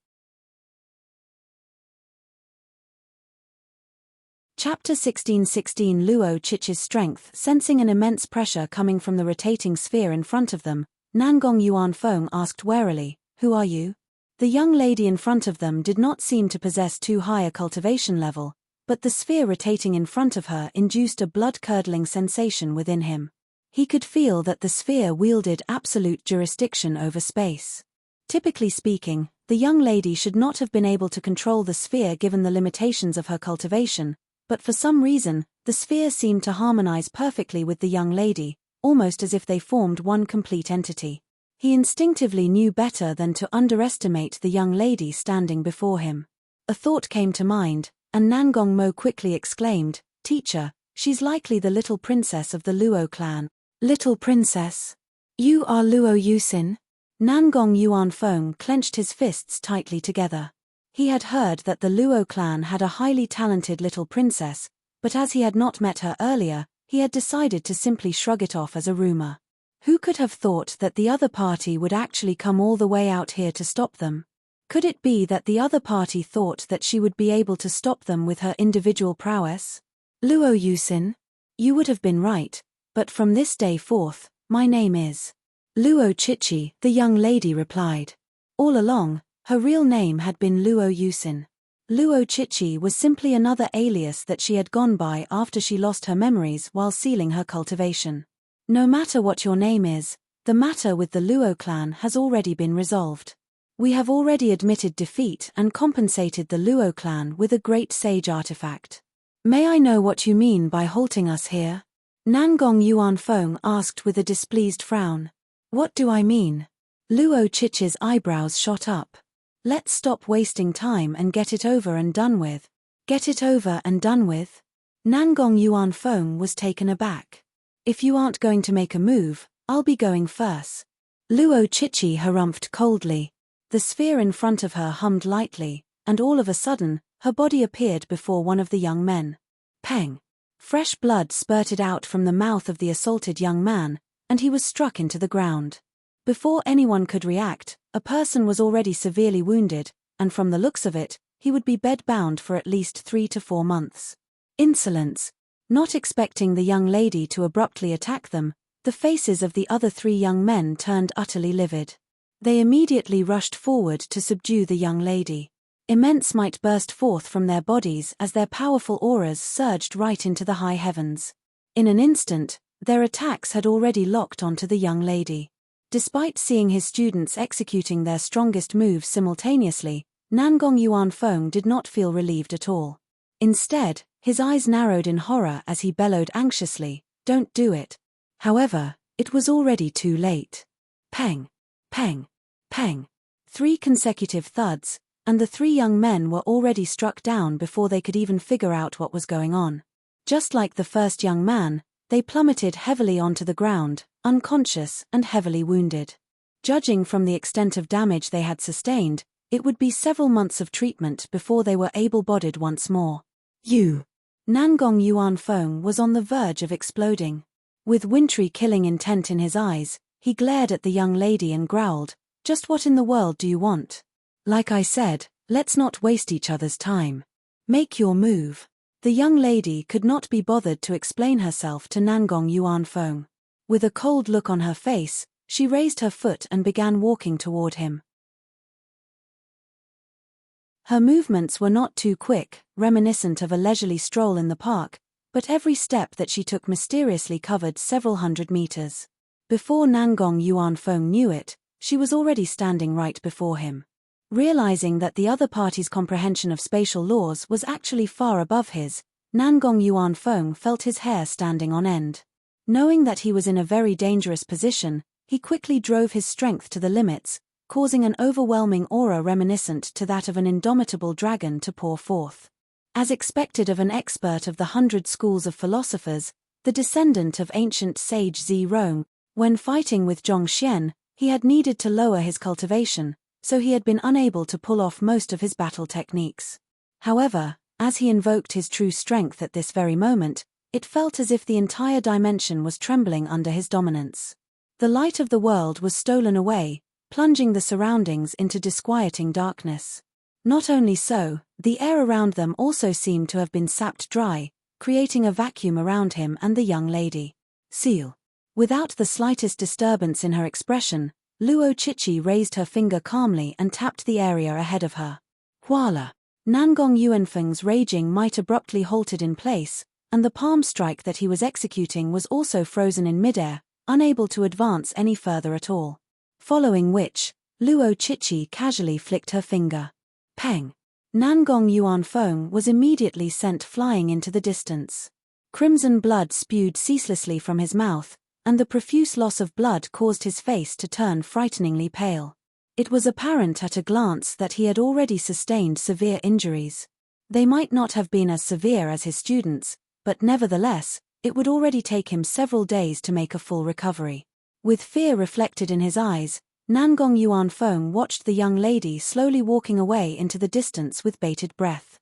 Chapter 16:16 Luo Chich's strength. Sensing an immense pressure coming from the rotating sphere in front of them, Nangong Yuanfeng asked warily, "Who are you?" The young lady in front of them did not seem to possess too high a cultivation level, but the sphere rotating in front of her induced a blood-curdling sensation within him. He could feel that the sphere wielded absolute jurisdiction over space. Typically speaking, the young lady should not have been able to control the sphere given the limitations of her cultivation, but for some reason, the sphere seemed to harmonize perfectly with the young lady, almost as if they formed one complete entity. He instinctively knew better than to underestimate the young lady standing before him. A thought came to mind, and Nangong Mo quickly exclaimed, "Teacher, she's likely the little princess of the Luo clan." Little princess? You are Luo Yusin? Nangong Yuanfeng clenched his fists tightly together. He had heard that the Luo clan had a highly talented little princess, but as he had not met her earlier, he had decided to simply shrug it off as a rumor. Who could have thought that the other party would actually come all the way out here to stop them? Could it be that the other party thought that she would be able to stop them with her individual prowess? Luo Yusin? You would have been right, but from this day forth, my name is Luo Chichi, the young lady replied. All along, her real name had been Luo Yusin. Luo Chichi was simply another alias that she had gone by after she lost her memories while sealing her cultivation. No matter what your name is, the matter with the Luo clan has already been resolved. We have already admitted defeat and compensated the Luo clan with a great sage artifact. May I know what you mean by halting us here? Nangong Yuanfeng asked with a displeased frown. What do I mean? Luo Chichi's eyebrows shot up. Let's stop wasting time and get it over and done with. Get it over and done with? Nangong Yuanfeng was taken aback. If you aren't going to make a move, I'll be going first. Luo Chichi harumphed coldly. The sphere in front of her hummed lightly, and all of a sudden, her body appeared before one of the young men. Peng! Fresh blood spurted out from the mouth of the assaulted young man, and he was struck into the ground. Before anyone could react, a person was already severely wounded, and from the looks of it, he would be bed-bound for at least 3 to 4 months. Insolence! Not expecting the young lady to abruptly attack them, the faces of the other 3 young men turned utterly livid. They immediately rushed forward to subdue the young lady. Immense might burst forth from their bodies as their powerful auras surged right into the high heavens. In an instant, their attacks had already locked onto the young lady. Despite seeing his students executing their strongest moves simultaneously, Nangong Yuanfeng did not feel relieved at all. Instead, his eyes narrowed in horror as he bellowed anxiously, "Don't do it." However, it was already too late. Peng! Peng! Peng! 3 consecutive thuds, and the 3 young men were already struck down before they could even figure out what was going on. Just like the first young man, they plummeted heavily onto the ground, unconscious and heavily wounded. Judging from the extent of damage they had sustained, it would be several months of treatment before they were able-bodied once more. Nangong Yuanfeng was on the verge of exploding. With wintry killing intent in his eyes, he glared at the young lady and growled, "Just what in the world do you want? Like I said, let's not waste each other's time. Make your move." The young lady could not be bothered to explain herself to Nangong Yuanfeng. With a cold look on her face, she raised her foot and began walking toward him. Her movements were not too quick, reminiscent of a leisurely stroll in the park, but every step that she took mysteriously covered several hundred meters. Before Nangong Yuanfeng knew it, she was already standing right before him. Realizing that the other party's comprehension of spatial laws was actually far above his, Nangong Yuanfeng felt his hair standing on end. Knowing that he was in a very dangerous position, he quickly drove his strength to the limits, causing an overwhelming aura reminiscent to that of an indomitable dragon to pour forth. As expected of an expert of the 100 schools of philosophers, the descendant of ancient sage Zhirong, when fighting with Zhongxian, he had needed to lower his cultivation, so he had been unable to pull off most of his battle techniques. However, as he invoked his true strength at this very moment, it felt as if the entire dimension was trembling under his dominance. The light of the world was stolen away, plunging the surroundings into disquieting darkness. Not only so, the air around them also seemed to have been sapped dry, creating a vacuum around him and the young lady. Seal. Without the slightest disturbance in her expression, Luo Chichi raised her finger calmly and tapped the area ahead of her. Voila! Nangong Yuanfeng's raging might abruptly halted in place, and the palm strike that he was executing was also frozen in midair, unable to advance any further at all. Following which, Luo Chichi casually flicked her finger. Peng! Nangong Yuanfeng was immediately sent flying into the distance. Crimson blood spewed ceaselessly from his mouth, and the profuse loss of blood caused his face to turn frighteningly pale. It was apparent at a glance that he had already sustained severe injuries. They might not have been as severe as his students, but nevertheless, it would already take him several days to make a full recovery. With fear reflected in his eyes, Nangong Yuanfeng watched the young lady slowly walking away into the distance with bated breath.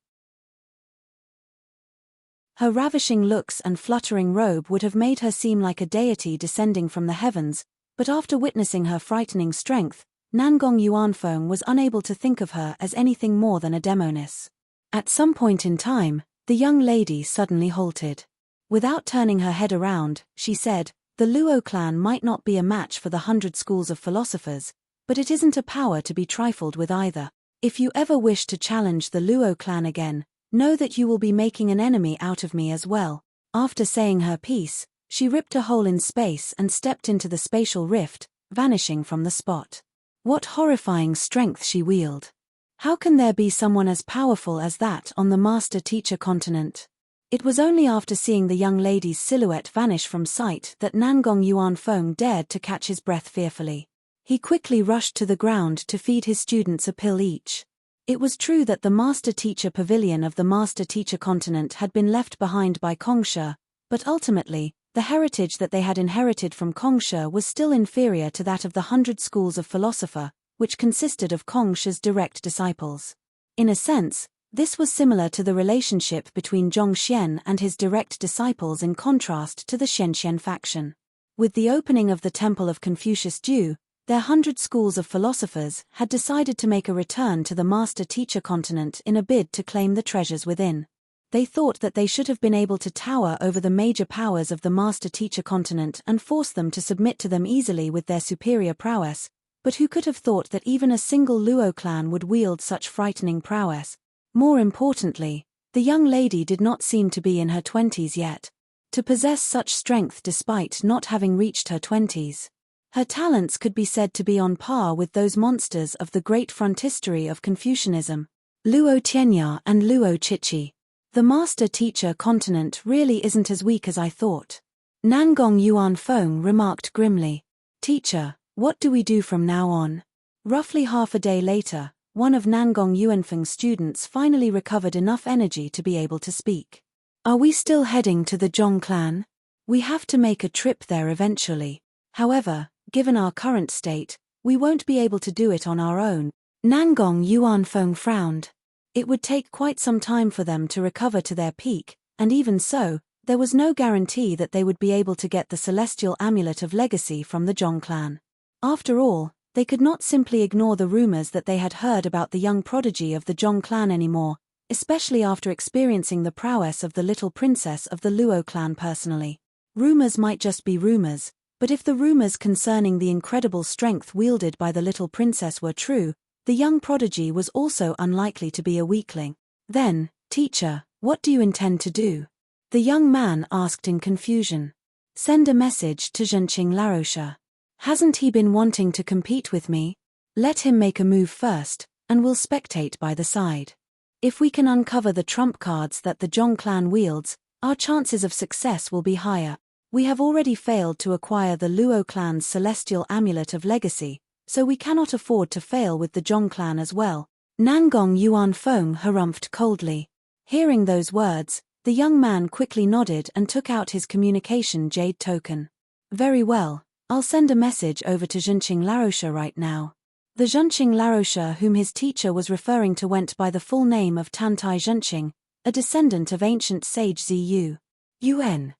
Her ravishing looks and fluttering robe would have made her seem like a deity descending from the heavens, but after witnessing her frightening strength, Nangong Yuanfeng was unable to think of her as anything more than a demoness. At some point in time, the young lady suddenly halted. Without turning her head around, she said, "The Luo clan might not be a match for the 100 schools of philosophers, but it isn't a power to be trifled with either. If you ever wish to challenge the Luo clan again, know that you will be making an enemy out of me as well." After saying her piece, she ripped a hole in space and stepped into the spatial rift, vanishing from the spot. What horrifying strength she wielded! How can there be someone as powerful as that on the master-teacher continent? It was only after seeing the young lady's silhouette vanish from sight that Nangong Yuanfeng dared to catch his breath fearfully. He quickly rushed to the ground to feed his students a pill each. It was true that the master-teacher pavilion of the master-teacher continent had been left behind by Kongshe, but ultimately, the heritage that they had inherited from Kongshe was still inferior to that of the 100 schools of philosopher, which consisted of Kongshe's direct disciples. In a sense, this was similar to the relationship between Zhongxian and his direct disciples in contrast to the Xianxian faction. With the opening of the Temple of Confucius-Ju, their 100 schools of philosophers had decided to make a return to the master-teacher continent in a bid to claim the treasures within. They thought that they should have been able to tower over the major powers of the master-teacher continent and force them to submit to them easily with their superior prowess, but who could have thought that even a single Luo clan would wield such frightening prowess? More importantly, the young lady did not seem to be in her 20s yet. To possess such strength despite not having reached her 20s. Her talents could be said to be on par with those monsters of the great frontistery of Confucianism, Luo Tianya and Luo Chichi. The master-teacher continent really isn't as weak as I thought. Nangong Yuanfeng remarked grimly. "Teacher, what do we do from now on?" Roughly half a day later, one of Nangong Yuanfeng's students finally recovered enough energy to be able to speak. "Are we still heading to the Zhong clan? We have to make a trip there eventually. However, given our current state, we won't be able to do it on our own." Nangong Yuanfeng frowned. It would take quite some time for them to recover to their peak, and even so, there was no guarantee that they would be able to get the celestial amulet of legacy from the Zhong clan. After all, they could not simply ignore the rumors that they had heard about the young prodigy of the Zhong clan anymore, especially after experiencing the prowess of the little princess of the Luo clan personally. Rumors might just be rumors, but if the rumors concerning the incredible strength wielded by the little princess were true, the young prodigy was also unlikely to be a weakling. "Then, teacher, what do you intend to do?" the young man asked in confusion. "Send a message to Zhenqing Larosha. Hasn't he been wanting to compete with me? Let him make a move first, and we'll spectate by the side. If we can uncover the trump cards that the Zhong clan wields, our chances of success will be higher. We have already failed to acquire the Luo clan's celestial amulet of legacy, so we cannot afford to fail with the Zhong clan as well." Nangong Yuanfeng harumphed coldly. Hearing those words, the young man quickly nodded and took out his communication jade token. "Very well, I'll send a message over to Zhenqing Larosha right now." The Zhenqing Larosha whom his teacher was referring to went by the full name of Tantai Zhenqing, a descendant of ancient sage Ziyu. UN.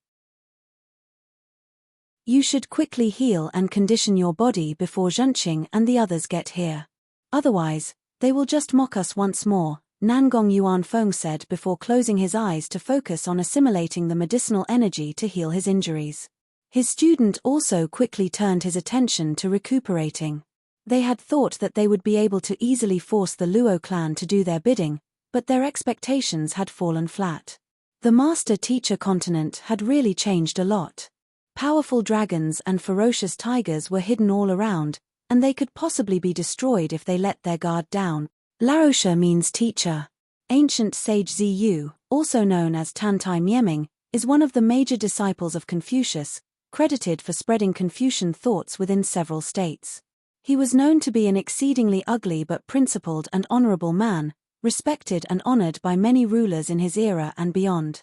"You should quickly heal and condition your body before Zhenqing and the others get here. Otherwise, they will just mock us once more," Nangong Yuanfeng said before closing his eyes to focus on assimilating the medicinal energy to heal his injuries. His student also quickly turned his attention to recuperating. They had thought that they would be able to easily force the Luo clan to do their bidding, but their expectations had fallen flat. The master-teacher continent had really changed a lot. Powerful dragons and ferocious tigers were hidden all around, and they could possibly be destroyed if they let their guard down. Larosha means teacher. Ancient sage Ziyu, also known as Tantai Mieming, is one of the major disciples of Confucius, credited for spreading Confucian thoughts within several states. He was known to be an exceedingly ugly but principled and honorable man, respected and honored by many rulers in his era and beyond.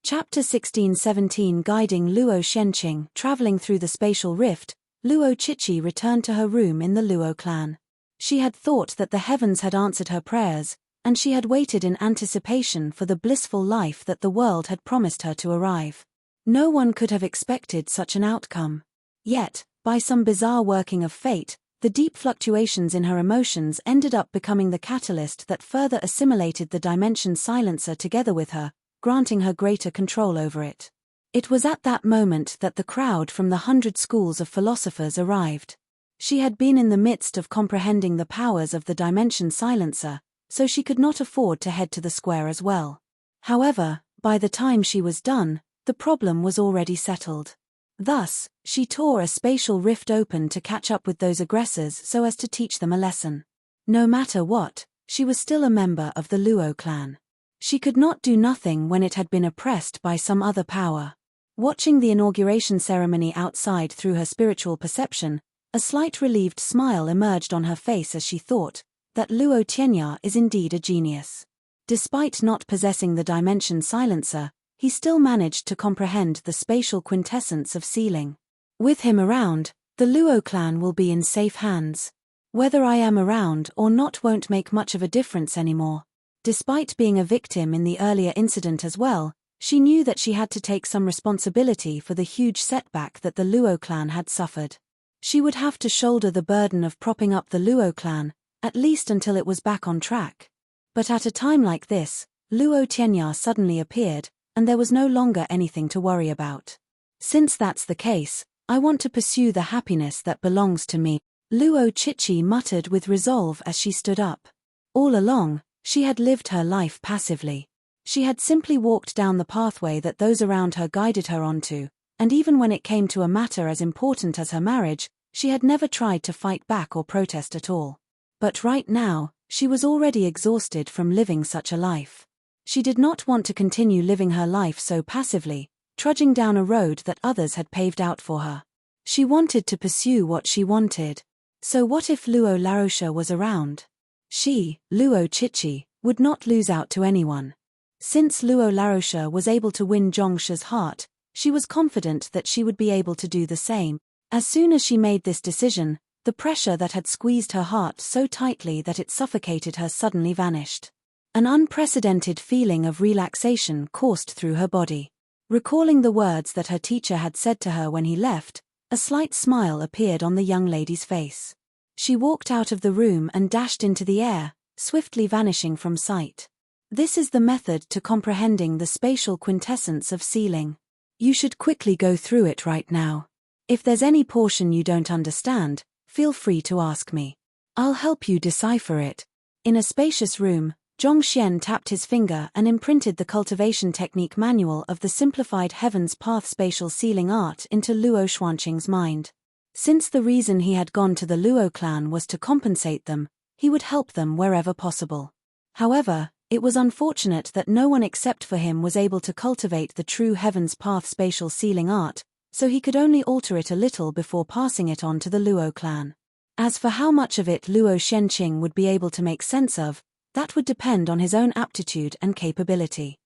Chapter 16-17 Guiding Luo Shenqing. Traveling through the spatial rift, Luo Chichi returned to her room in the Luo clan. She had thought that the heavens had answered her prayers, and she had waited in anticipation for the blissful life that the world had promised her to arrive. No one could have expected such an outcome. Yet, by some bizarre working of fate, the deep fluctuations in her emotions ended up becoming the catalyst that further assimilated the dimension silencer together with her, granting her greater control over it. It was at that moment that the crowd from the 100 schools of philosophers arrived. She had been in the midst of comprehending the powers of the dimension silencer, so she could not afford to head to the square as well. However, by the time she was done, the problem was already settled. Thus, she tore a spatial rift open to catch up with those aggressors so as to teach them a lesson. No matter what, she was still a member of the Luo clan. She could not do nothing when it had been oppressed by some other power. Watching the inauguration ceremony outside through her spiritual perception, a slight relieved smile emerged on her face as she thought that Luo Tianya is indeed a genius. Despite not possessing the dimension silencer, he still managed to comprehend the spatial quintessence of sealing. With him around, the Luo clan will be in safe hands. Whether I am around or not won't make much of a difference anymore. Despite being a victim in the earlier incident as well, she knew that she had to take some responsibility for the huge setback that the Luo clan had suffered. She would have to shoulder the burden of propping up the Luo clan, at least until it was back on track. But at a time like this, Luo Tianya suddenly appeared, and there was no longer anything to worry about. Since that's the case, I want to pursue the happiness that belongs to me, Luo Chichi muttered with resolve as she stood up. All along, she had lived her life passively. She had simply walked down the pathway that those around her guided her onto, and even when it came to a matter as important as her marriage, she had never tried to fight back or protest at all. But right now, she was already exhausted from living such a life. She did not want to continue living her life so passively, trudging down a road that others had paved out for her. She wanted to pursue what she wanted. So what if Luo Larosha was around? She, Luo Chichi, would not lose out to anyone. Since Luo Larosha was able to win Zhongsha's heart, she was confident that she would be able to do the same. As soon as she made this decision, the pressure that had squeezed her heart so tightly that it suffocated her suddenly vanished. An unprecedented feeling of relaxation coursed through her body. Recalling the words that her teacher had said to her when he left, a slight smile appeared on the young lady's face. She walked out of the room and dashed into the air, swiftly vanishing from sight. This is the method to comprehending the spatial quintessence of sealing. You should quickly go through it right now. If there's any portion you don't understand, feel free to ask me. I'll help you decipher it. In a spacious room, Zhongxian tapped his finger and imprinted the cultivation technique manual of the simplified Heaven's Path spatial sealing art into Luo Xuanqing's mind. Since the reason he had gone to the Luo clan was to compensate them, he would help them wherever possible. However, it was unfortunate that no one except for him was able to cultivate the true Heaven's Path spatial sealing art, so he could only alter it a little before passing it on to the Luo clan. As for how much of it Luo Shenqing would be able to make sense of, that would depend on his own aptitude and capability.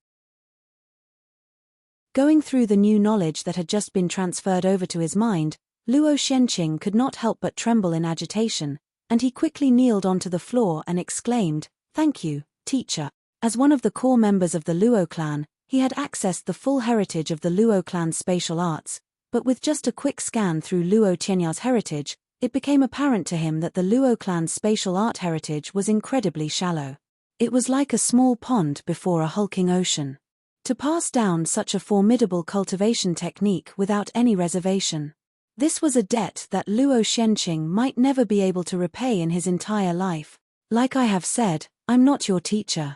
Going through the new knowledge that had just been transferred over to his mind, Luo Shenqing could not help but tremble in agitation, and he quickly kneeled onto the floor and exclaimed, "Thank you, teacher." As one of the core members of the Luo clan, he had accessed the full heritage of the Luo clan's spatial arts, but with just a quick scan through Luo Tianya's heritage, it became apparent to him that the Luo clan's spatial art heritage was incredibly shallow. It was like a small pond before a hulking ocean. To pass down such a formidable cultivation technique without any reservation. This was a debt that Luo Shenqing might never be able to repay in his entire life. Like I have said, I'm not your teacher.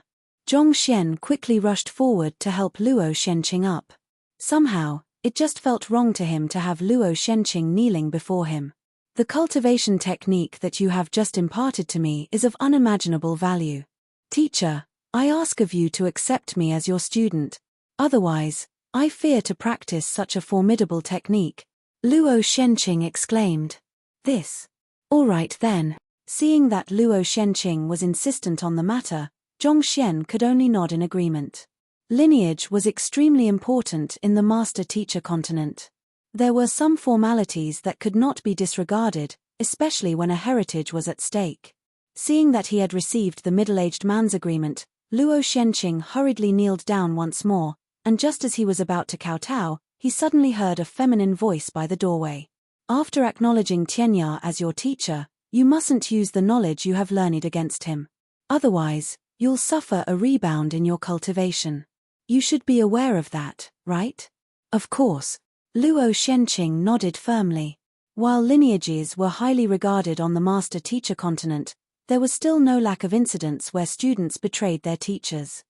Zhongxian quickly rushed forward to help Luo Shenqing up. Somehow, it just felt wrong to him to have Luo Shenqing kneeling before him. The cultivation technique that you have just imparted to me is of unimaginable value. Teacher, I ask of you to accept me as your student. Otherwise, I fear to practice such a formidable technique. Luo Shenqing exclaimed. This. All right then. Seeing that Luo Shenqing was insistent on the matter, Zhongxian could only nod in agreement. Lineage was extremely important in the master-teacher continent. There were some formalities that could not be disregarded, especially when a heritage was at stake. Seeing that he had received the middle-aged man's agreement, Luo Shenqing hurriedly kneeled down once more, and just as he was about to kowtow, he suddenly heard a feminine voice by the doorway. After acknowledging Tianya as your teacher, you mustn't use the knowledge you have learned against him. Otherwise, you'll suffer a rebound in your cultivation. You should be aware of that, right? Of course. Luo Shenqing nodded firmly. While lineages were highly regarded on the master-teacher continent, there was still no lack of incidents where students betrayed their teachers.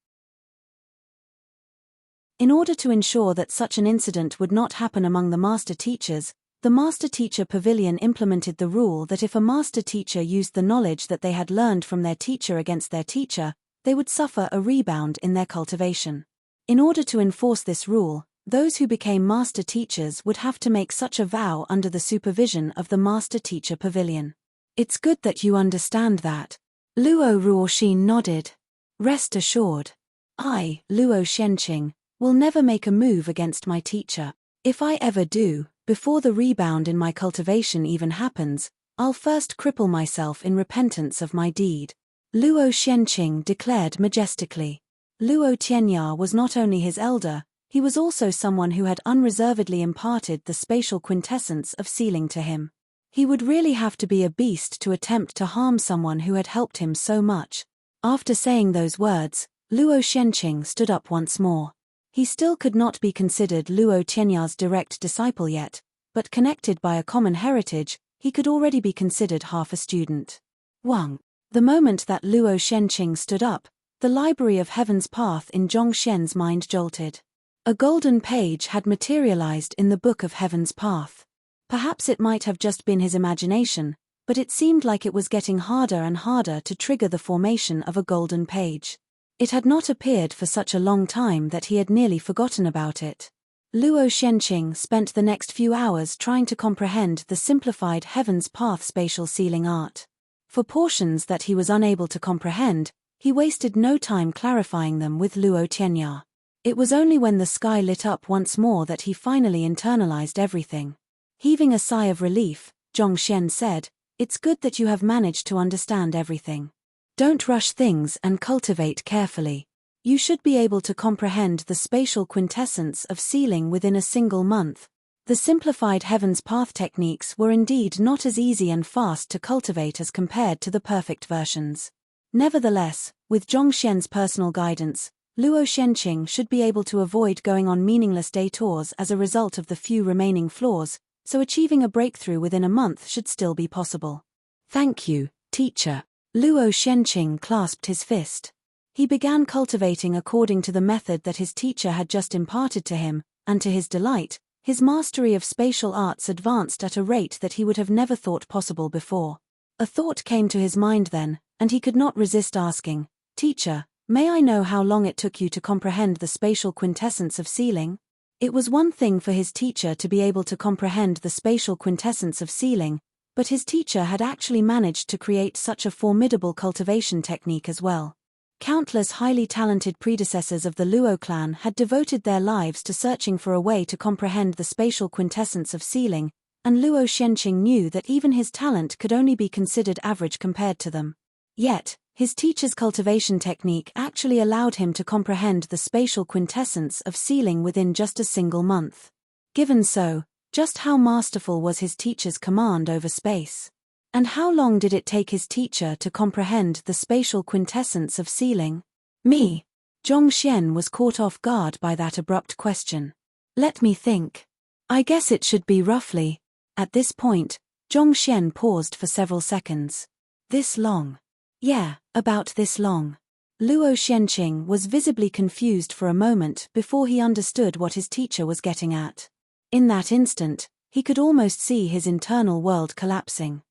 In order to ensure that such an incident would not happen among the master teachers, the Master Teacher Pavilion implemented the rule that if a master teacher used the knowledge that they had learned from their teacher against their teacher, they would suffer a rebound in their cultivation. In order to enforce this rule, those who became master teachers would have to make such a vow under the supervision of the Master Teacher Pavilion. It's good that you understand that. Luo Ruoxin nodded. Rest assured. I, Luo Shenqing, will never make a move against my teacher. If I ever do, before the rebound in my cultivation even happens, I'll first cripple myself in repentance of my deed. Luo Shenqing declared majestically. Luo Tianya was not only his elder, he was also someone who had unreservedly imparted the spatial quintessence of sealing to him. He would really have to be a beast to attempt to harm someone who had helped him so much. After saying those words, Luo Shenqing stood up once more. He still could not be considered Luo Tianya's direct disciple yet, but connected by a common heritage, he could already be considered half a student. Wang. The moment that Luo Shenqing stood up, the library of Heaven's Path in Zhongxian's mind jolted. A golden page had materialized in the Book of Heaven's Path. Perhaps it might have just been his imagination, but it seemed like it was getting harder and harder to trigger the formation of a golden page. It had not appeared for such a long time that he had nearly forgotten about it. Luo Shenqing spent the next few hours trying to comprehend the simplified Heaven's Path spatial sealing art. For portions that he was unable to comprehend, he wasted no time clarifying them with Luo Tianya. It was only when the sky lit up once more that he finally internalized everything. Heaving a sigh of relief, Zhongxian said, "It's good that you have managed to understand everything. Don't rush things and cultivate carefully. You should be able to comprehend the spatial quintessence of sealing within a single month." The simplified Heaven's Path techniques were indeed not as easy and fast to cultivate as compared to the perfect versions. Nevertheless, with Zhongxian's personal guidance, Luo Shenqing should be able to avoid going on meaningless detours as a result of the few remaining flaws, so achieving a breakthrough within a month should still be possible. Thank you, teacher. Luo Shenqing clasped his fist. He began cultivating according to the method that his teacher had just imparted to him, and to his delight, his mastery of spatial arts advanced at a rate that he would have never thought possible before. A thought came to his mind then, and he could not resist asking, "Teacher, may I know how long it took you to comprehend the spatial quintessence of sealing?" It was one thing for his teacher to be able to comprehend the spatial quintessence of sealing, but his teacher had actually managed to create such a formidable cultivation technique as well. Countless highly talented predecessors of the Luo clan had devoted their lives to searching for a way to comprehend the spatial quintessence of sealing, and Luo Shenqing knew that even his talent could only be considered average compared to them. Yet, his teacher's cultivation technique actually allowed him to comprehend the spatial quintessence of sealing within just a single month. Given so, just how masterful was his teacher's command over space? And how long did it take his teacher to comprehend the spatial quintessence of sealing? Me. Zhongxian was caught off guard by that abrupt question. Let me think. I guess it should be roughly. At this point, Zhongxian paused for several seconds. This long. Yeah, about this long. Luo Shenqing was visibly confused for a moment before he understood what his teacher was getting at. In that instant, he could almost see his internal world collapsing.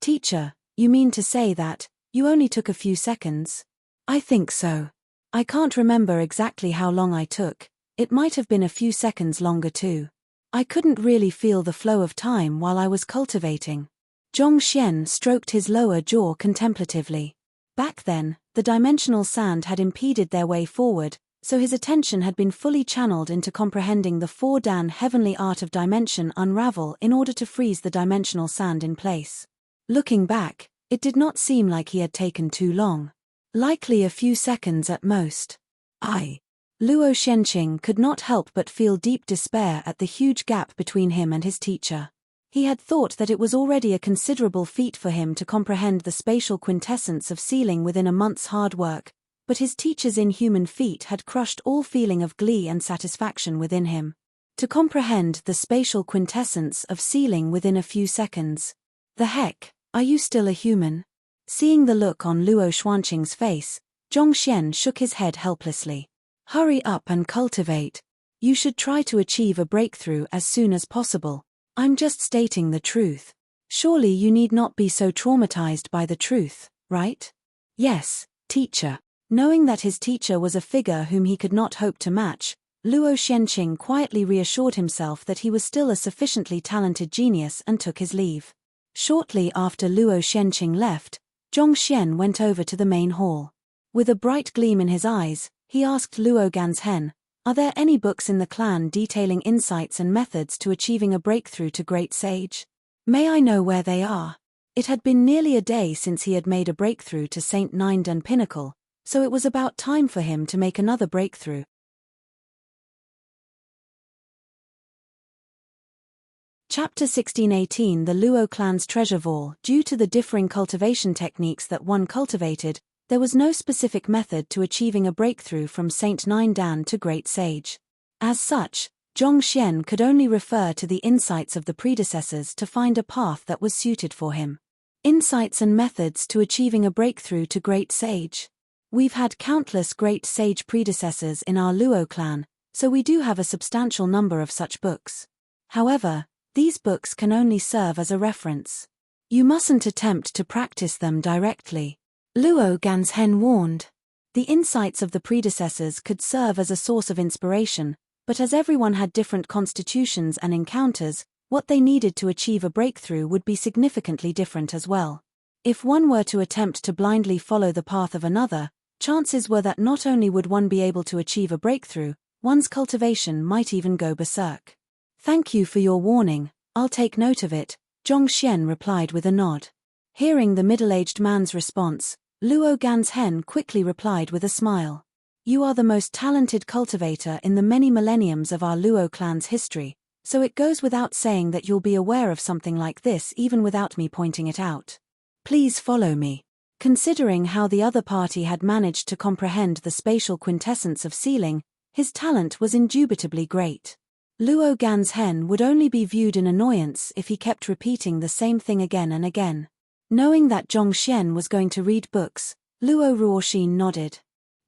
Teacher, you mean to say that you only took a few seconds? I think so. I can't remember exactly how long I took. It might have been a few seconds longer too. I couldn't really feel the flow of time while I was cultivating. Zhongxian stroked his lower jaw contemplatively. Back then, the dimensional sand had impeded their way forward, so his attention had been fully channeled into comprehending the 4-dan heavenly art of dimension unravel in order to freeze the dimensional sand in place. Looking back, it did not seem like he had taken too long. Likely a few seconds at most. Luo Shenqing could not help but feel deep despair at the huge gap between him and his teacher. He had thought that it was already a considerable feat for him to comprehend the spatial quintessence of sealing within a month's hard work, but his teacher's inhuman feat had crushed all feeling of glee and satisfaction within him. To comprehend the spatial quintessence of sealing within a few seconds. The heck, are you still a human? Seeing the look on Luo Xuanqing's face, Zhongxian shook his head helplessly. Hurry up and cultivate. You should try to achieve a breakthrough as soon as possible. I'm just stating the truth. Surely you need not be so traumatized by the truth, right? Yes, teacher. Knowing that his teacher was a figure whom he could not hope to match, Luo Shenqing quietly reassured himself that he was still a sufficiently talented genius and took his leave. Shortly after Luo Shenqing left, Zhongxian went over to the main hall. With a bright gleam in his eyes, he asked Luo Ganzhen, "Are there any books in the clan detailing insights and methods to achieving a breakthrough to Great Sage? May I know where they are?" It had been nearly a day since he had made a breakthrough to St. Nindan Pinnacle, so it was about time for him to make another breakthrough. Chapter 1618 The Luo clan's treasure vault. Due to the differing cultivation techniques that one cultivated, there was no specific method to achieving a breakthrough from St. Nindan to Great Sage. As such, Zhongxian could only refer to the insights of the predecessors to find a path that was suited for him. Insights and methods to achieving a breakthrough to Great Sage. We've had countless Great Sage predecessors in our Luo clan, so we do have a substantial number of such books. However, these books can only serve as a reference. You mustn't attempt to practice them directly. Luo Ganzhen warned. The insights of the predecessors could serve as a source of inspiration, but as everyone had different constitutions and encounters, what they needed to achieve a breakthrough would be significantly different as well. If one were to attempt to blindly follow the path of another, chances were that not only would one be able to achieve a breakthrough, one's cultivation might even go berserk. Thank you for your warning, I'll take note of it, Zhongxian replied with a nod. Hearing the middle-aged man's response, Luo Ganzhen quickly replied with a smile. You are the most talented cultivator in the many millenniums of our Luo clan's history, so it goes without saying that you'll be aware of something like this even without me pointing it out. Please follow me. Considering how the other party had managed to comprehend the spatial quintessence of sealing, his talent was indubitably great. Luo Ganzhen would only be viewed in annoyance if he kept repeating the same thing again and again. Knowing that Zhongxian was going to read books, Luo Ruoxin nodded.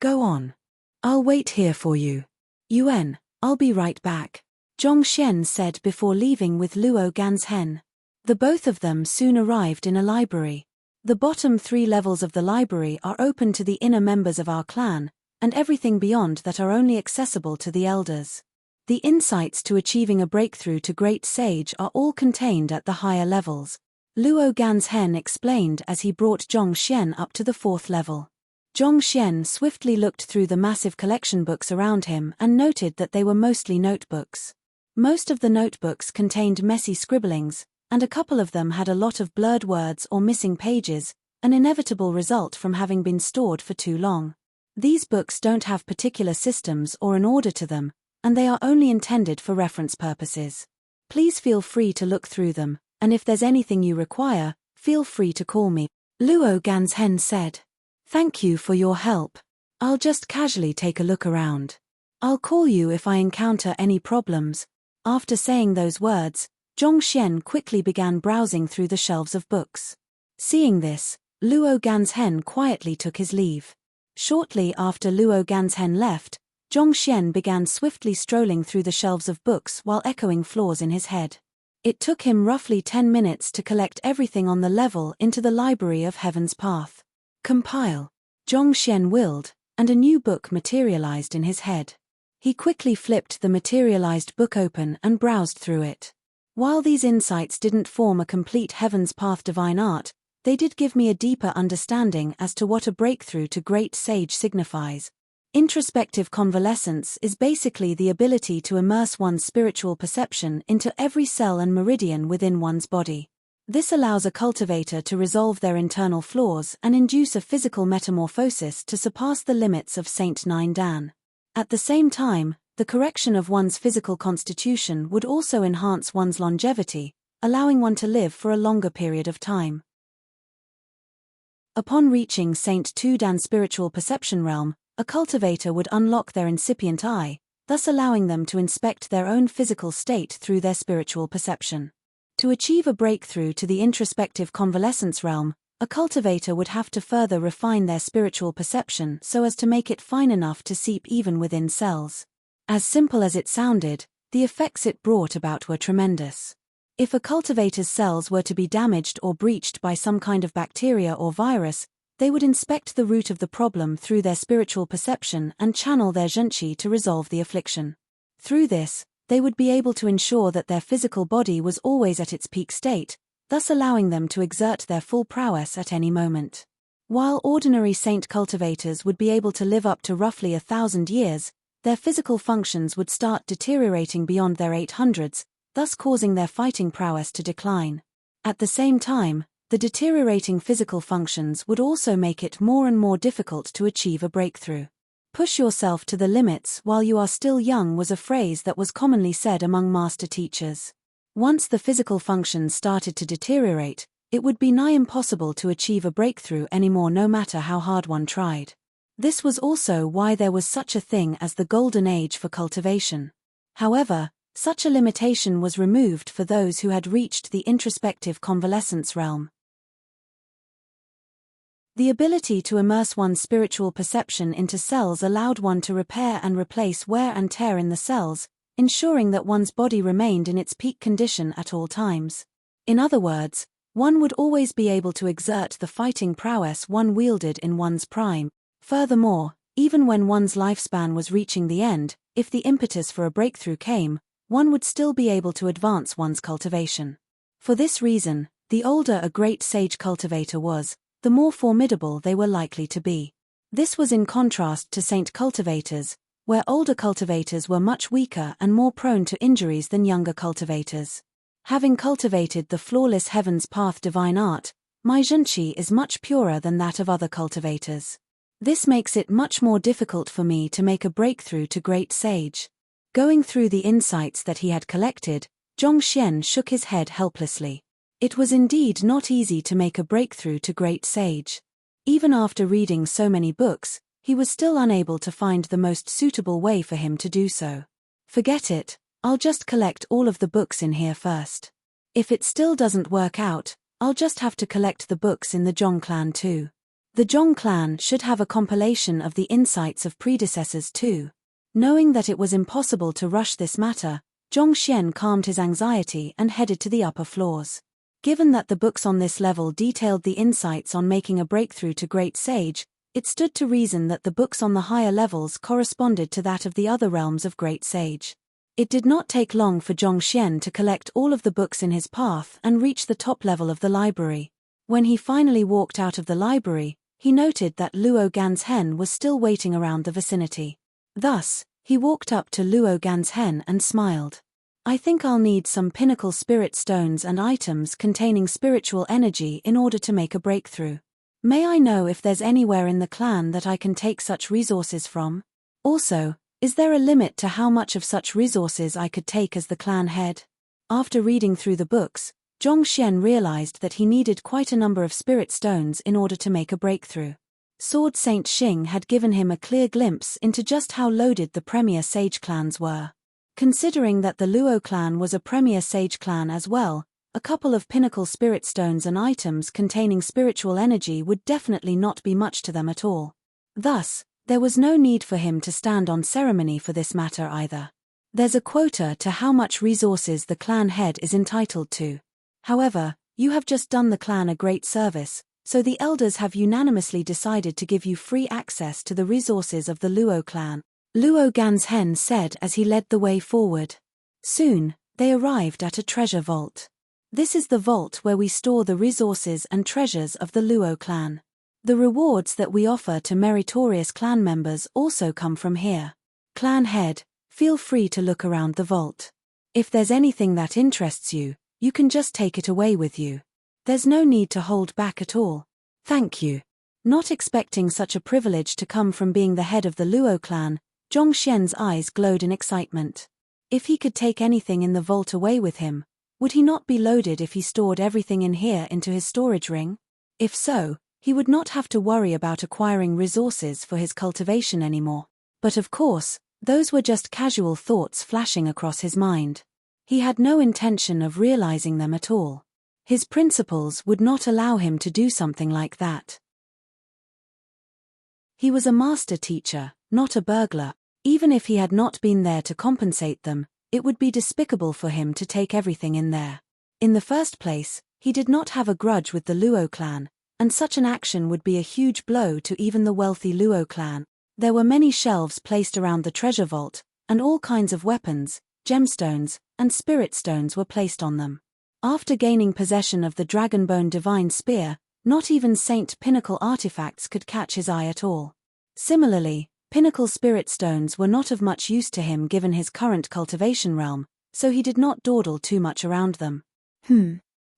Go on. I'll wait here for you. Yuan, I'll be right back, Zhongxian said before leaving with Luo Ganzhen. The both of them soon arrived in a library. The bottom 3 levels of the library are open to the inner members of our clan, and everything beyond that are only accessible to the elders. The insights to achieving a breakthrough to Great Sage are all contained at the higher levels, Luo Ganzhen explained as he brought Zhongxian up to the 4th level. Zhongxian swiftly looked through the massive collection books around him and noted that they were mostly notebooks. Most of the notebooks contained messy scribblings, and a couple of them had a lot of blurred words or missing pages, an inevitable result from having been stored for too long. These books don't have particular systems or an order to them, and they are only intended for reference purposes. Please feel free to look through them, and if there's anything you require, feel free to call me, Luo Ganzhen said. Thank you for your help. I'll just casually take a look around. I'll call you if I encounter any problems. After saying those words, Zhongxian quickly began browsing through the shelves of books. Seeing this, Luo Ganzhen quietly took his leave. Shortly after Luo Ganzhen left, Zhongxian began swiftly strolling through the shelves of books while echoing flaws in his head. It took him roughly 10 minutes to collect everything on the level into the Library of Heaven's Path. Compile. Zhongxian willed, and a new book materialized in his head. He quickly flipped the materialized book open and browsed through it. While these insights didn't form a complete Heaven's Path divine art, they did give me a deeper understanding as to what a breakthrough to great sage signifies. Introspective convalescence is basically the ability to immerse one's spiritual perception into every cell and meridian within one's body. This allows a cultivator to resolve their internal flaws and induce a physical metamorphosis to surpass the limits of Saint Nine Dan. At the same time, the correction of one's physical constitution would also enhance one's longevity, allowing one to live for a longer period of time. Upon reaching Saint Tu Dan's spiritual perception realm, a cultivator would unlock their incipient eye, thus allowing them to inspect their own physical state through their spiritual perception. To achieve a breakthrough to the introspective convalescence realm, a cultivator would have to further refine their spiritual perception so as to make it fine enough to seep even within cells. As simple as it sounded, the effects it brought about were tremendous. If a cultivator's cells were to be damaged or breached by some kind of bacteria or virus, they would inspect the root of the problem through their spiritual perception and channel their zhenqi to resolve the affliction. Through this, they would be able to ensure that their physical body was always at its peak state, thus allowing them to exert their full prowess at any moment. While ordinary saint cultivators would be able to live up to roughly 1,000 years, their physical functions would start deteriorating beyond their 800s, thus causing their fighting prowess to decline. At the same time, the deteriorating physical functions would also make it more and more difficult to achieve a breakthrough. Push yourself to the limits while you are still young was a phrase that was commonly said among master teachers. Once the physical functions started to deteriorate, it would be nigh impossible to achieve a breakthrough anymore no matter how hard one tried. This was also why there was such a thing as the golden age for cultivation. However, such a limitation was removed for those who had reached the introspective convalescence realm. The ability to immerse one's spiritual perception into cells allowed one to repair and replace wear and tear in the cells, ensuring that one's body remained in its peak condition at all times. In other words, one would always be able to exert the fighting prowess one wielded in one's prime. Furthermore, even when one's lifespan was reaching the end, if the impetus for a breakthrough came, one would still be able to advance one's cultivation. For this reason, the older a great sage cultivator was, the more formidable they were likely to be. This was in contrast to saint cultivators, where older cultivators were much weaker and more prone to injuries than younger cultivators. Having cultivated the flawless heaven's path divine art, my zhenqi is much purer than that of other cultivators. This makes it much more difficult for me to make a breakthrough to great sage. Going through the insights that he had collected, Zhongxian shook his head helplessly. It was indeed not easy to make a breakthrough to great sage. Even after reading so many books, he was still unable to find the most suitable way for him to do so. Forget it, I'll just collect all of the books in here first. If it still doesn't work out, I'll just have to collect the books in the Zhong clan too. The Zhong clan should have a compilation of the insights of predecessors too. Knowing that it was impossible to rush this matter, Zhongxian calmed his anxiety and headed to the upper floors. Given that the books on this level detailed the insights on making a breakthrough to great sage, it stood to reason that the books on the higher levels corresponded to that of the other realms of great sage. It did not take long for Zhongxian to collect all of the books in his path and reach the top level of the library. When he finally walked out of the library, he noted that Luo Gan's hen was still waiting around the vicinity. Thus, he walked up to Luo Gan's hen and smiled. I think I'll need some pinnacle spirit stones and items containing spiritual energy in order to make a breakthrough. May I know if there's anywhere in the clan that I can take such resources from? Also, is there a limit to how much of such resources I could take as the clan head? After reading through the books, Zhongxian realized that he needed quite a number of spirit stones in order to make a breakthrough. Sword Saint Xing had given him a clear glimpse into just how loaded the premier sage clans were. Considering that the Luo clan was a premier sage clan as well, a couple of pinnacle spirit stones and items containing spiritual energy would definitely not be much to them at all. Thus, there was no need for him to stand on ceremony for this matter either. There's a quota to how much resources the clan head is entitled to. However, you have just done the clan a great service, so the elders have unanimously decided to give you free access to the resources of the Luo clan, Luo Gan's hen said as he led the way forward. Soon, they arrived at a treasure vault. This is the vault where we store the resources and treasures of the Luo clan. The rewards that we offer to meritorious clan members also come from here. Clan head, feel free to look around the vault. If there's anything that interests you, you can just take it away with you. There's no need to hold back at all. Thank you. Not expecting such a privilege to come from being the head of the Luo clan, Zhongxian's eyes glowed in excitement. If he could take anything in the vault away with him, would he not be loaded if he stored everything in here into his storage ring? If so, he would not have to worry about acquiring resources for his cultivation anymore. But of course, those were just casual thoughts flashing across his mind. He had no intention of realizing them at all. His principles would not allow him to do something like that. He was a master teacher, not a burglar. Even if he had not been there to compensate them, it would be despicable for him to take everything in there. In the first place, he did not have a grudge with the Luo clan, and such an action would be a huge blow to even the wealthy Luo clan. There were many shelves placed around the treasure vault, and all kinds of weapons, gemstones, and spirit stones were placed on them. After gaining possession of the Dragonbone Divine Spear, not even Saint Pinnacle artifacts could catch his eye at all. Similarly, Pinnacle spirit stones were not of much use to him given his current cultivation realm, so he did not dawdle too much around them.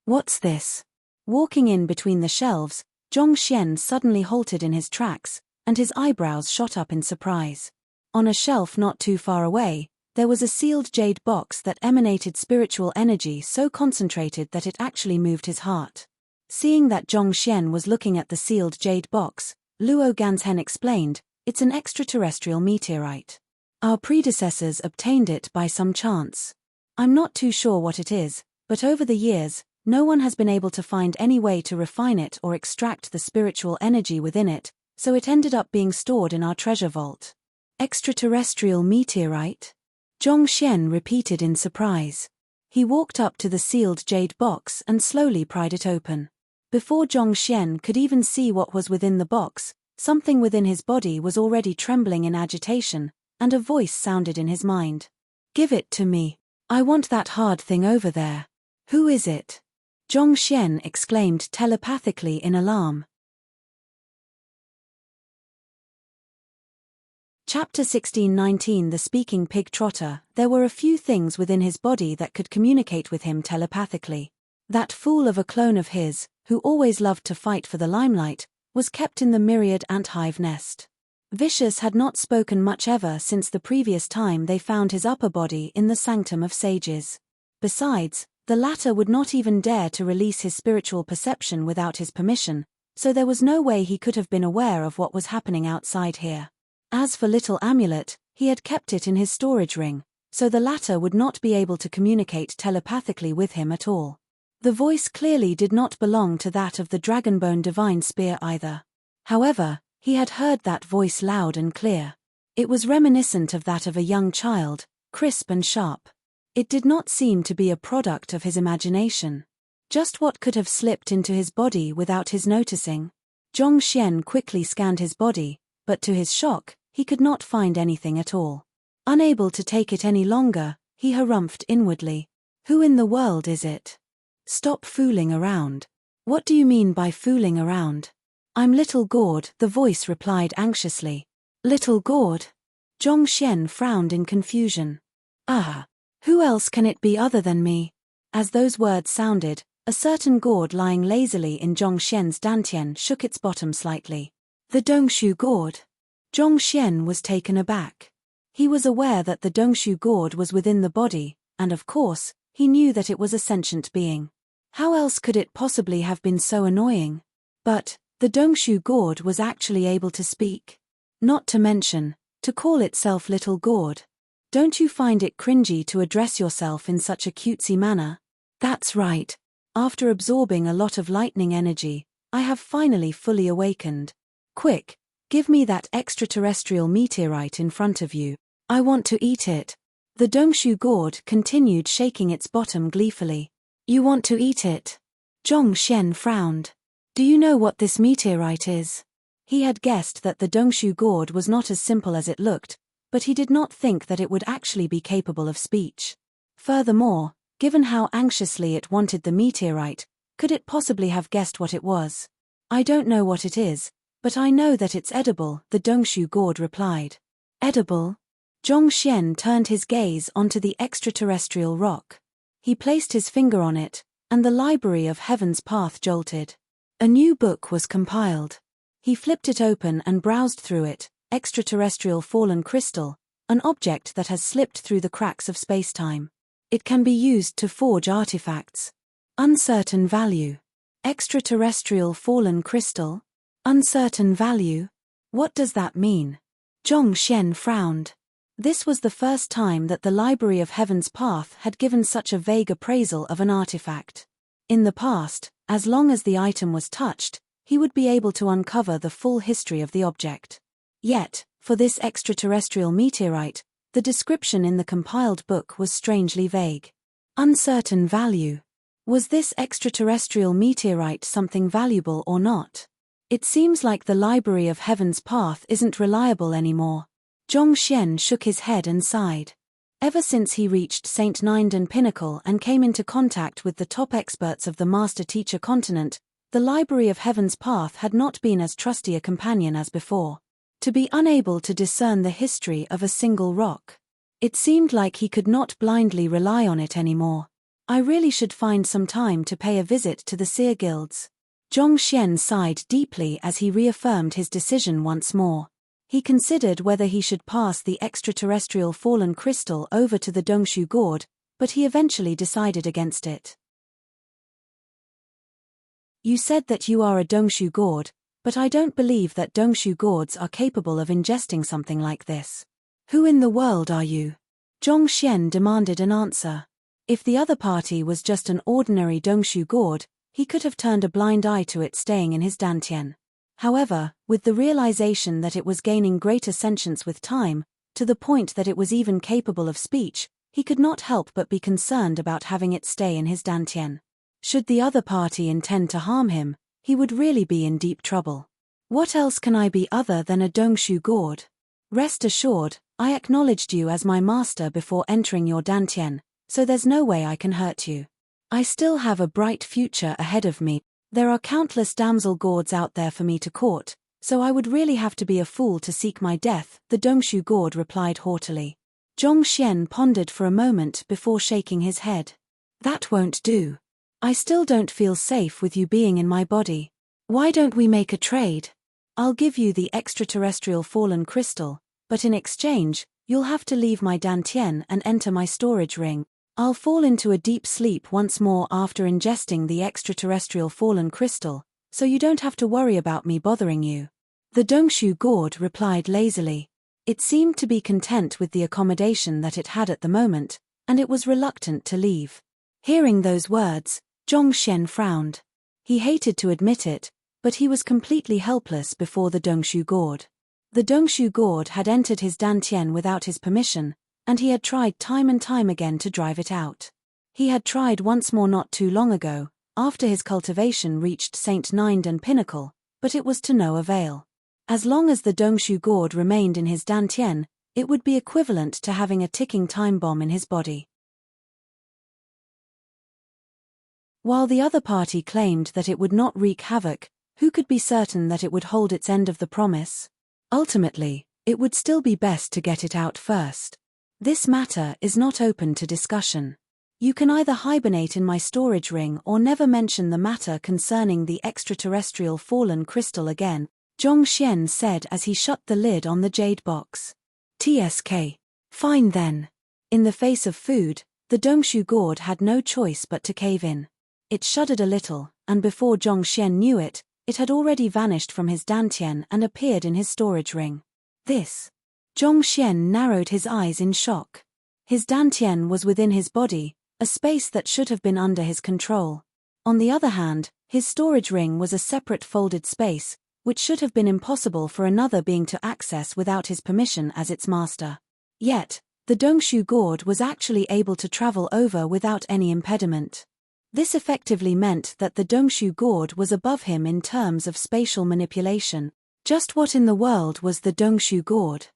What's this? Walking in between the shelves, Zhongxian suddenly halted in his tracks, and his eyebrows shot up in surprise. On a shelf not too far away, there was a sealed jade box that emanated spiritual energy so concentrated that it actually moved his heart. Seeing that Zhongxian was looking at the sealed jade box, Luo Ganzhen explained, "It's an extraterrestrial meteorite. Our predecessors obtained it by some chance. I'm not too sure what it is, but over the years, no one has been able to find any way to refine it or extract the spiritual energy within it, so it ended up being stored in our treasure vault." Extraterrestrial meteorite? Zhongxian repeated in surprise. He walked up to the sealed jade box and slowly pried it open. Before Zhongxian could even see what was within the box, something within his body was already trembling in agitation, and a voice sounded in his mind. "Give it to me. I want that hard thing over there." "Who is it?" Zhongxian exclaimed telepathically in alarm. Chapter 16:19 The Speaking Pig Trotter. There were a few things within his body that could communicate with him telepathically. That fool of a clone of his, who always loved to fight for the limelight, was kept in the myriad ant-hive nest. Vicious had not spoken much ever since the previous time they found his upper body in the Sanctum of Sages. Besides, the latter would not even dare to release his spiritual perception without his permission, so there was no way he could have been aware of what was happening outside here. As for Little Amulet, he had kept it in his storage ring, so the latter would not be able to communicate telepathically with him at all. The voice clearly did not belong to that of the Dragonbone Divine Spear either. However, he had heard that voice loud and clear. It was reminiscent of that of a young child, crisp and sharp. It did not seem to be a product of his imagination. Just what could have slipped into his body without his noticing? Zhongxian quickly scanned his body, but to his shock, he could not find anything at all. Unable to take it any longer, he harumphed inwardly. "Who in the world is it? Stop fooling around." "What do you mean by fooling around?" "I'm Little Gord," the voice replied anxiously. "Little Gord?" Zhongxian frowned in confusion. "Ah, who else can it be other than me?" As those words sounded, a certain gourd lying lazily in Zhongxian's dantian shook its bottom slightly. "The Dongshu gourd?" Zhongxian was taken aback. He was aware that the Dongshu gourd was within the body, and of course, he knew that it was a sentient being. How else could it possibly have been so annoying? But the Dongshu gourd was actually able to speak. Not to mention, to call itself Little Gord. Don't you find it cringy to address yourself in such a cutesy manner? That's right. After absorbing a lot of lightning energy, I have finally fully awakened. Quick, give me that extraterrestrial meteorite in front of you. I want to eat it. The Dongshu gourd continued shaking its bottom gleefully. You want to eat it? Zhongxian frowned. Do you know what this meteorite is? He had guessed that the Dongshu gourd was not as simple as it looked, but he did not think that it would actually be capable of speech. Furthermore, Given how anxiously it wanted the meteorite, could it possibly have guessed what it was? I don't know what it is, but I know that it's edible, the Dongshu god replied. Edible? Zhongxian turned his gaze onto the extraterrestrial rock. He placed his finger on it, and the library of Heaven's Path jolted. A new book was compiled. He flipped it open and browsed through it. Extraterrestrial fallen crystal, an object that has slipped through the cracks of spacetime. It can be used to forge artifacts. Uncertain value. Extraterrestrial fallen crystal? Uncertain value? What does that mean? Zhongxian frowned. This was the first time that the Library of Heaven's Path had given such a vague appraisal of an artifact. In the past, as long as the item was touched, he would be able to uncover the full history of the object. Yet, for this extraterrestrial meteorite, the description in the compiled book was strangely vague. Uncertain value. Was this extraterrestrial meteorite something valuable or not? It seems like the Library of Heaven's Path isn't reliable anymore. Zhongxian shook his head and sighed. Ever since he reached St. Nindon Pinnacle and came into contact with the top experts of the Master-Teacher continent, the Library of Heaven's Path had not been as trusty a companion as before. To be unable to discern the history of a single rock. It seemed like he could not blindly rely on it anymore. I really should find some time to pay a visit to the seer guilds. Zhongxian sighed deeply as he reaffirmed his decision once more. He considered whether he should pass the extraterrestrial fallen crystal over to the Dongshu god, but he eventually decided against it. You said that you are a Dongshu god, but I don't believe that Dongshu gods are capable of ingesting something like this. Who in the world are you? Zhongxian demanded an answer. If the other party was just an ordinary Dongshu god, he could have turned a blind eye to it staying in his dantian. However, with the realization that it was gaining greater sentience with time, to the point that it was even capable of speech, he could not help but be concerned about having it stay in his dantian. Should the other party intend to harm him, he would really be in deep trouble. What else can I be other than a Dongshu god? Rest assured, I acknowledged you as my master before entering your dantian, so there's no way I can hurt you. I still have a bright future ahead of me. There are countless damsel gods out there for me to court, so I would really have to be a fool to seek my death, the Dongshu god replied haughtily. Zhongxian pondered for a moment before shaking his head. That won't do. I still don't feel safe with you being in my body. Why don't we make a trade? I'll give you the extraterrestrial fallen crystal, but in exchange, you'll have to leave my dantian and enter my storage ring. I'll fall into a deep sleep once more after ingesting the extraterrestrial fallen crystal, so you don't have to worry about me bothering you. The Dongshu god replied lazily. It seemed to be content with the accommodation that it had at the moment, and it was reluctant to leave. Hearing those words, Zhongxian frowned. He hated to admit it, but he was completely helpless before the Dongshu god. The Dongshu god had entered his dantian without his permission, and he had tried time and time again to drive it out. He had tried once more not too long ago, after his cultivation reached St. Nindon Pinnacle, but it was to no avail. As long as the Dongshu god remained in his dantian, it would be equivalent to having a ticking time bomb in his body. While the other party claimed that it would not wreak havoc, who could be certain that it would hold its end of the promise? Ultimately, it would still be best to get it out first. This matter is not open to discussion. You can either hibernate in my storage ring or never mention the matter concerning the extraterrestrial fallen crystal again, Zhongxian said as he shut the lid on the jade box. TSK. Fine then. In the face of food, the Dongshu god had no choice but to cave in. It shuddered a little, and before Zhongxian knew it, it had already vanished from his dantian and appeared in his storage ring. This. Zhongxian narrowed his eyes in shock. His dantian was within his body, a space that should have been under his control. On the other hand, his storage ring was a separate folded space, which should have been impossible for another being to access without his permission as its master. Yet, the Dongshu god was actually able to travel over without any impediment. This effectively meant that the Dongshu god was above him in terms of spatial manipulation. Just what in the world was the Dongshu god?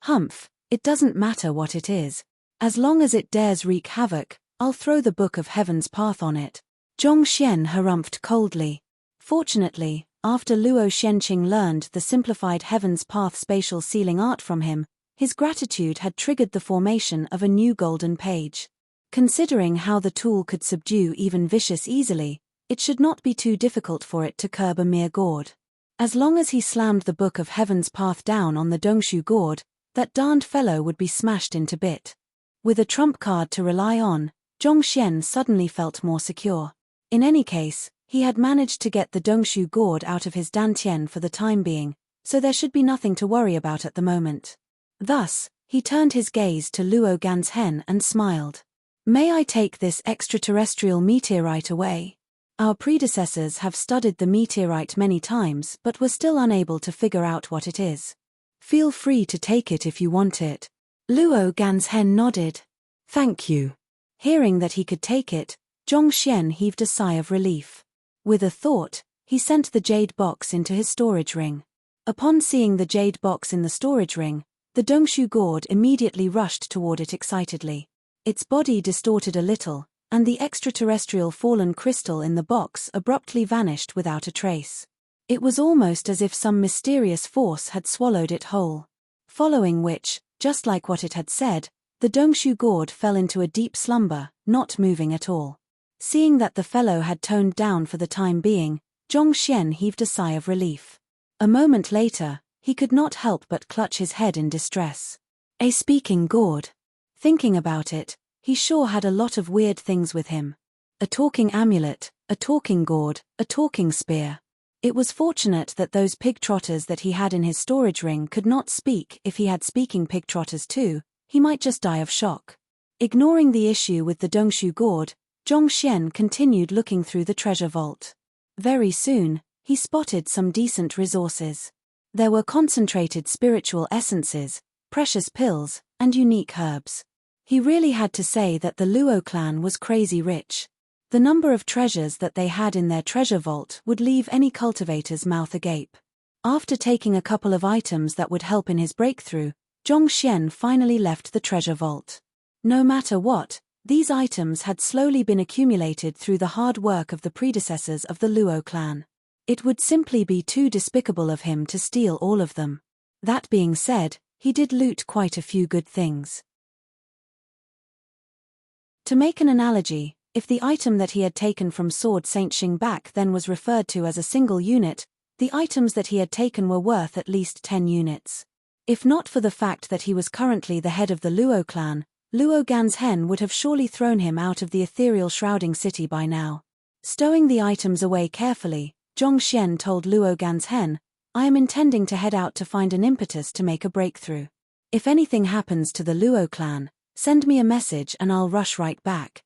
Humph, it doesn't matter what it is. As long as it dares wreak havoc, I'll throw the Book of Heaven's Path on it. Zhong Xian harumphed coldly. Fortunately, after Luo Xianqing learned the simplified Heaven's Path spatial sealing art from him, his gratitude had triggered the formation of a new golden page. Considering how the tool could subdue even vicious easily, it should not be too difficult for it to curb a mere gourd. As long as he slammed the Book of Heaven's Path down on the Dongshu gourd, that darned fellow would be smashed into bit. With a trump card to rely on, Zhong Xian suddenly felt more secure. In any case, he had managed to get the Dongshu gourd out of his dantian for the time being, so there should be nothing to worry about at the moment. Thus, he turned his gaze to Luo Ganzhen and smiled. May I take this extraterrestrial meteorite away? Our predecessors have studied the meteorite many times but were still unable to figure out what it is. Feel free to take it if you want it. Luo Ganzhen nodded. Thank you. Hearing that he could take it, Zhong Xian heaved a sigh of relief. With a thought, he sent the jade box into his storage ring. Upon seeing the jade box in the storage ring, the Dongshu gourd immediately rushed toward it excitedly. Its body distorted a little, and the extraterrestrial fallen crystal in the box abruptly vanished without a trace. It was almost as if some mysterious force had swallowed it whole. Following which, just like what it had said, the Dongshu gourd fell into a deep slumber, not moving at all. Seeing that the fellow had toned down for the time being, Zhong Xian heaved a sigh of relief. A moment later, he could not help but clutch his head in distress. A speaking gourd. Thinking about it, he sure had a lot of weird things with him. A talking amulet, a talking gourd, a talking spear. It was fortunate that those pig trotters that he had in his storage ring could not speak. If he had speaking pig trotters too, he might just die of shock. Ignoring the issue with the Dongshu gourd, Zhong Xian continued looking through the treasure vault. Very soon, he spotted some decent resources. There were concentrated spiritual essences, precious pills, and unique herbs. He really had to say that the Luo clan was crazy rich. The number of treasures that they had in their treasure vault would leave any cultivator's mouth agape. After taking a couple of items that would help in his breakthrough, Zhong Xian finally left the treasure vault. No matter what, these items had slowly been accumulated through the hard work of the predecessors of the Luo clan. It would simply be too despicable of him to steal all of them. That being said, he did loot quite a few good things. To make an analogy, if the item that he had taken from Sword Saint Xing back then was referred to as a single unit, the items that he had taken were worth at least 10 units. If not for the fact that he was currently the head of the Luo clan, Luo Ganzhen would have surely thrown him out of the ethereal shrouding city by now. Stowing the items away carefully, Zhong Xian told Luo Ganzhen, I am intending to head out to find an impetus to make a breakthrough. If anything happens to the Luo clan, send me a message and I'll rush right back.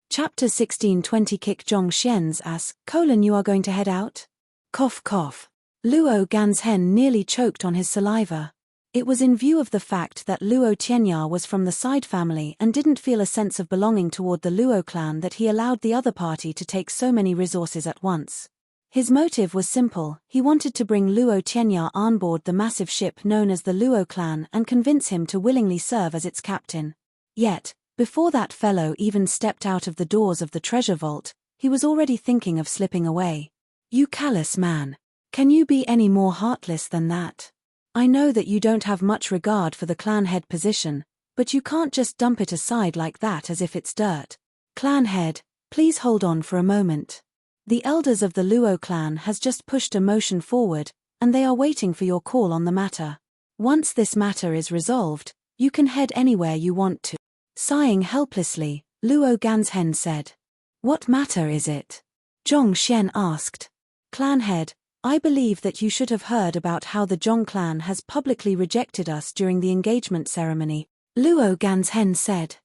Chapter 16:20 Kick Zhong Xian's ass, you are going to head out? Cough cough. Luo Ganzhen nearly choked on his saliva. It was in view of the fact that Luo Tianya was from the side family and didn't feel a sense of belonging toward the Luo clan that he allowed the other party to take so many resources at once. His motive was simple, he wanted to bring Luo Tianya on board the massive ship known as the Luo clan and convince him to willingly serve as its captain. Yet, before that fellow even stepped out of the doors of the treasure vault, he was already thinking of slipping away. You callous man. Can you be any more heartless than that? I know that you don't have much regard for the clan head position, but you can't just dump it aside like that as if it's dirt. Clan head, please hold on for a moment. The elders of the Luo clan has just pushed a motion forward, and they are waiting for your call on the matter. Once this matter is resolved, you can head anywhere you want to. Sighing helplessly, Luo Ganzhen said. What matter is it? Zhong Xian asked. Clan head, I believe that you should have heard about how the Zhong clan has publicly rejected us during the engagement ceremony, Luo Ganzhen said.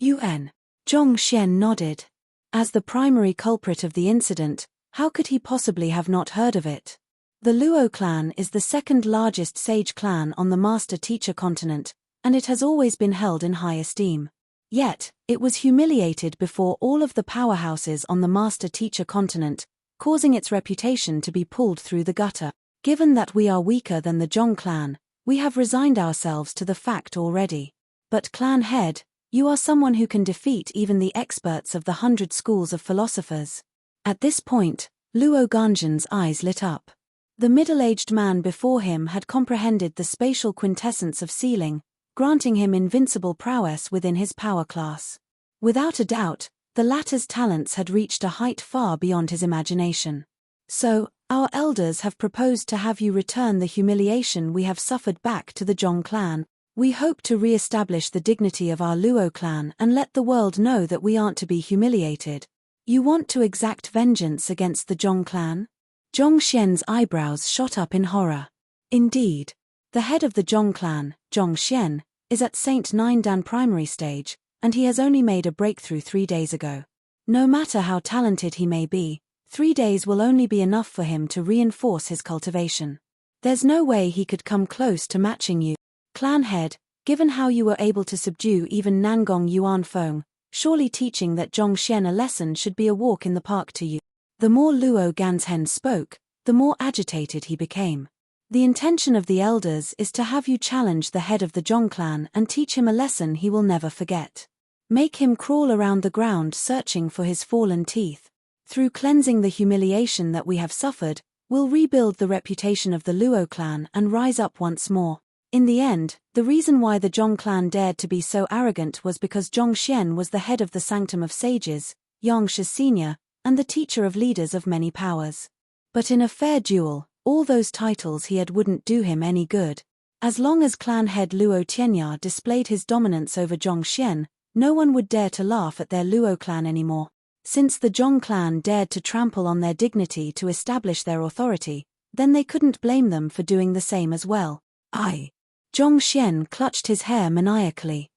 Zhong Xian nodded. As the primary culprit of the incident, how could he possibly have not heard of it? The Luo clan is the second largest sage clan on the Master-Teacher continent, and it has always been held in high esteem. Yet, it was humiliated before all of the powerhouses on the Master-Teacher continent, causing its reputation to be pulled through the gutter. Given that we are weaker than the Zhong clan, We have resigned ourselves to the fact already. But clan head, you are someone who can defeat even the experts of the 100 schools of philosophers. At this point, Luo Ganzhen's eyes lit up. The middle-aged man before him had comprehended the spatial quintessence of sealing, granting him invincible prowess within his power class. Without a doubt, the latter's talents had reached a height far beyond his imagination. So, our elders have proposed to have you return the humiliation we have suffered back to the Zhong clan. We hope to re-establish the dignity of our Luo clan and let the world know that we aren't to be humiliated. You want to exact vengeance against the Zhong clan? Zhong Xian's eyebrows shot up in horror. Indeed. The head of the Zhong clan, Zhong Xian, is at Saint Nindan primary stage, and he has only made a breakthrough 3 days ago. No matter how talented he may be, 3 days will only be enough for him to reinforce his cultivation. There's no way he could come close to matching you. Clan head, given how you were able to subdue even Nangong Yuanfeng, surely teaching that Zhong Xian a lesson should be a walk in the park to you. The more Luo Ganzhen spoke, the more agitated he became. The intention of the elders is to have you challenge the head of the Zhong clan and teach him a lesson he will never forget. Make him crawl around the ground searching for his fallen teeth. Through cleansing the humiliation that we have suffered, we'll rebuild the reputation of the Luo clan and rise up once more. In the end, the reason why the Zhong clan dared to be so arrogant was because Zhong Xian was the head of the Sanctum of Sages, Yangshi's senior, and the teacher of leaders of many powers. But in a fair duel, all those titles he had wouldn't do him any good. As long as clan head Luo Tianya displayed his dominance over Zhong Xian, no one would dare to laugh at their Luo clan anymore. Since the Zhong clan dared to trample on their dignity to establish their authority, then they couldn't blame them for doing the same as well. Zhong Xian clutched his hair maniacally.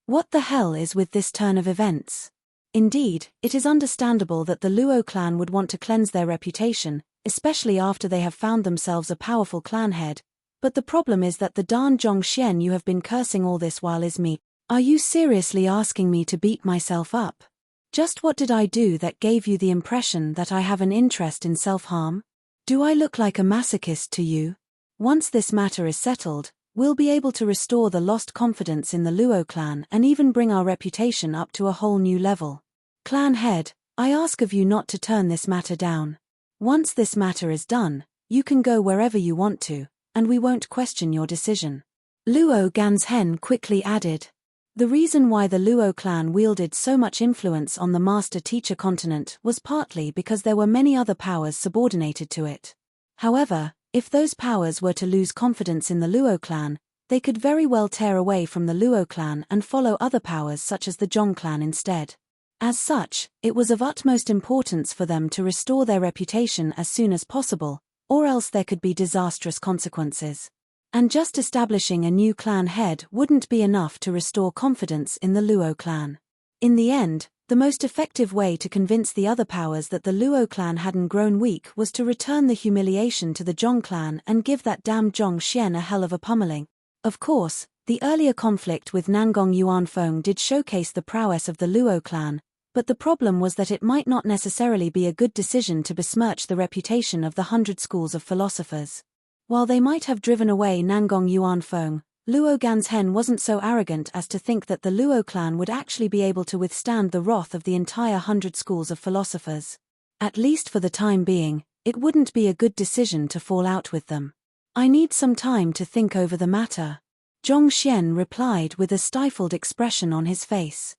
What the hell is with this turn of events? Indeed, it is understandable that the Luo clan would want to cleanse their reputation, especially after they have found themselves a powerful clan head, but the problem is that the darn Zhong Xian you have been cursing all this while is me. Are you seriously asking me to beat myself up? Just what did I do that gave you the impression that I have an interest in self-harm? Do I look like a masochist to you? Once this matter is settled, we'll be able to restore the lost confidence in the Luo clan and even bring our reputation up to a whole new level. Clan head, I ask of you not to turn this matter down. Once this matter is done, you can go wherever you want to, and we won't question your decision. Luo Ganzhen quickly added. The reason why the Luo clan wielded so much influence on the master-teacher continent was partly because there were many other powers subordinated to it. However, if those powers were to lose confidence in the Luo clan, they could very well tear away from the Luo clan and follow other powers such as the Zhong clan instead. As such, it was of utmost importance for them to restore their reputation as soon as possible, or else there could be disastrous consequences. And just establishing a new clan head wouldn't be enough to restore confidence in the Luo clan. In the end, the most effective way to convince the other powers that the Luo clan hadn't grown weak was to return the humiliation to the Zhong clan and give that damn Zhong Xian a hell of a pummeling. Of course, the earlier conflict with Nangong Yuanfeng did showcase the prowess of the Luo clan, but the problem was that it might not necessarily be a good decision to besmirch the reputation of the 100 schools of philosophers. While they might have driven away Nangong Yuanfeng, Luo Ganzhen wasn't so arrogant as to think that the Luo clan would actually be able to withstand the wrath of the entire 100 schools of philosophers. At least for the time being, it wouldn't be a good decision to fall out with them. I need some time to think over the matter. Zhong Xian replied with a stifled expression on his face.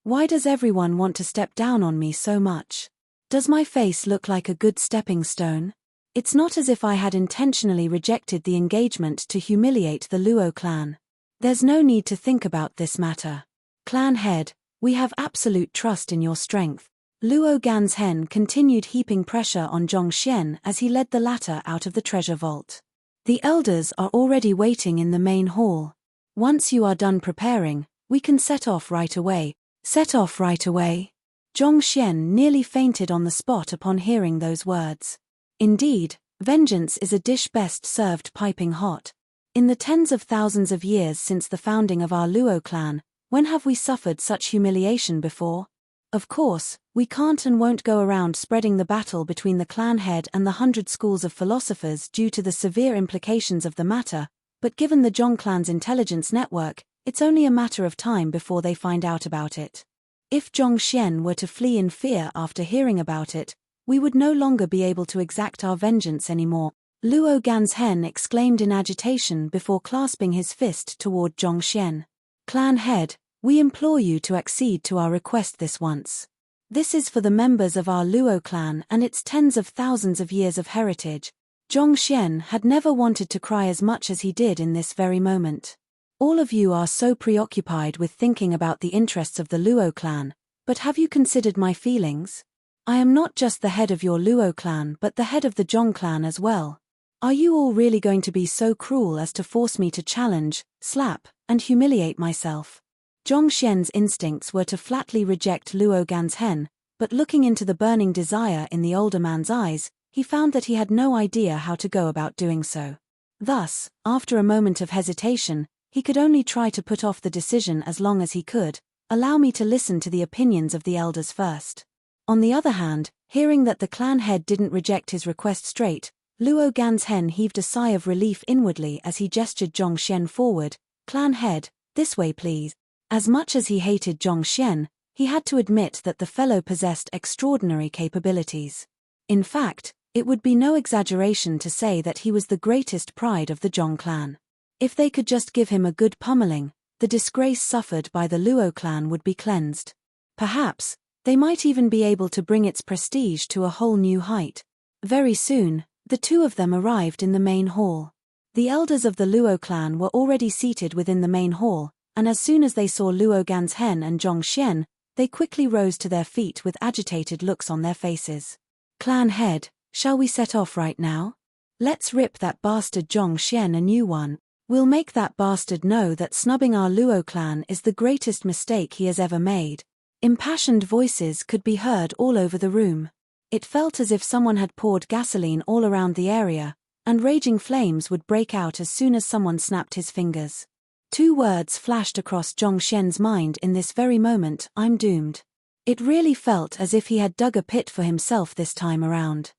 Why does everyone want to step down on me so much? Does my face look like a good stepping stone? It's not as if I had intentionally rejected the engagement to humiliate the Luo clan. There's no need to think about this matter. Clan head, we have absolute trust in your strength. Luo Ganzhen continued heaping pressure on Zhong Xian as he led the latter out of the treasure vault. The elders are already waiting in the main hall. Once you are done preparing, we can set off right away. Set off right away? Zhong Xian nearly fainted on the spot upon hearing those words. Indeed, vengeance is a dish best served piping hot. In the tens of thousands of years since the founding of our Luo clan, when have we suffered such humiliation before? Of course, We can't and won't go around spreading the battle between the clan head and the 100 schools of philosophers due to the severe implications of the matter, but given the Zhong clan's intelligence network, it's only a matter of time before they find out about it. If Zhong Xian were to flee in fear after hearing about it, we would no longer be able to exact our vengeance anymore, Luo Ganzhen exclaimed in agitation before clasping his fist toward Zhong Xian. Clan head, we implore you to accede to our request this once. This is for the members of our Luo clan and its tens of thousands of years of heritage. Zhong Xian had never wanted to cry as much as he did in this very moment. All of you are so preoccupied with thinking about the interests of the Luo clan, but have you considered my feelings? I am not just the head of your Luo clan but the head of the Zhong clan as well. Are you all really going to be so cruel as to force me to challenge, slap, and humiliate myself? Zhong Xian's instincts were to flatly reject Luo Ganzhen, but looking into the burning desire in the older man's eyes, he found that he had no idea how to go about doing so. Thus, after a moment of hesitation, he could only try to put off the decision as long as he could. Allow me to listen to the opinions of the elders first. On the other hand, hearing that the clan head didn't reject his request straight, Luo Ganzhen heaved a sigh of relief inwardly as he gestured Zhong Xian forward. Clan head, this way please. As much as he hated Zhong Xian, he had to admit that the fellow possessed extraordinary capabilities. In fact, it would be no exaggeration to say that he was the greatest pride of the Zhong clan. If they could just give him a good pummeling, the disgrace suffered by the Luo clan would be cleansed. Perhaps, they might even be able to bring its prestige to a whole new height. Very soon, the two of them arrived in the main hall. The elders of the Luo clan were already seated within the main hall, and as soon as they saw Luo Ganzhen and Zhong Xian, they quickly rose to their feet with agitated looks on their faces. Clan head, shall we set off right now? Let's rip that bastard Zhong Xian a new one. We'll make that bastard know that snubbing our Luo clan is the greatest mistake he has ever made. Impassioned voices could be heard all over the room. It felt as if someone had poured gasoline all around the area, and raging flames would break out as soon as someone snapped his fingers. Two words flashed across Zhong Xian's mind in this very moment: I'm doomed. It really felt as if he had dug a pit for himself this time around.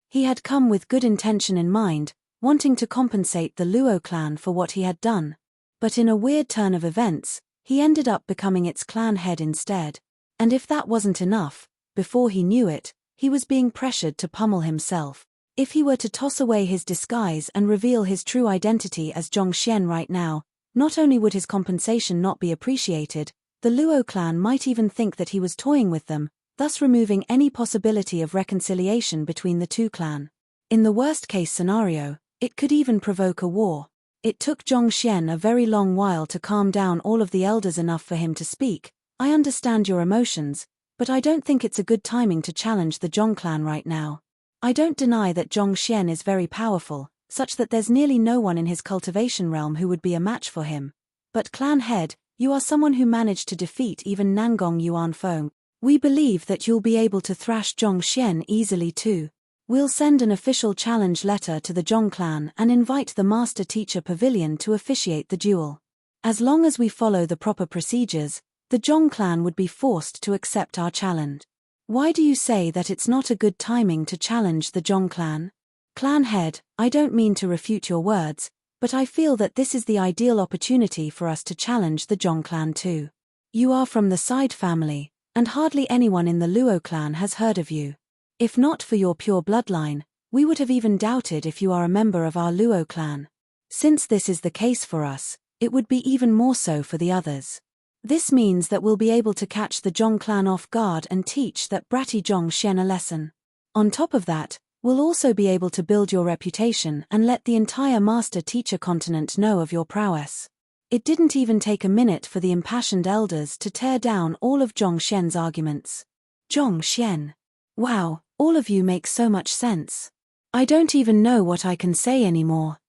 He had come with good intention in mind, wanting to compensate the Luo clan for what he had done. But in a weird turn of events, he ended up becoming its clan head instead. And if that wasn't enough, before he knew it, he was being pressured to pummel himself. If he were to toss away his disguise and reveal his true identity as Zhong Xian right now, not only would his compensation not be appreciated, the Luo clan might even think that he was toying with them, thus removing any possibility of reconciliation between the two clans. In the worst-case scenario, it could even provoke a war. It took Zhong Xian a very long while to calm down all of the elders enough for him to speak. I understand your emotions, but I don't think it's a good timing to challenge the Zhong clan right now. I don't deny that Zhong Xian is very powerful, such that there's nearly no one in his cultivation realm who would be a match for him. But clan head, you are someone who managed to defeat even Nangong Yuanfeng. We believe that you'll be able to thrash Zhong Xian easily too. We'll send an official challenge letter to the Zhong clan and invite the Master Teacher Pavilion to officiate the duel. As long as we follow the proper procedures, the Zhong clan would be forced to accept our challenge. Why do you say that it's not a good timing to challenge the Zhong clan? Clan head, I don't mean to refute your words, but I feel that this is the ideal opportunity for us to challenge the Zhong clan too. You are from the side family, and hardly anyone in the Luo clan has heard of you. If not for your pure bloodline, we would have even doubted if you are a member of our Luo clan. Since this is the case for us, it would be even more so for the others. This means that we'll be able to catch the Zhong clan off guard and teach that bratty Zhong Xian a lesson. On top of that, we'll also be able to build your reputation and let the entire Master Teacher continent know of your prowess. It didn't even take a minute for the impassioned elders to tear down all of Zhong Xian's arguments. Zhong Xian. Wow, all of you make so much sense. I don't even know what I can say anymore.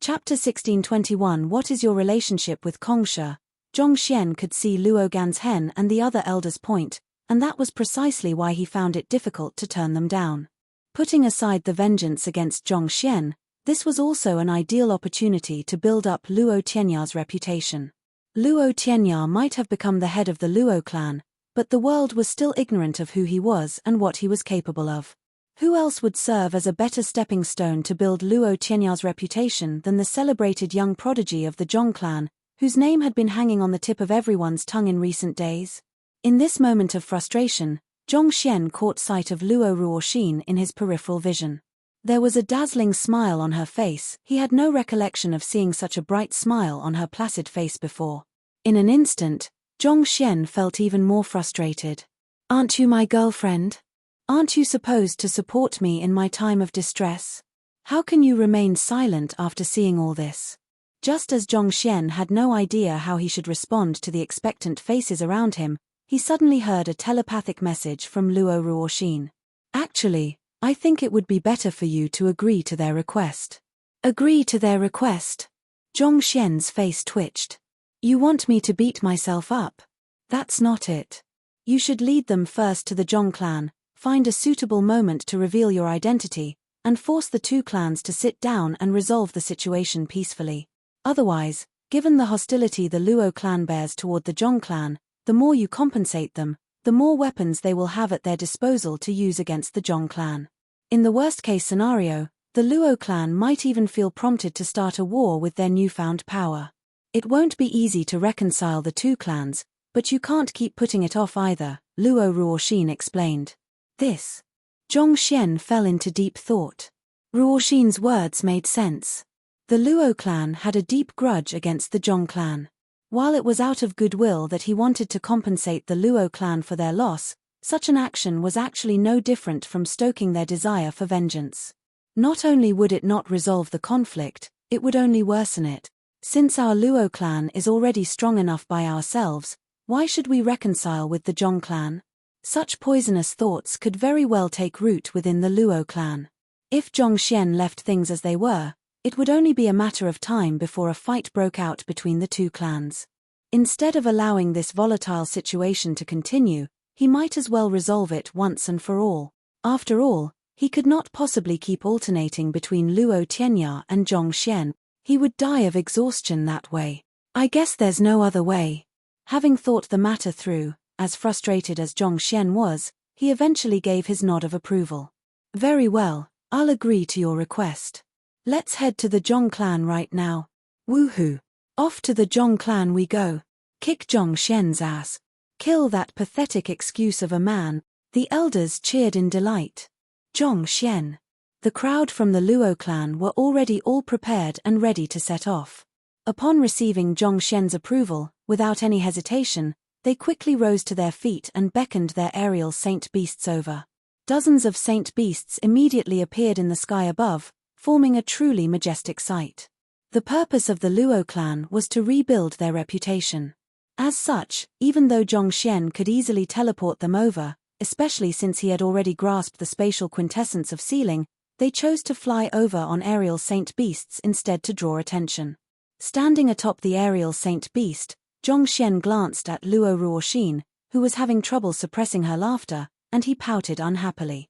Chapter 1621. What is your relationship with Kongsha? Zhong Xian could see Luo Ganzhen and the other elders' point, and that was precisely why he found it difficult to turn them down. Putting aside the vengeance against Zhong Xian, This was also an ideal opportunity to build up Luo Tianyar's reputation. Luo Tianyar might have become the head of the Luo clan, but the world was still ignorant of who he was and what he was capable of. Who else would serve as a better stepping stone to build Luo Tianyar's reputation than the celebrated young prodigy of the Zhong clan, whose name had been hanging on the tip of everyone's tongue in recent days? In this moment of frustration, Zhong Xian caught sight of Luo Ruoxin in his peripheral vision. There was a dazzling smile on her face. He had no recollection of seeing such a bright smile on her placid face before. In an instant, Zhong Xian felt even more frustrated. "Aren't you my girlfriend? Aren't you supposed to support me in my time of distress? How can you remain silent after seeing all this?" Just as Zhong Xian had no idea how he should respond to the expectant faces around him, he suddenly heard a telepathic message from Luo Ruoxin. "Actually, I think it would be better for you to agree to their request." "Agree to their request?" Zhong Xian's face twitched. "You want me to beat myself up? That's not it. You should lead them first to the Zhong clan, find a suitable moment to reveal your identity, and force the two clans to sit down and resolve the situation peacefully. Otherwise, given the hostility the Luo clan bears toward the Zhong clan, the more you compensate them, the more weapons they will have at their disposal to use against the Zhong clan. In the worst-case scenario, the Luo clan might even feel prompted to start a war with their newfound power. It won't be easy to reconcile the two clans, but you can't keep putting it off either," Luo Ruoxin explained. This. Zhong Xian fell into deep thought. Ruoxin's words made sense. The Luo clan had a deep grudge against the Zhong clan. While it was out of goodwill that he wanted to compensate the Luo clan for their loss, such an action was actually no different from stoking their desire for vengeance. Not only would it not resolve the conflict, it would only worsen it. Since our Luo clan is already strong enough by ourselves, why should we reconcile with the Zhong clan? Such poisonous thoughts could very well take root within the Luo clan. If Zhong Xian left things as they were, it would only be a matter of time before a fight broke out between the two clans. Instead of allowing this volatile situation to continue, he might as well resolve it once and for all. After all, he could not possibly keep alternating between Luo Tianyar and Zhong Xian. He would die of exhaustion that way. "I guess there's no other way." Having thought the matter through, as frustrated as Zhong Xian was, he eventually gave his nod of approval. "Very well, I'll agree to your request. Let's head to the Zhong clan right now." Woohoo! Off to the Zhong clan we go. Kick Zhong Xian's ass. Kill that pathetic excuse of a man. The elders cheered in delight. Zhong Xian. The crowd from the Luo clan were already all prepared and ready to set off. Upon receiving Zhong Xian's approval, without any hesitation, they quickly rose to their feet and beckoned their aerial saint beasts over. Dozens of saint beasts immediately appeared in the sky above, forming a truly majestic sight. The purpose of the Luo clan was to rebuild their reputation. As such, even though Zhong Xian could easily teleport them over, especially since he had already grasped the spatial quintessence of sealing, they chose to fly over on aerial saint beasts instead to draw attention. Standing atop the aerial saint beast, Zhong Xian glanced at Luo Ruoxin, who was having trouble suppressing her laughter, and he pouted unhappily.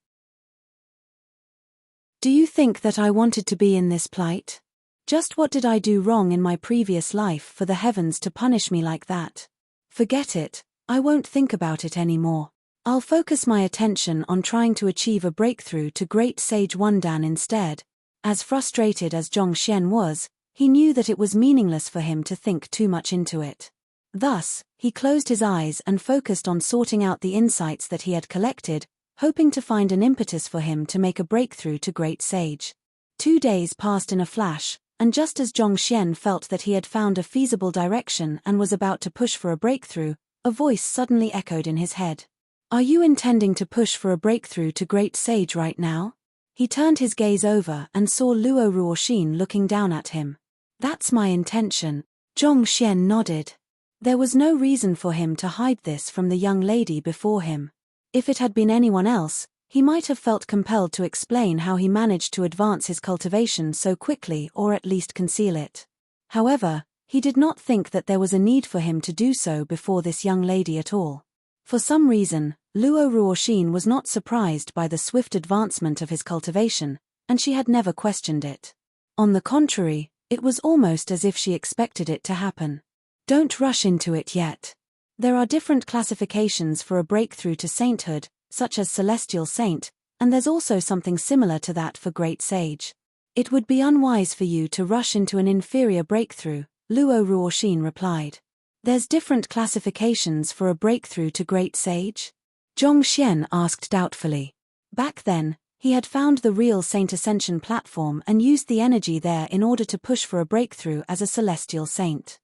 "Do you think that I wanted to be in this plight? Just what did I do wrong in my previous life for the heavens to punish me like that? Forget it, I won't think about it anymore. I'll focus my attention on trying to achieve a breakthrough to Great Sage Wundan instead." As frustrated as Zhong Xian was, he knew that it was meaningless for him to think too much into it. Thus, he closed his eyes and focused on sorting out the insights that he had collected, hoping to find an impetus for him to make a breakthrough to Great Sage. 2 days passed in a flash, and just as Zhong Xian felt that he had found a feasible direction and was about to push for a breakthrough, a voice suddenly echoed in his head. "Are you intending to push for a breakthrough to Great Sage right now?" He turned his gaze over and saw Luo Ruoxin looking down at him. "That's my intention." Zhong Xian nodded. There was no reason for him to hide this from the young lady before him. If it had been anyone else, he might have felt compelled to explain how he managed to advance his cultivation so quickly or at least conceal it. However, he did not think that there was a need for him to do so before this young lady at all. For some reason, Luo Ruoxin was not surprised by the swift advancement of his cultivation, and she had never questioned it. On the contrary, it was almost as if she expected it to happen. Don't rush into it yet. There are different classifications for a breakthrough to sainthood, such as celestial saint, and there's also something similar to that for great sage. It would be unwise for you to rush into an inferior breakthrough, Luo Ruoxin replied. There's different classifications for a breakthrough to great sage? Zhong Xian asked doubtfully. Back then, he had found the real Saint Ascension platform and used the energy there in order to push for a breakthrough as a celestial saint.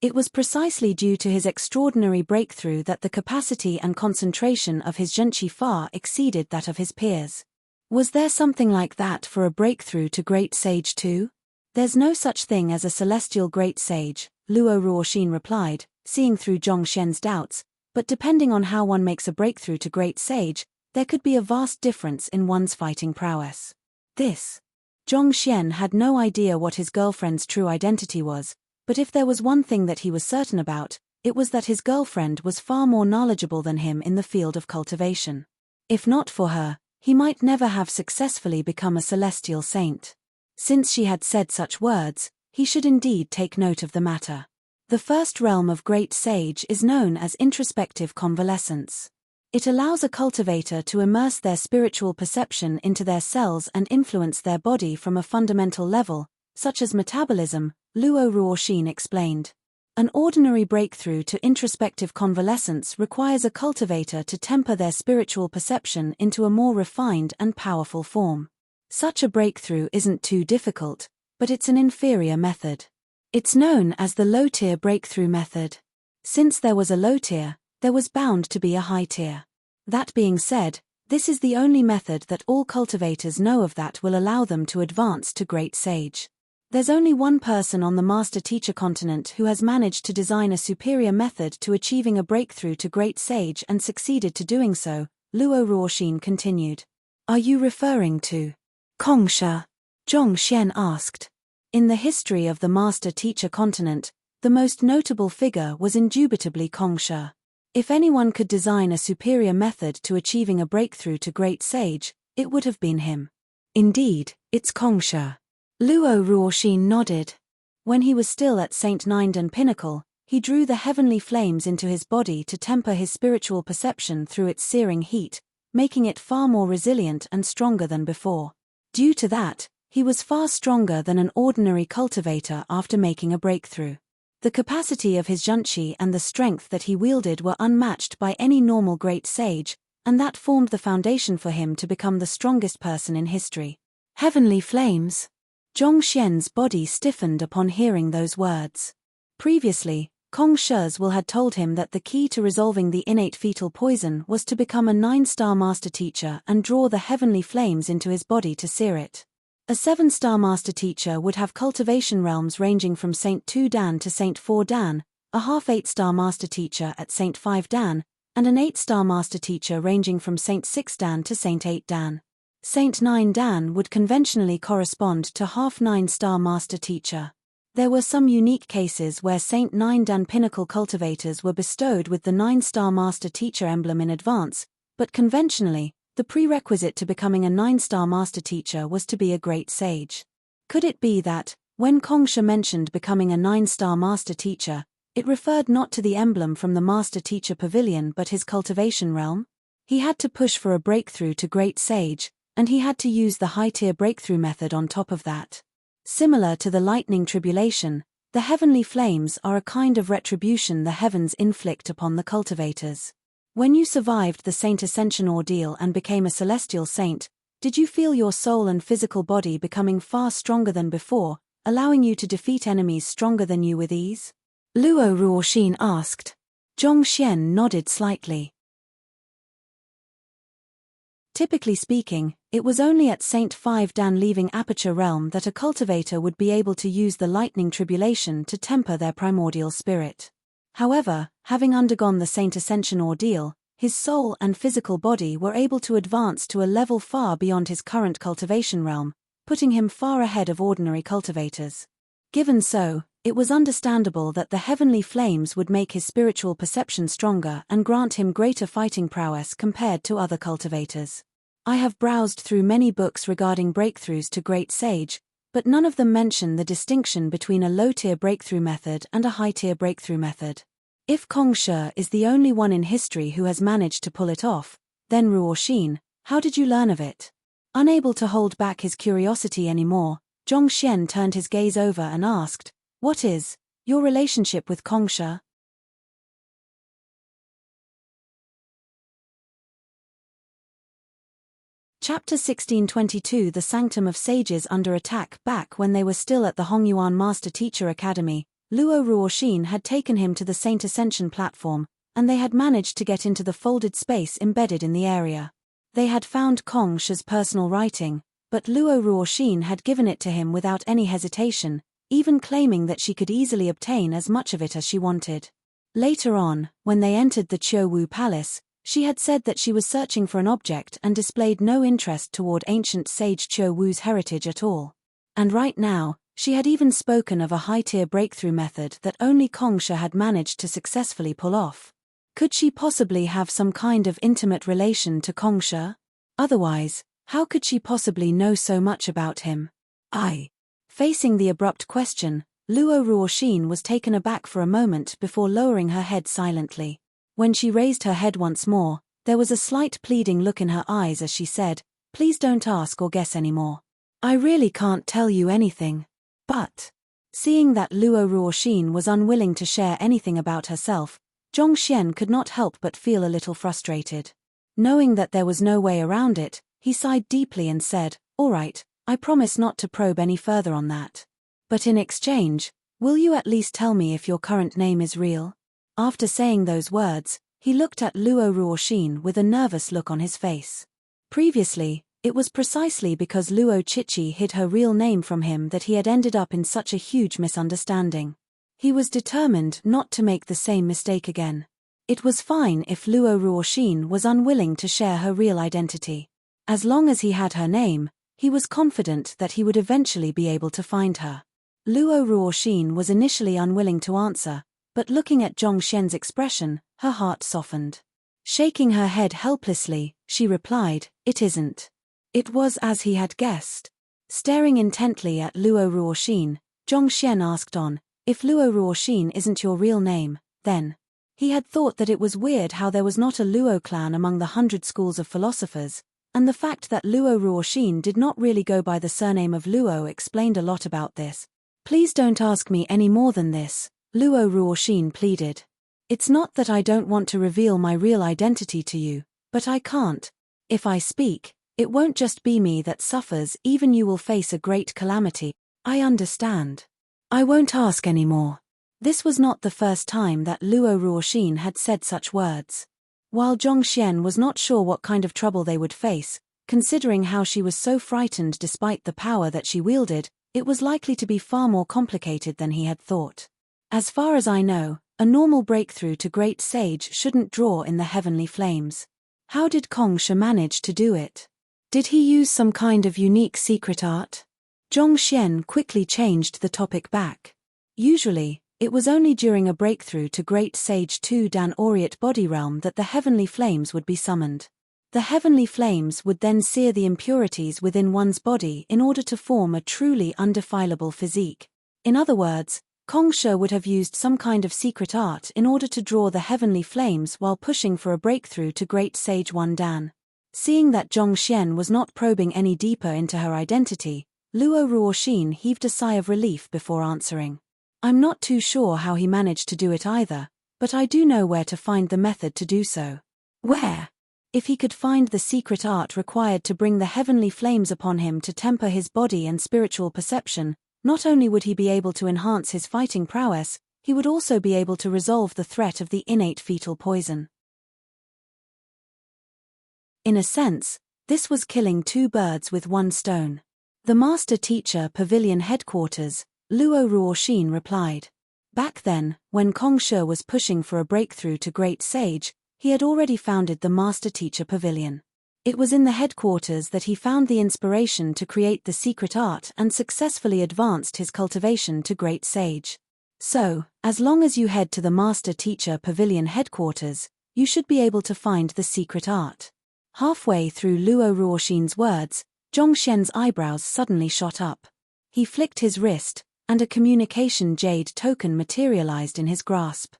It was precisely due to his extraordinary breakthrough that the capacity and concentration of his zhenqi far exceeded that of his peers. Was there something like that for a breakthrough to great sage too? There's no such thing as a celestial great sage, Luo Ruoxin replied, seeing through Zhong Xian's doubts, but depending on how one makes a breakthrough to great sage, there could be a vast difference in one's fighting prowess. Zhong Xian had no idea what his girlfriend's true identity was, but if there was one thing that he was certain about, it was that his girlfriend was far more knowledgeable than him in the field of cultivation. If not for her, he might never have successfully become a celestial saint. Since she had said such words, he should indeed take note of the matter. The first realm of great sage is known as introspective convalescence. It allows a cultivator to immerse their spiritual perception into their cells and influence their body from a fundamental level, such as metabolism, Luo Ruoxin explained. An ordinary breakthrough to introspective convalescence requires a cultivator to temper their spiritual perception into a more refined and powerful form. Such a breakthrough isn't too difficult, but it's an inferior method. It's known as the low-tier breakthrough method. Since there was a low tier, there was bound to be a high tier. That being said, this is the only method that all cultivators know of that will allow them to advance to great sage. There's only one person on the master-teacher continent who has managed to design a superior method to achieving a breakthrough to great sage and succeeded to doing so, Luo Ruoxin continued. Are you referring to Kongsha? Zhong Xian asked. In the history of the master-teacher continent, the most notable figure was indubitably Kongsha. If anyone could design a superior method to achieving a breakthrough to great sage, it would have been him. Indeed, it's Kongsha. Luo Ruoxin nodded. When he was still at St. Ninden Pinnacle, he drew the heavenly flames into his body to temper his spiritual perception through its searing heat, making it far more resilient and stronger than before. Due to that, he was far stronger than an ordinary cultivator after making a breakthrough. The capacity of his zhenqi and the strength that he wielded were unmatched by any normal great sage, and that formed the foundation for him to become the strongest person in history. Heavenly flames. Zhong Xian's body stiffened upon hearing those words. Previously, Kong Shi's will had told him that the key to resolving the innate fetal poison was to become a 9-star master teacher and draw the heavenly flames into his body to sear it. A 7-star master teacher would have cultivation realms ranging from Saint 2 Dan to Saint 4 Dan, a half 8-star master teacher at Saint 5 Dan, and an 8-star master teacher ranging from Saint 6 Dan to Saint 8 Dan. Saint 9 Dan would conventionally correspond to half 9-star master teacher. There were some unique cases where Saint 9 Dan pinnacle cultivators were bestowed with the 9-star master teacher emblem in advance, but conventionally, the prerequisite to becoming a 9-star master teacher was to be a great sage. Could it be that, when Kongsha mentioned becoming a 9-star master teacher, it referred not to the emblem from the master teacher pavilion but his cultivation realm? He had to push for a breakthrough to great sage, and he had to use the high-tier breakthrough method on top of that. Similar to the lightning tribulation, the heavenly flames are a kind of retribution the heavens inflict upon the cultivators. When you survived the Saint Ascension ordeal and became a celestial saint, did you feel your soul and physical body becoming far stronger than before, allowing you to defeat enemies stronger than you with ease? Luo Ruoxin asked. Zhong Xian nodded slightly. Typically speaking, it was only at Saint 5 Dan leaving Aperture Realm that a cultivator would be able to use the lightning tribulation to temper their primordial spirit. However, having undergone the Saint Ascension ordeal, his soul and physical body were able to advance to a level far beyond his current cultivation realm, putting him far ahead of ordinary cultivators. Given so, it was understandable that the heavenly flames would make his spiritual perception stronger and grant him greater fighting prowess compared to other cultivators. I have browsed through many books regarding breakthroughs to Great Sage, but none of them mention the distinction between a low-tier breakthrough method and a high-tier breakthrough method. If Kong Shi is the only one in history who has managed to pull it off, then Ruoxin, how did you learn of it? Unable to hold back his curiosity anymore, Zhongxian turned his gaze over and asked, "What is your relationship with Kong Shi?" Chapter 1622 The Sanctum of Sages Under Attack. Back when they were still at the Hongyuan Master Teacher Academy, Luo Ruoxin had taken him to the Saint Ascension platform, and they had managed to get into the folded space embedded in the area. They had found Kong Shi's personal writing, but Luo Ruoxin had given it to him without any hesitation, even claiming that she could easily obtain as much of it as she wanted. Later on, when they entered the Qiuwu Palace, she had said that she was searching for an object and displayed no interest toward ancient sage Qiuwu's heritage at all. And right now, she had even spoken of a high-tier breakthrough method that only Kong Shi had managed to successfully pull off. Could she possibly have some kind of intimate relation to Kong Shi? Otherwise, how could she possibly know so much about him? Facing the abrupt question, Luo Ruoxin was taken aback for a moment before lowering her head silently. When she raised her head once more, there was a slight pleading look in her eyes as she said, "Please don't ask or guess anymore. I really can't tell you anything." But, seeing that Luo Ruoxin was unwilling to share anything about herself, Zhongxian could not help but feel a little frustrated. Knowing that there was no way around it, he sighed deeply and said, "All right, I promise not to probe any further on that. But in exchange, will you at least tell me if your current name is real?" After saying those words, he looked at Luo Ruoxin with a nervous look on his face. Previously, it was precisely because Luo Chichi hid her real name from him that he had ended up in such a huge misunderstanding. He was determined not to make the same mistake again. It was fine if Luo Ruoxin was unwilling to share her real identity. As long as he had her name, he was confident that he would eventually be able to find her. Luo Ruoxin was initially unwilling to answer, but looking at Zhongxian's expression, her heart softened. Shaking her head helplessly, she replied, "It isn't." It was as he had guessed. Staring intently at Luo Ruoxin, Zhongxian asked on, "If Luo Ruoxin isn't your real name, then..." He had thought that it was weird how there was not a Luo clan among the 100 schools of philosophers, and the fact that Luo Ruoxin did not really go by the surname of Luo explained a lot about this. "Please don't ask me any more than this," Luo Ruoxin pleaded. "It's not that I don't want to reveal my real identity to you, but I can't. If I speak, it won't just be me that suffers, even you will face a great calamity." "I understand. I won't ask anymore." This was not the first time that Luo Ruoxin had said such words. While Zhongxian was not sure what kind of trouble they would face, considering how she was so frightened despite the power that she wielded, it was likely to be far more complicated than he had thought. "As far as I know, a normal breakthrough to Great Sage shouldn't draw in the heavenly flames. How did Kong Shi manage to do it? Did he use some kind of unique secret art?" Zhongxian quickly changed the topic back. Usually, it was only during a breakthrough to Great Sage 2 Dan Aureate body realm that the heavenly flames would be summoned. The heavenly flames would then sear the impurities within one's body in order to form a truly undefilable physique. In other words, Kong Shi would have used some kind of secret art in order to draw the heavenly flames while pushing for a breakthrough to Great Sage 1 Dan. Seeing that Zhongxian was not probing any deeper into her identity, Luo Ruoxin heaved a sigh of relief before answering. "I'm not too sure how he managed to do it either, but I do know where to find the method to do so." "Where?" If he could find the secret art required to bring the heavenly flames upon him to temper his body and spiritual perception, not only would he be able to enhance his fighting prowess, he would also be able to resolve the threat of the innate fetal poison. In a sense, this was killing two birds with one stone. The Master Teacher Pavilion headquarters, Luo Ruoxin replied. Back then, when Kong Shi was pushing for a breakthrough to Great Sage, he had already founded the Master Teacher Pavilion. It was in the headquarters that he found the inspiration to create the secret art and successfully advanced his cultivation to Great Sage. So, as long as you head to the Master Teacher Pavilion headquarters, you should be able to find the secret art. Halfway through Luo Ruoxin's words, Zhongxian's eyebrows suddenly shot up. He flicked his wrist, and a communication jade token materialized in his grasp.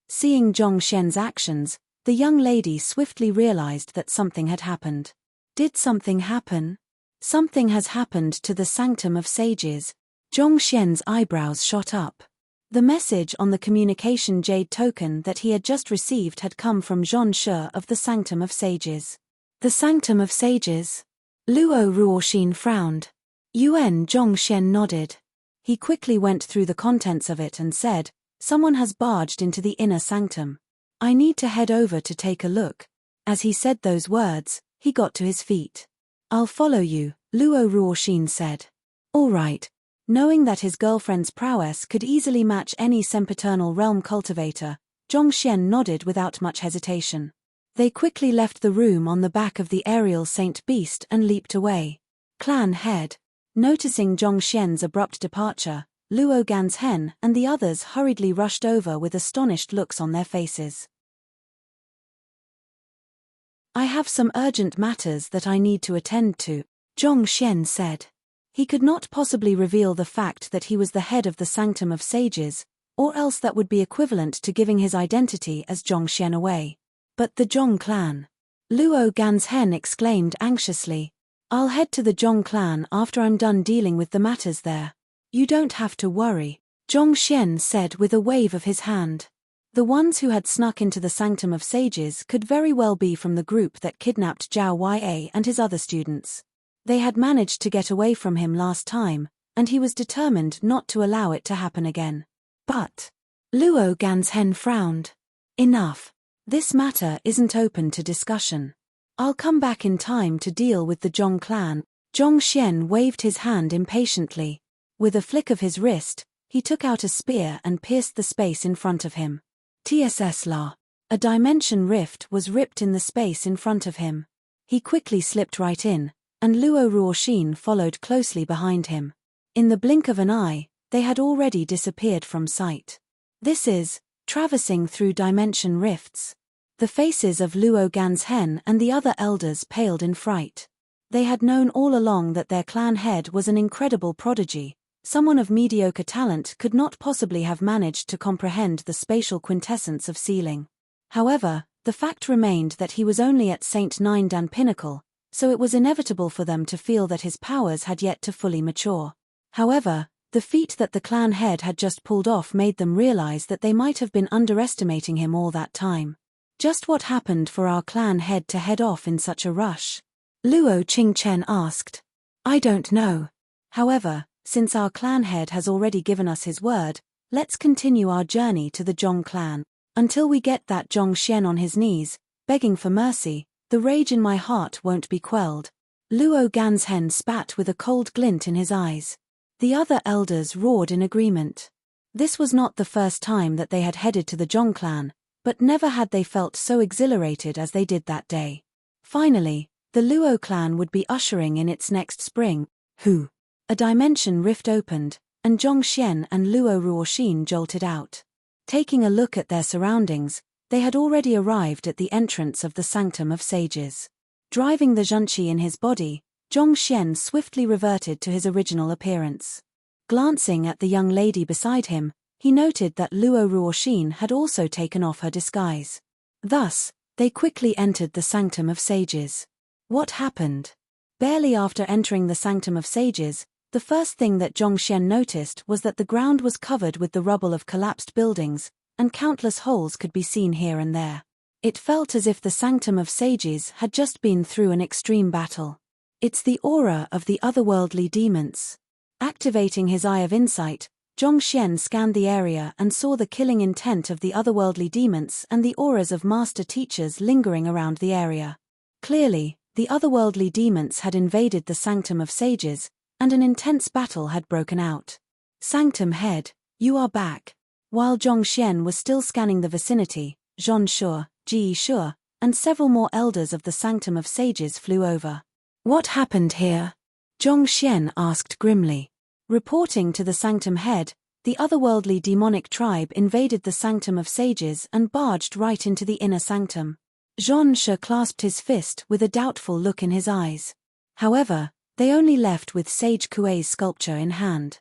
Seeing Zhongxian's actions, the young lady swiftly realized that something had happened. Did something happen? Something has happened to the Sanctum of Sages. Zhongxian's eyebrows shot up. The message on the communication jade token that he had just received had come from Zhong Shi of the Sanctum of Sages. The Sanctum of Sages? Luo Ruoxin frowned. Yuan Zhongxian nodded. He quickly went through the contents of it and said, "Someone has barged into the inner sanctum. I need to head over to take a look." As he said those words, he got to his feet. "I'll follow you," Luo Ruoxin said. "All right." Knowing that his girlfriend's prowess could easily match any sempiternal realm cultivator, Zhongxian nodded without much hesitation. They quickly left the room on the back of the aerial Saint Beast and leaped away. Clan head. Noticing Zhongxian's abrupt departure, Luo Ganzhen and the others hurriedly rushed over with astonished looks on their faces. "I have some urgent matters that I need to attend to," Zhongxian said. He could not possibly reveal the fact that he was the head of the Sanctum of Sages, or else that would be equivalent to giving his identity as Zhongxian away. "But the Zhong clan," Luo Ganzhen exclaimed anxiously. "I'll head to the Zhong clan after I'm done dealing with the matters there. You don't have to worry," Zhongxian said with a wave of his hand. The ones who had snuck into the Sanctum of Sages could very well be from the group that kidnapped Zhao Ya and his other students. They had managed to get away from him last time, and he was determined not to allow it to happen again. But Luo Ganzhen frowned. "Enough. This matter isn't open to discussion. I'll come back in time to deal with the Zhong clan." Zhongxian waved his hand impatiently. With a flick of his wrist, he took out a spear and pierced the space in front of him. TSS La. A dimension rift was ripped in the space in front of him. He quickly slipped right in, and Luo Ruoxin followed closely behind him. In the blink of an eye, they had already disappeared from sight. This is traversing through dimension rifts. The faces of Luo Ganzhen and the other elders paled in fright. They had known all along that their clan head was an incredible prodigy. Someone of mediocre talent could not possibly have managed to comprehend the spatial quintessence of sealing. However, the fact remained that he was only at Saint Nindan pinnacle, so it was inevitable for them to feel that his powers had yet to fully mature. However, the feat that the clan head had just pulled off made them realize that they might have been underestimating him all that time. "Just what happened for our clan head to head off in such a rush?" Luo Qingchen asked. "I don't know. However, since our clan head has already given us his word, let's continue our journey to the Zhong clan. Until we get that Zhongxian on his knees, begging for mercy, the rage in my heart won't be quelled." Luo Ganzhen spat with a cold glint in his eyes. The other elders roared in agreement. This was not the first time that they had headed to the Zhong clan, but never had they felt so exhilarated as they did that day. Finally, the Luo clan would be ushering in its next spring. A dimension rift opened, and Zhongxian and Luo Ruoxin jolted out. Taking a look at their surroundings, they had already arrived at the entrance of the Sanctum of Sages. Driving the zhunqi in his body, Zhongxian swiftly reverted to his original appearance. Glancing at the young lady beside him, he noted that Luo Ruoxin had also taken off her disguise. Thus, they quickly entered the Sanctum of Sages. What happened? Barely after entering the Sanctum of Sages, the first thing that Zhongxian noticed was that the ground was covered with the rubble of collapsed buildings, and countless holes could be seen here and there. It felt as if the Sanctum of Sages had just been through an extreme battle. "It's the aura of the otherworldly demons." Activating his eye of insight, Zhongxian scanned the area and saw the killing intent of the otherworldly demons and the auras of master teachers lingering around the area. Clearly, the otherworldly demons had invaded the Sanctum of Sages, and an intense battle had broken out. "Sanctum head, you are back." While Zhongxian was still scanning the vicinity, Zhon Shu, Ji Shu, and several more elders of the Sanctum of Sages flew over. "What happened here?" Zhongxian asked grimly. Reporting to the Sanctum head, the otherworldly demonic tribe invaded the Sanctum of Sages and barged right into the inner sanctum. Zhang clasped his fist with a doubtful look in his eyes. However, they only left with Sage Kuei's sculpture in hand.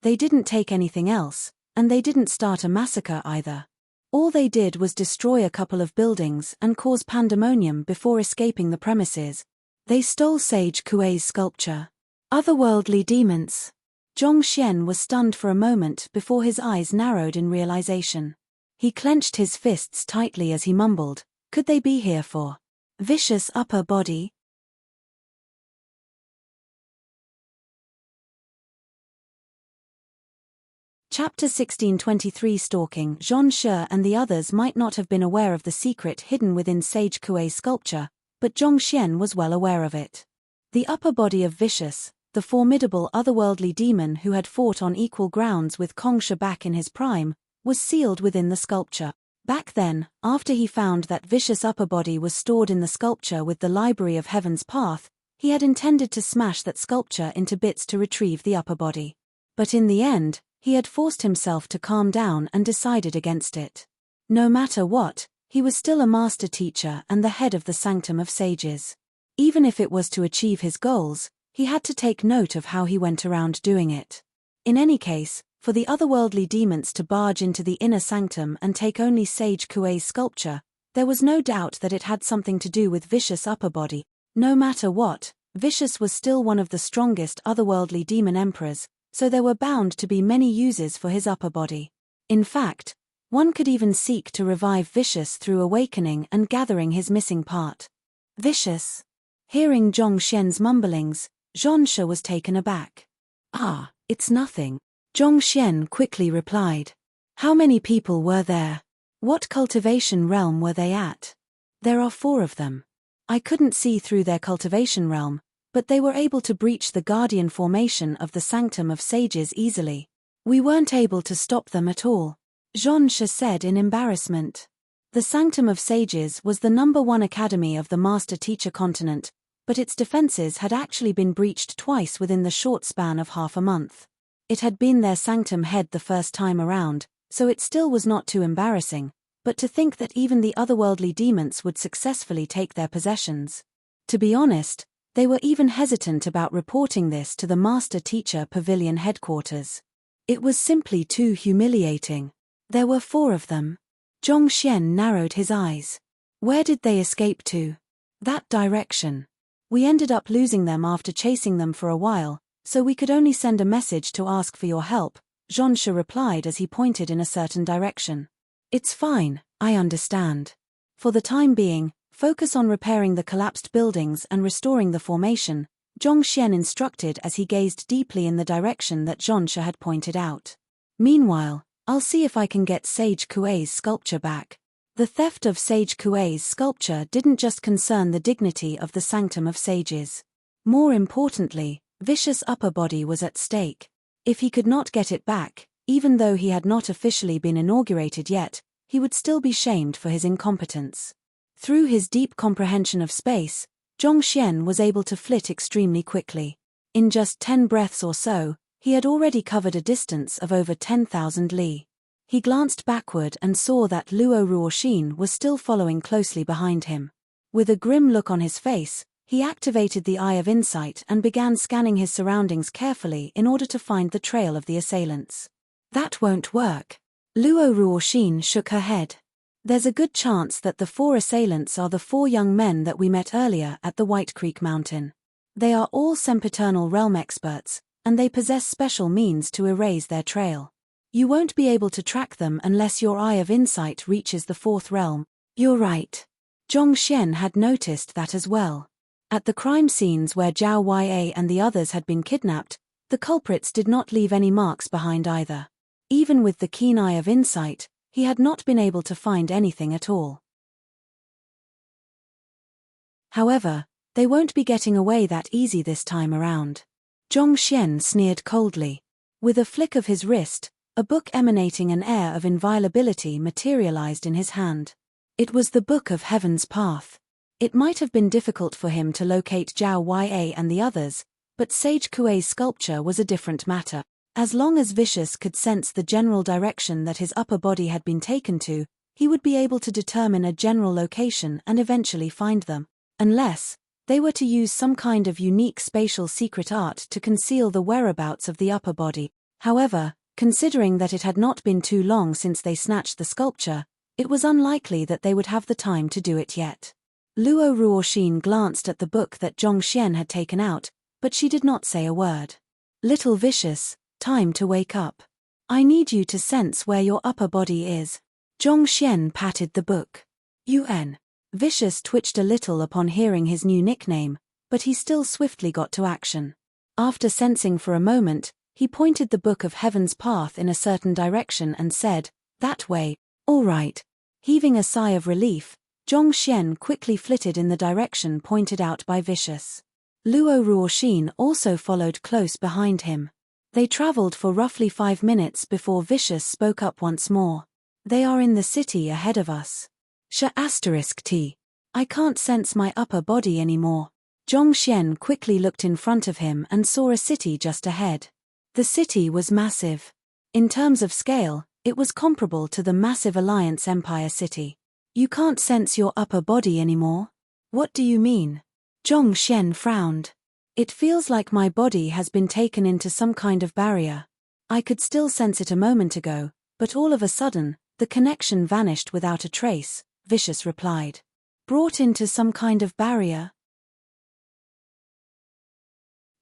They didn't take anything else, and they didn't start a massacre either. All they did was destroy a couple of buildings and cause pandemonium before escaping the premises. They stole Sage Kuei's sculpture. Otherworldly demons. Zhang was stunned for a moment before his eyes narrowed in realization. He clenched his fists tightly as he mumbled, "Could they be here for vicious upper body?" Chapter 1623 Stalking. Zhang and the others might not have been aware of the secret hidden within Sage Kuei's sculpture, but Zhang was well aware of it. The upper body of Vicious, the formidable otherworldly demon who had fought on equal grounds with Kongsha back in his prime, was sealed within the sculpture. Back then, after he found that Vicious upper body was stored in the sculpture with the Library of Heaven's Path, he had intended to smash that sculpture into bits to retrieve the upper body. But in the end, he had forced himself to calm down and decided against it. No matter what, he was still a master teacher and the head of the Sanctum of Sages. Even if it was to achieve his goals, he had to take note of how he went around doing it. In any case, for the otherworldly demons to barge into the inner sanctum and take only Sage Kuei's sculpture, there was no doubt that it had something to do with Vicious upper body. No matter what, Vicious was still one of the strongest otherworldly demon emperors, so there were bound to be many uses for his upper body. In fact, one could even seek to revive Vicious through awakening and gathering his missing part. Vicious. Hearing Zhang's mumblings, Zhang was taken aback. "Ah, it's nothing," Zhang quickly replied. "How many people were there? What cultivation realm were they at?" "There are 4 of them. I couldn't see through their cultivation realm, but they were able to breach the guardian formation of the Sanctum of Sages easily. We weren't able to stop them at all," Zhang said in embarrassment. The Sanctum of Sages was the #1 academy of the Master Teacher continent, but its defenses had actually been breached twice within the short span of half a month. It had been their sanctum head the first time around, so it still was not too embarrassing, but to think that even the otherworldly demons would successfully take their possessions. To be honest, they were even hesitant about reporting this to the Master Teacher Pavilion headquarters. It was simply too humiliating. There were 4 of them. Zhang narrowed his eyes. "Where did they escape to?" "That direction. We ended up losing them after chasing them for a while, so we could only send a message to ask for your help," Zhang replied as he pointed in a certain direction. "It's fine, I understand. For the time being, focus on repairing the collapsed buildings and restoring the formation," Zhang instructed as he gazed deeply in the direction that Zhang had pointed out. "Meanwhile, I'll see if I can get Sage Kuei's sculpture back." The theft of Sage Kuei's sculpture didn't just concern the dignity of the Sanctum of Sages. More importantly, Vicious upper body was at stake. If he could not get it back, even though he had not officially been inaugurated yet, he would still be shamed for his incompetence. Through his deep comprehension of space, Zhang was able to flit extremely quickly. In just 10 breaths or so, he had already covered a distance of over 10,000 li. He glanced backward and saw that Luo Ruoxin was still following closely behind him. With a grim look on his face, he activated the Eye of Insight and began scanning his surroundings carefully in order to find the trail of the assailants. "That won't work." Luo Ruoxin shook her head. "There's a good chance that the 4 assailants are the 4 young men that we met earlier at the White Creek Mountain. They are all sempiternal realm experts, and they possess special means to erase their trail. You won't be able to track them unless your Eye of Insight reaches the 4th realm." "You're right." Zhang had noticed that as well. At the crime scenes where Zhao Ya and the others had been kidnapped, the culprits did not leave any marks behind either. Even with the keen Eye of Insight, he had not been able to find anything at all. However, they won't be getting away that easy this time around. Zhang sneered coldly. With a flick of his wrist, a book emanating an air of inviolability materialized in his hand. It was the Book of Heaven's Path. It might have been difficult for him to locate Zhao Ya and the others, but Sage Kuei's sculpture was a different matter. As long as Vicious could sense the general direction that his upper body had been taken to, he would be able to determine a general location and eventually find them. Unless they were to use some kind of unique spatial secret art to conceal the whereabouts of the upper body. However, considering that it had not been too long since they snatched the sculpture, it was unlikely that they would have the time to do it yet. Luo Ruoxin glanced at the book that Zhong Xian had taken out, but she did not say a word. Little Vicious, time to wake up. I need you to sense where your upper body is. Zhong Xian patted the book. UN. Vicious twitched a little upon hearing his new nickname, but he still swiftly got to action. After sensing for a moment, he pointed the Book of Heaven's path in a certain direction and said, "That way." "All right." Heaving a sigh of relief, Zhong Xian quickly flitted in the direction pointed out by Vicious. Luo Ruoxin also followed close behind him. They traveled for roughly 5 minutes before Vicious spoke up once more. "They are in the city ahead of us. *T. I can't sense my upper body anymore." Zhong Xian quickly looked in front of him and saw a city just ahead. The city was massive. In terms of scale, it was comparable to the massive Alliance Empire city. "You can't sense your upper body anymore? What do you mean?" Zhong Xian frowned. "It feels like my body has been taken into some kind of barrier. I could still sense it a moment ago, but all of a sudden, the connection vanished without a trace," Vicious replied. "Brought into some kind of barrier?"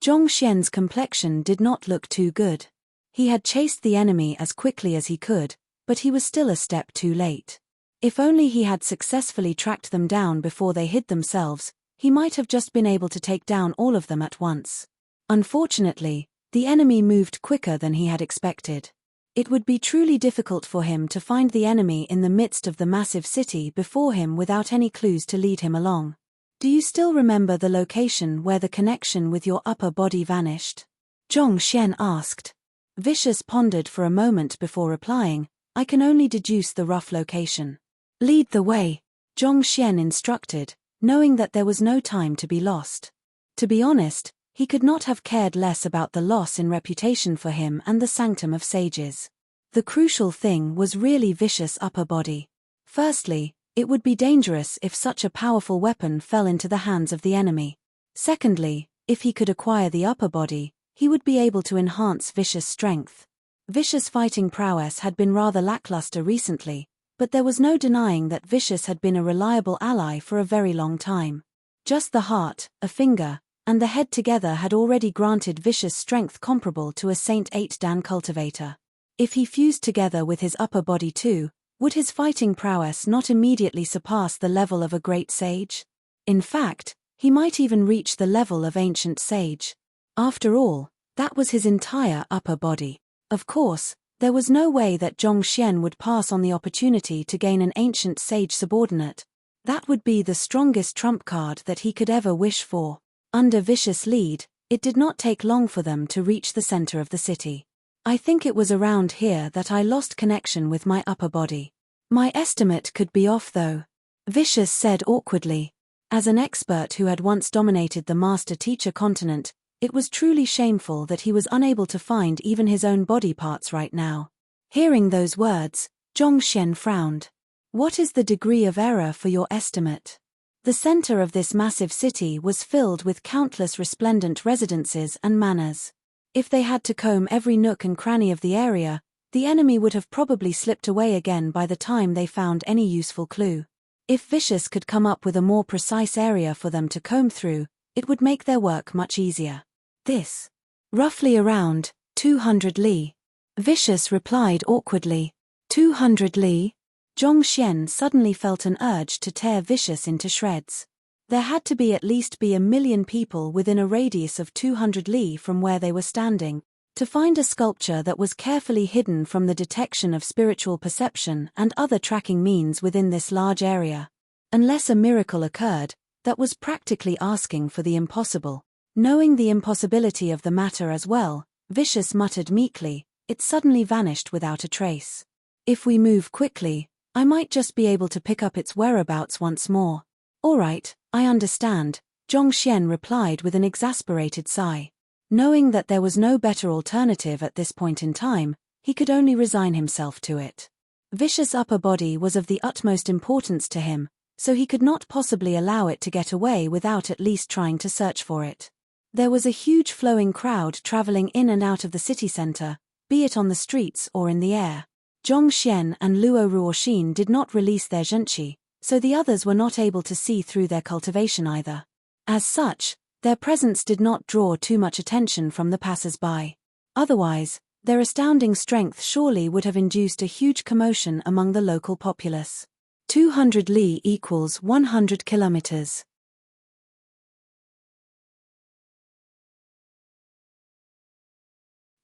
Zhong Xian's complexion did not look too good. He had chased the enemy as quickly as he could, but he was still a step too late. If only he had successfully tracked them down before they hid themselves, he might have just been able to take down all of them at once. Unfortunately, the enemy moved quicker than he had expected. It would be truly difficult for him to find the enemy in the midst of the massive city before him without any clues to lead him along. "Do you still remember the location where the connection with your upper body vanished?" Zhong Xian asked. Vicious pondered for a moment before replying, "I can only deduce the rough location." "Lead the way," Zhong Xian instructed, knowing that there was no time to be lost. To be honest, he could not have cared less about the loss in reputation for him and the Sanctum of Sages. The crucial thing was really Vicious' upper body. Firstly, it would be dangerous if such a powerful weapon fell into the hands of the enemy. Secondly, if he could acquire the upper body, he would be able to enhance Vicious' strength. Vicious' fighting prowess had been rather lackluster recently, but there was no denying that Vicious had been a reliable ally for a very long time. Just the heart, a finger, and the head together had already granted Vicious strength comparable to a Saint 8 Dan cultivator. If he fused together with his upper body too, would his fighting prowess not immediately surpass the level of a great sage? In fact, he might even reach the level of ancient sage. After all, that was his entire upper body. Of course, there was no way that Zhong Xian would pass on the opportunity to gain an ancient sage subordinate. That would be the strongest trump card that he could ever wish for. Under Vicious' lead, it did not take long for them to reach the center of the city. "I think it was around here that I lost connection with my upper body. My estimate could be off though," Vicious said awkwardly. As an expert who had once dominated the master-teacher continent, it was truly shameful that he was unable to find even his own body parts right now. Hearing those words, Zhong Xian frowned. "What is the degree of error for your estimate?" The center of this massive city was filled with countless resplendent residences and manors. If they had to comb every nook and cranny of the area, the enemy would have probably slipped away again by the time they found any useful clue. If Vicious could come up with a more precise area for them to comb through, it would make their work much easier. "This. Roughly around 200 li. Vicious replied awkwardly. 200 li? Zhong Xian suddenly felt an urge to tear Vicious into shreds. There had to be at least 1,000,000 people within a radius of 200 li from where they were standing, to find a sculpture that was carefully hidden from the detection of spiritual perception and other tracking means within this large area. Unless a miracle occurred, that was practically asking for the impossible. Knowing the impossibility of the matter as well, Vicious muttered meekly, "It suddenly vanished without a trace. If we move quickly, I might just be able to pick up its whereabouts once more." "All right, I understand," Zhong Xian replied with an exasperated sigh. Knowing that there was no better alternative at this point in time, he could only resign himself to it. Vicious upper body was of the utmost importance to him, so he could not possibly allow it to get away without at least trying to search for it. There was a huge flowing crowd traveling in and out of the city center, be it on the streets or in the air. Zhongxian and Luo Ruoxin did not release their zhenqi, so the others were not able to see through their cultivation either. As such, their presence did not draw too much attention from the passers-by. Otherwise, their astounding strength surely would have induced a huge commotion among the local populace. 200 li equals 100 kilometers.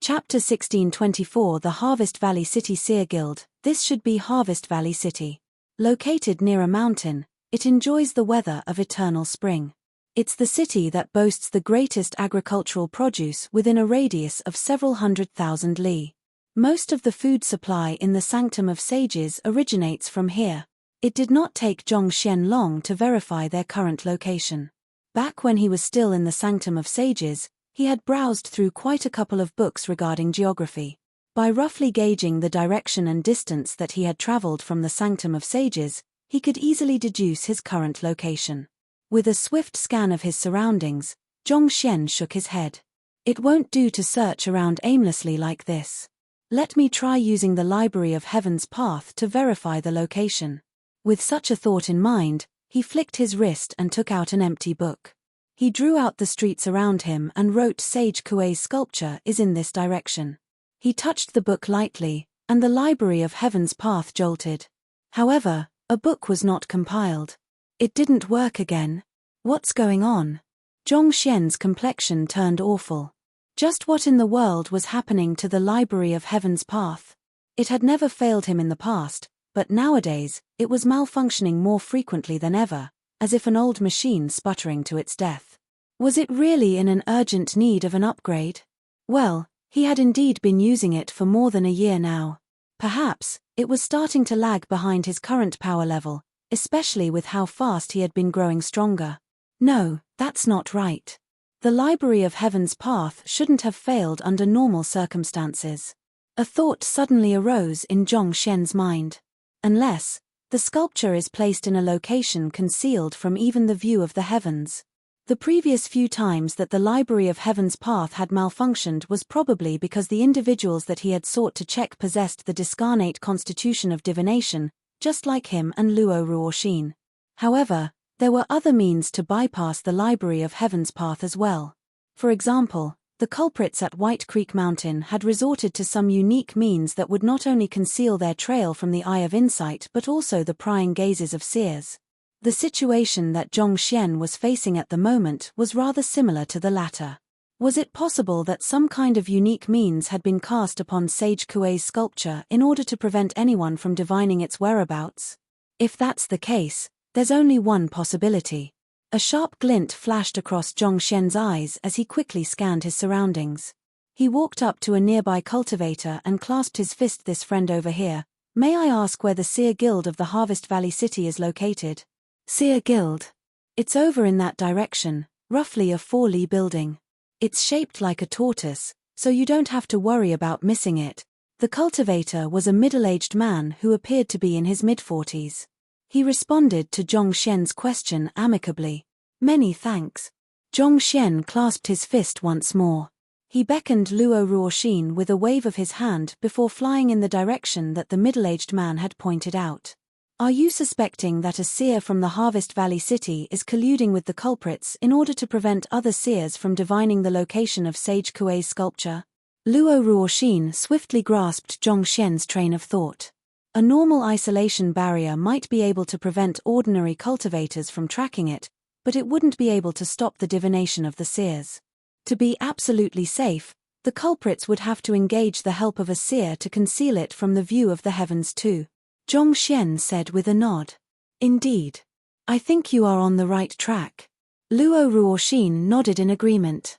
Chapter 1624 The Harvest Valley City Seer Guild. This should be Harvest Valley City. Located near a mountain, it enjoys the weather of eternal spring. It's the city that boasts the greatest agricultural produce within a radius of several 100,000 li. Most of the food supply in the Sanctum of Sages originates from here. It did not take Zhongxian long to verify their current location. Back when he was still in the Sanctum of Sages, he had browsed through quite a couple of books regarding geography. By roughly gauging the direction and distance that he had traveled from the Sanctum of Sages, he could easily deduce his current location. With a swift scan of his surroundings, Zhongxian shook his head. It won't do to search around aimlessly like this. Let me try using the Library of Heaven's Path to verify the location. With such a thought in mind, he flicked his wrist and took out an empty book. He drew out the streets around him and wrote Sage Kuei's sculpture is in this direction. He touched the book lightly, and the Library of Heaven's Path jolted. However, a book was not compiled. It didn't work again. What's going on? Zhongxian's complexion turned awful. Just what in the world was happening to the Library of Heaven's Path? It had never failed him in the past, but nowadays, it was malfunctioning more frequently than ever, as if an old machine sputtering to its death. Was it really in an urgent need of an upgrade? Well, he had indeed been using it for more than a year now. Perhaps, it was starting to lag behind his current power level, especially with how fast he had been growing stronger. No, that's not right. The Library of Heaven's Path shouldn't have failed under normal circumstances. A thought suddenly arose in Zhongxian's mind. Unless, the sculpture is placed in a location concealed from even the view of the heavens. The previous few times that the Library of Heaven's Path had malfunctioned was probably because the individuals that he had sought to check possessed the discarnate constitution of divination, just like him and Luo Ruoxin. However, there were other means to bypass the Library of Heaven's Path as well. For example, the culprits at White Creek Mountain had resorted to some unique means that would not only conceal their trail from the eye of insight but also the prying gazes of seers. The situation that Zhongxian was facing at the moment was rather similar to the latter. Was it possible that some kind of unique means had been cast upon Sage Kuei's sculpture in order to prevent anyone from divining its whereabouts? If that's the case, there's only one possibility. A sharp glint flashed across Zhongxian's eyes as he quickly scanned his surroundings. He walked up to a nearby cultivator and clasped his fist. This friend over here, may I ask where the Seer Guild of the Harvest Valley City is located? Seer Guild. It's over in that direction, roughly a 4-li building. It's shaped like a tortoise, so you don't have to worry about missing it. The cultivator was a middle-aged man who appeared to be in his mid-40s. He responded to Zhongxian's question amicably. Many thanks. Zhongxian clasped his fist once more. He beckoned Luo Ruoxin with a wave of his hand before flying in the direction that the middle-aged man had pointed out. Are you suspecting that a seer from the Harvest Valley City is colluding with the culprits in order to prevent other seers from divining the location of Sage Kuei's sculpture? Luo Ruoxin swiftly grasped Zhongxian's train of thought. A normal isolation barrier might be able to prevent ordinary cultivators from tracking it, but it wouldn't be able to stop the divination of the seers. To be absolutely safe, the culprits would have to engage the help of a seer to conceal it from the view of the heavens too. Zhongxian said with a nod. Indeed. I think you are on the right track. Luo Ruoxin nodded in agreement.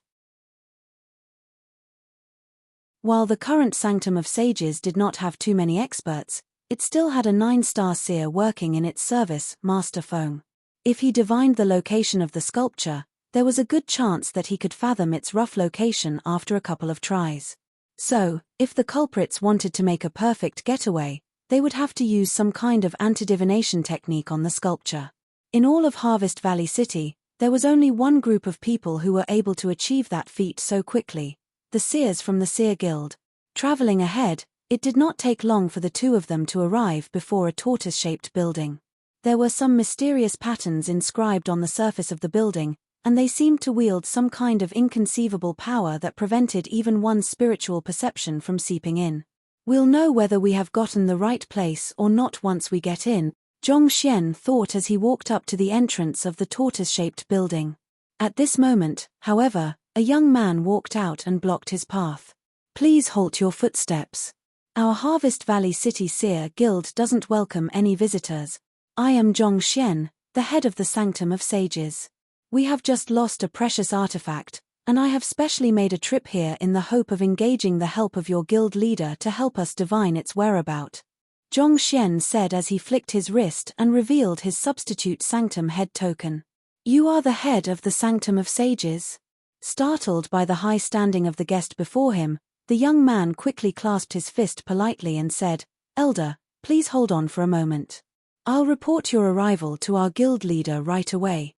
While the current Sanctum of Sages did not have too many experts, it still had a 9-star seer working in its service, Master Feng. If he divined the location of the sculpture, there was a good chance that he could fathom its rough location after a couple of tries. So, if the culprits wanted to make a perfect getaway, they would have to use some kind of anti-divination technique on the sculpture. In all of Harvest Valley City, there was only one group of people who were able to achieve that feat so quickly: the seers from the Seer Guild. Traveling ahead, it did not take long for the two of them to arrive before a tortoise-shaped building. There were some mysterious patterns inscribed on the surface of the building, and they seemed to wield some kind of inconceivable power that prevented even one's spiritual perception from seeping in. "We'll know whether we have gotten the right place or not once we get in," Zhong Xian thought as he walked up to the entrance of the tortoise-shaped building. At this moment, however, a young man walked out and blocked his path. "Please halt your footsteps. Our Harvest Valley City Seer Guild doesn't welcome any visitors. I am Zhong Xian, the head of the Sanctum of Sages. We have just lost a precious artifact, and I have specially made a trip here in the hope of engaging the help of your guild leader to help us divine its whereabout," Zhong Xian said as he flicked his wrist and revealed his substitute Sanctum head token. "You are the head of the Sanctum of Sages?" Startled by the high standing of the guest before him, the young man quickly clasped his fist politely and said, "Elder, please hold on for a moment. I'll report your arrival to our guild leader right away."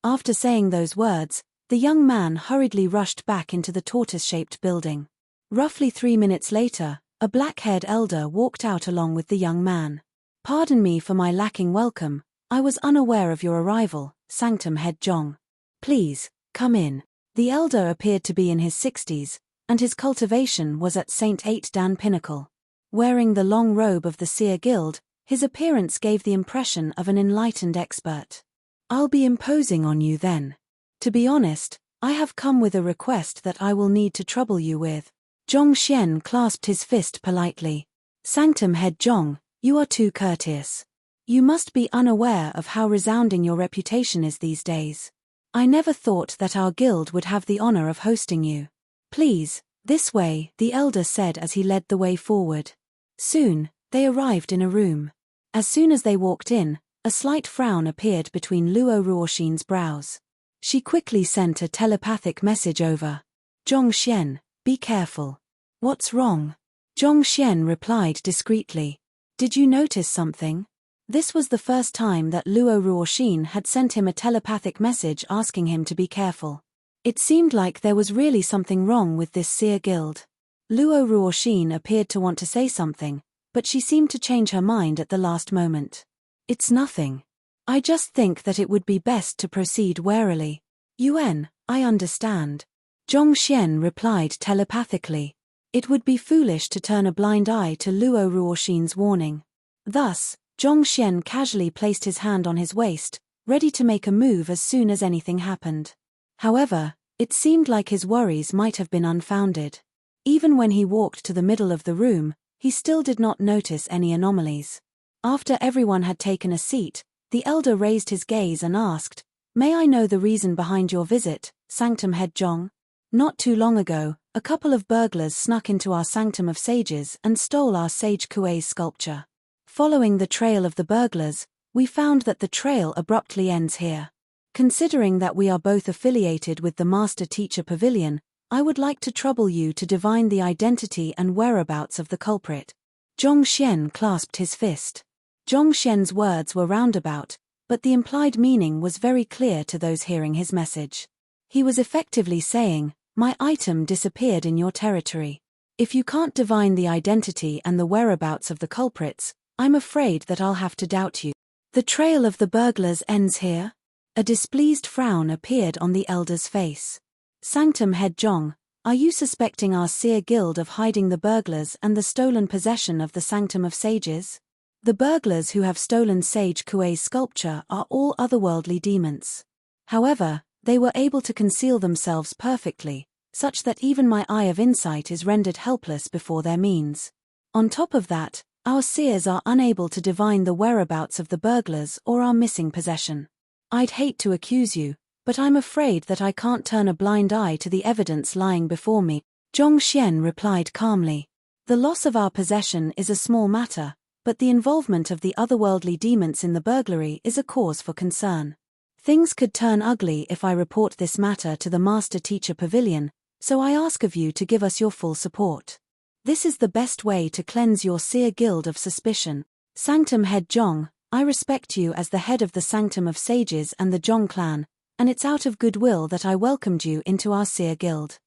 After saying those words, the young man hurriedly rushed back into the tortoise-shaped building. Roughly 3 minutes later, a black-haired elder walked out along with the young man. "Pardon me for my lacking welcome, I was unaware of your arrival, Sanctum Head Zhong. Please, come in." The elder appeared to be in his 60s, and his cultivation was at St. 8 Dan Pinnacle. Wearing the long robe of the Seer Guild, his appearance gave the impression of an enlightened expert. "I'll be imposing on you then. To be honest, I have come with a request that I will need to trouble you with." Zhong Xian clasped his fist politely. "Sanctum Head Zhong, you are too courteous. You must be unaware of how resounding your reputation is these days. I never thought that our guild would have the honor of hosting you. Please, this way," the elder said as he led the way forward. Soon, they arrived in a room. As soon as they walked in, a slight frown appeared between Luo Ruoxin's brows. She quickly sent a telepathic message over. "Zhong Xian, be careful." "What's wrong?" Zhong Xian replied discreetly. "Did you notice something?" This was the first time that Luo Ruoxin had sent him a telepathic message asking him to be careful. It seemed like there was really something wrong with this Seer Guild. Luo Ruoxin appeared to want to say something, but she seemed to change her mind at the last moment. "It's nothing. I just think that it would be best to proceed warily." "Yuan, I understand." Zhong Xian replied telepathically. It would be foolish to turn a blind eye to Luo Ruoxin's warning. Thus, Zhong Xian casually placed his hand on his waist, ready to make a move as soon as anything happened. However, it seemed like his worries might have been unfounded. Even when he walked to the middle of the room, he still did not notice any anomalies. After everyone had taken a seat, the elder raised his gaze and asked, "May I know the reason behind your visit, Sanctum Head Zhong?" "Not too long ago, a couple of burglars snuck into our Sanctum of Sages and stole our Sage Kuei's sculpture. Following the trail of the burglars, we found that the trail abruptly ends here. Considering that we are both affiliated with the Master Teacher Pavilion, I would like to trouble you to divine the identity and whereabouts of the culprit." Zhong Xian clasped his fist. Zhong Xian's words were roundabout, but the implied meaning was very clear to those hearing his message. He was effectively saying, "My item disappeared in your territory. If you can't divine the identity and the whereabouts of the culprits, I'm afraid that I'll have to doubt you." "The trail of the burglars ends here?" A displeased frown appeared on the elder's face. "Sanctum Head Zhong, are you suspecting our Seer Guild of hiding the burglars and the stolen possession of the Sanctum of Sages? The burglars who have stolen Sage Kuei's sculpture are all otherworldly demons. However, they were able to conceal themselves perfectly, such that even my eye of insight is rendered helpless before their means. On top of that, our seers are unable to divine the whereabouts of the burglars or our missing possession. I'd hate to accuse you, but I'm afraid that I can't turn a blind eye to the evidence lying before me." Zhong Xian replied calmly. "The loss of our possession is a small matter, but the involvement of the otherworldly demons in the burglary is a cause for concern. Things could turn ugly if I report this matter to the Master Teacher Pavilion, so I ask of you to give us your full support." This is the best way to cleanse your seer guild of suspicion. Sanctum Head Zhong, I respect you as the head of the Sanctum of Sages and the Zhong clan, and it's out of goodwill that I welcomed you into our seer guild.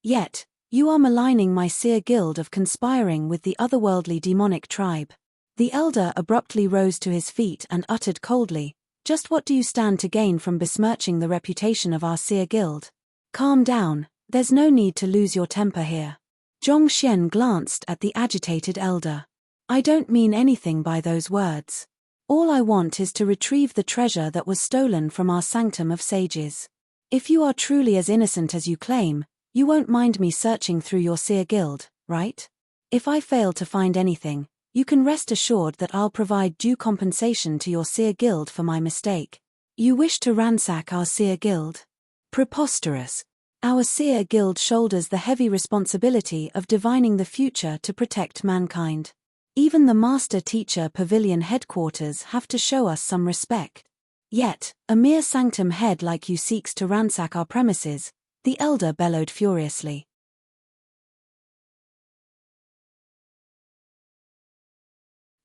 Yet, you are maligning my seer guild of conspiring with the otherworldly demonic tribe. The elder abruptly rose to his feet and uttered coldly, just what do you stand to gain from besmirching the reputation of our seer guild? Calm down, there's no need to lose your temper here. Zhong Xian glanced at the agitated elder. I don't mean anything by those words. All I want is to retrieve the treasure that was stolen from our Sanctum of Sages. If you are truly as innocent as you claim, you won't mind me searching through your seer guild, right? If I fail to find anything, you can rest assured that I'll provide due compensation to your seer guild for my mistake. You wish to ransack our seer guild? Preposterous. Our seer guild shoulders the heavy responsibility of divining the future to protect mankind. Even the Master Teacher Pavilion headquarters have to show us some respect. Yet, a mere sanctum head like you seeks to ransack our premises, the elder bellowed furiously.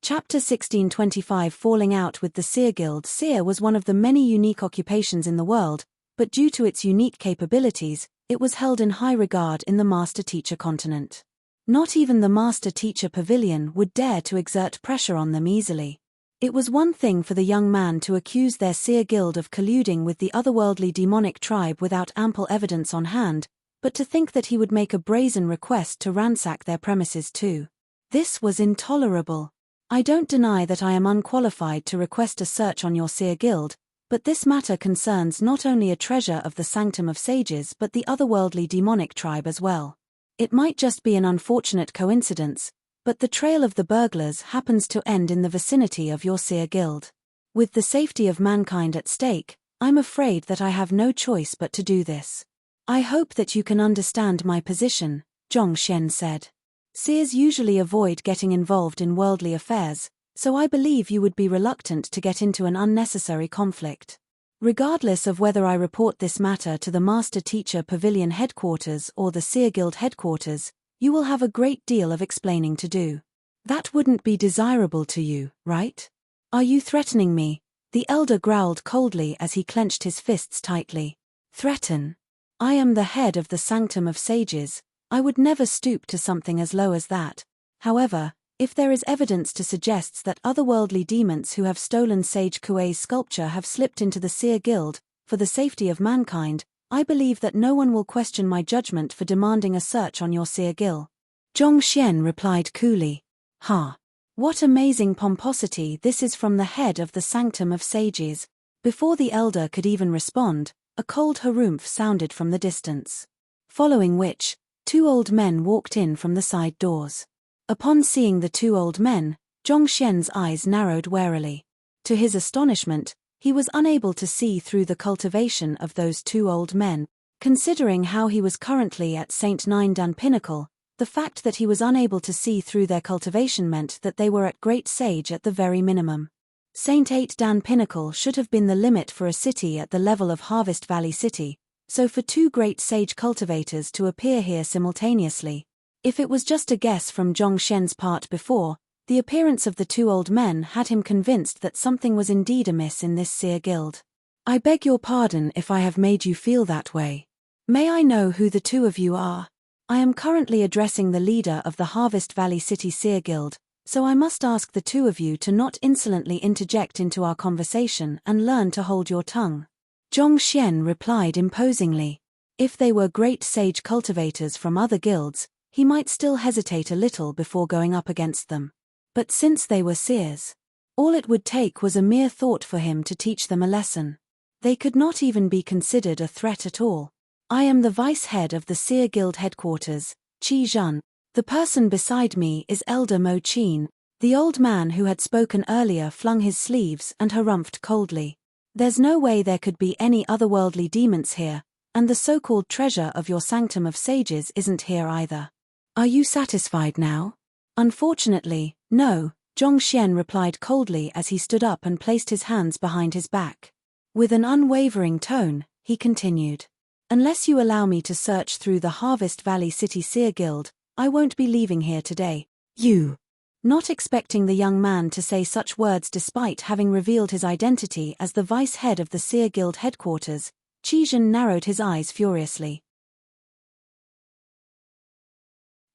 Chapter 1625 Falling Out with the Seer Guild. Seer was one of the many unique occupations in the world, but due to its unique capabilities, it was held in high regard in the Master Teacher continent. Not even the Master Teacher Pavilion would dare to exert pressure on them easily. It was one thing for the young man to accuse their seer guild of colluding with the otherworldly demonic tribe without ample evidence on hand, but to think that he would make a brazen request to ransack their premises too. This was intolerable. I don't deny that I am unqualified to request a search on your seer guild, but this matter concerns not only a treasure of the Sanctum of Sages but the otherworldly demonic tribe as well. It might just be an unfortunate coincidence, but the trail of the burglars happens to end in the vicinity of your seer guild. With the safety of mankind at stake, I'm afraid that I have no choice but to do this. I hope that you can understand my position, Zhong Xian said. Seers usually avoid getting involved in worldly affairs, so I believe you would be reluctant to get into an unnecessary conflict. Regardless of whether I report this matter to the Master Teacher Pavilion headquarters or the Seer Guild headquarters, you will have a great deal of explaining to do. That wouldn't be desirable to you, right? Are you threatening me? The elder growled coldly as he clenched his fists tightly. Threaten? I am the head of the Sanctum of Sages. I would never stoop to something as low as that. However, if there is evidence to suggest that otherworldly demons who have stolen Sage Kuei's sculpture have slipped into the Seer Guild, for the safety of mankind, I believe that no one will question my judgment for demanding a search on your Seer Guild. Zhong Xian replied coolly. Ha! What amazing pomposity this is from the head of the Sanctum of Sages. Before the elder could even respond, a cold harumph sounded from the distance. Following which, two old men walked in from the side doors. Upon seeing the two old men, Zhong Xian's eyes narrowed warily. To his astonishment, he was unable to see through the cultivation of those two old men. Considering how he was currently at St. Nine Dan Pinnacle, the fact that he was unable to see through their cultivation meant that they were at great sage at the very minimum. St. 8 Dan Pinnacle should have been the limit for a city at the level of Harvest Valley City, so for two great sage cultivators to appear here simultaneously, if it was just a guess from Zhong Xian's part before, the appearance of the two old men had him convinced that something was indeed amiss in this Seer Guild. I beg your pardon if I have made you feel that way. May I know who the two of you are? I am currently addressing the leader of the Harvest Valley City Seer Guild, so I must ask the two of you to not insolently interject into our conversation and learn to hold your tongue. Zhong Xian replied imposingly. If they were great sage cultivators from other guilds, he might still hesitate a little before going up against them. But since they were seers, all it would take was a mere thought for him to teach them a lesson. They could not even be considered a threat at all. I am the vice head of the Seer Guild headquarters, Qi Zhan. The person beside me is Elder Mo Qin. The old man who had spoken earlier flung his sleeves and harumphed coldly. There's no way there could be any otherworldly demons here, and the so-called treasure of your Sanctum of Sages isn't here either. Are you satisfied now? Unfortunately, no, Zhong Xian replied coldly as he stood up and placed his hands behind his back. With an unwavering tone, he continued. Unless you allow me to search through the Harvest Valley City Seer Guild, I won't be leaving here today. You. Not expecting the young man to say such words despite having revealed his identity as the vice head of the Seer Guild headquarters, Qizhen narrowed his eyes furiously.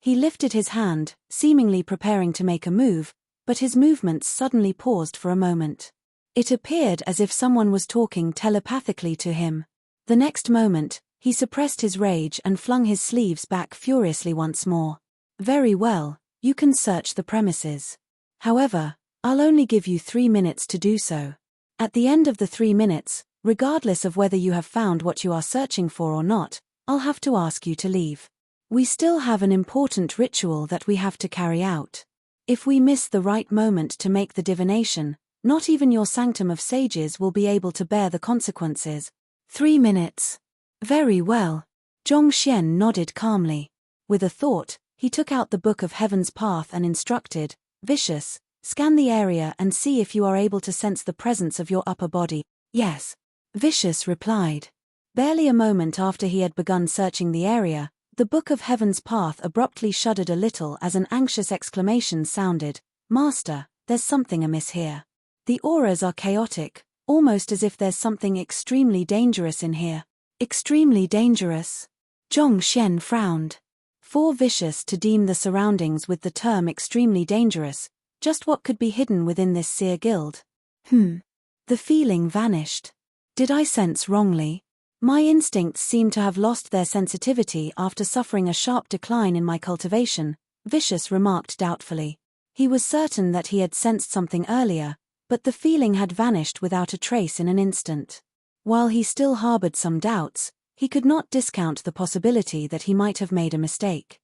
He lifted his hand, seemingly preparing to make a move, but his movements suddenly paused for a moment. It appeared as if someone was talking telepathically to him. The next moment, he suppressed his rage and flung his sleeves back furiously once more. Very well. You can search the premises. However, I'll only give you 3 minutes to do so. At the end of the 3 minutes, regardless of whether you have found what you are searching for or not, I'll have to ask you to leave. We still have an important ritual that we have to carry out. If we miss the right moment to make the divination, not even your Sanctum of Sages will be able to bear the consequences. 3 minutes. Very well. Zhongxian nodded calmly. With a thought, he took out the Book of Heaven's Path and instructed, "Vicious, scan the area and see if you are able to sense the presence of your upper body." "Yes," Vicious replied. Barely a moment after he had begun searching the area, the Book of Heaven's Path abruptly shuddered a little as an anxious exclamation sounded. "Master, there's something amiss here. The auras are chaotic, almost as if there's something extremely dangerous in here." "Extremely dangerous?" Zhongxian frowned. For Vicious to deem the surroundings with the term extremely dangerous, just what could be hidden within this seer guild? The feeling vanished. Did I sense wrongly? My instincts seem to have lost their sensitivity after suffering a sharp decline in my cultivation, Vicious remarked doubtfully. He was certain that he had sensed something earlier, but the feeling had vanished without a trace in an instant. While he still harbored some doubts, he could not discount the possibility that he might have made a mistake.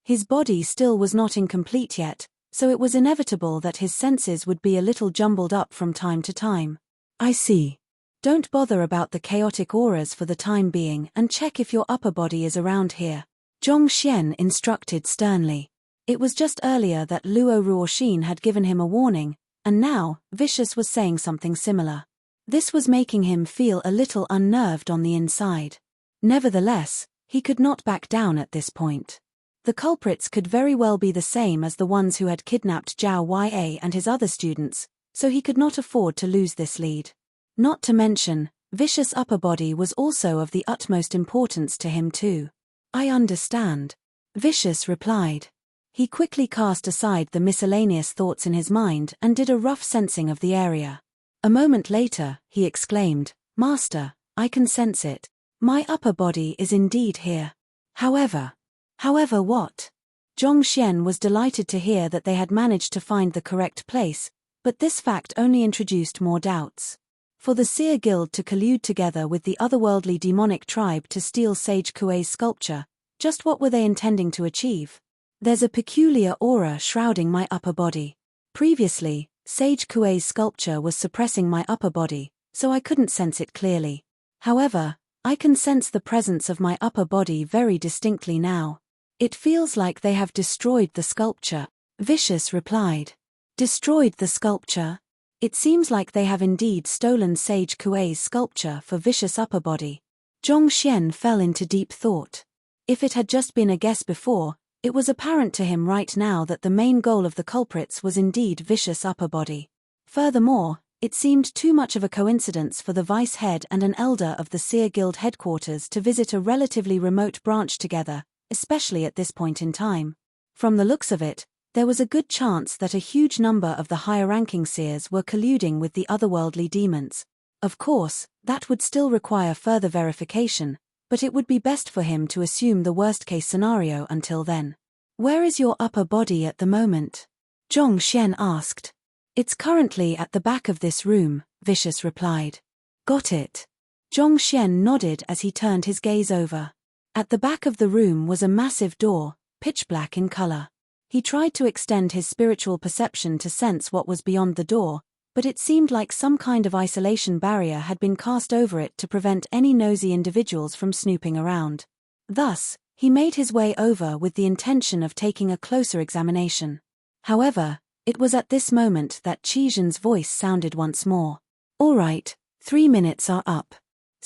His body still was not incomplete yet, so it was inevitable that his senses would be a little jumbled up from time to time. "I see. Don't bother about the chaotic auras for the time being and check if your upper body is around here," Zhongxian instructed sternly. It was just earlier that Luo Ruoxin had given him a warning, and now, Vicious was saying something similar. This was making him feel a little unnerved on the inside. Nevertheless, he could not back down at this point. The culprits could very well be the same as the ones who had kidnapped Zhao Ya and his other students, so he could not afford to lose this lead. Not to mention, Vicious' upper body was also of the utmost importance to him too. "I understand," Vicious replied. He quickly cast aside the miscellaneous thoughts in his mind and did a rough sensing of the area. A moment later, he exclaimed, "Master, I can sense it. My upper body is indeed here. However what?" Zhongxian was delighted to hear that they had managed to find the correct place, but this fact only introduced more doubts. For the Seer Guild to collude together with the otherworldly demonic tribe to steal Sage Kuei's sculpture, just what were they intending to achieve? "There's a peculiar aura shrouding my upper body. Previously, Sage Kuei's sculpture was suppressing my upper body, so I couldn't sense it clearly. However, I can sense the presence of my upper body very distinctly now. It feels like they have destroyed the sculpture," Vicious replied. "Destroyed the sculpture?" It seems like they have indeed stolen Sage Kuei's sculpture for Vicious' upper body. Zhongxian fell into deep thought. If it had just been a guess before, it was apparent to him right now that the main goal of the culprits was indeed Vicious' upper body. Furthermore, it seemed too much of a coincidence for the vice head and an elder of the Seer Guild headquarters to visit a relatively remote branch together, especially at this point in time. From the looks of it, there was a good chance that a huge number of the higher-ranking seers were colluding with the otherworldly demons. Of course, that would still require further verification, but it would be best for him to assume the worst-case scenario until then. "Where is your upper body at the moment?" Zhongxian asked. "It's currently at the back of this room," Vicious replied. "Got it." Zhongxian nodded as he turned his gaze over. At the back of the room was a massive door, pitch black in color. He tried to extend his spiritual perception to sense what was beyond the door, but it seemed like some kind of isolation barrier had been cast over it to prevent any nosy individuals from snooping around. Thus, he made his way over with the intention of taking a closer examination. However, it was at this moment that Qizhen's voice sounded once more. "All right, 3 minutes are up.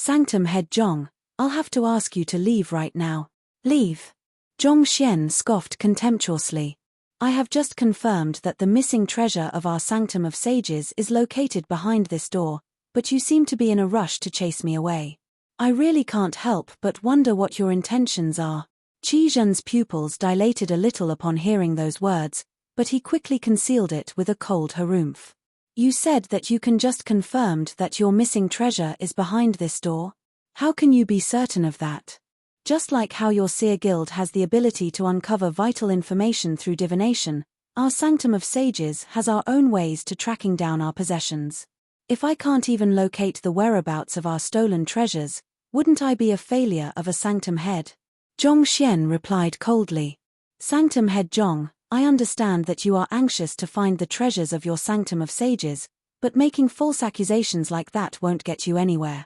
Sanctum Head Zhong, I'll have to ask you to leave right now. Leave? Zhong Xian scoffed contemptuously. I have just confirmed that the missing treasure of our Sanctum of Sages is located behind this door, but you seem to be in a rush to chase me away. I really can't help but wonder what your intentions are. Qi Zhen's pupils dilated a little upon hearing those words, but he quickly concealed it with a cold harumph. You said that you can just confirmed that your missing treasure is behind this door? How can you be certain of that? Just like how your Seer Guild has the ability to uncover vital information through divination, our Sanctum of Sages has our own ways to tracking down our possessions. If I can't even locate the whereabouts of our stolen treasures, wouldn't I be a failure of a Sanctum Head? Zhong Xian replied coldly. Sanctum Head Zhong, I understand that you are anxious to find the treasures of your Sanctum of Sages, but making false accusations like that won't get you anywhere.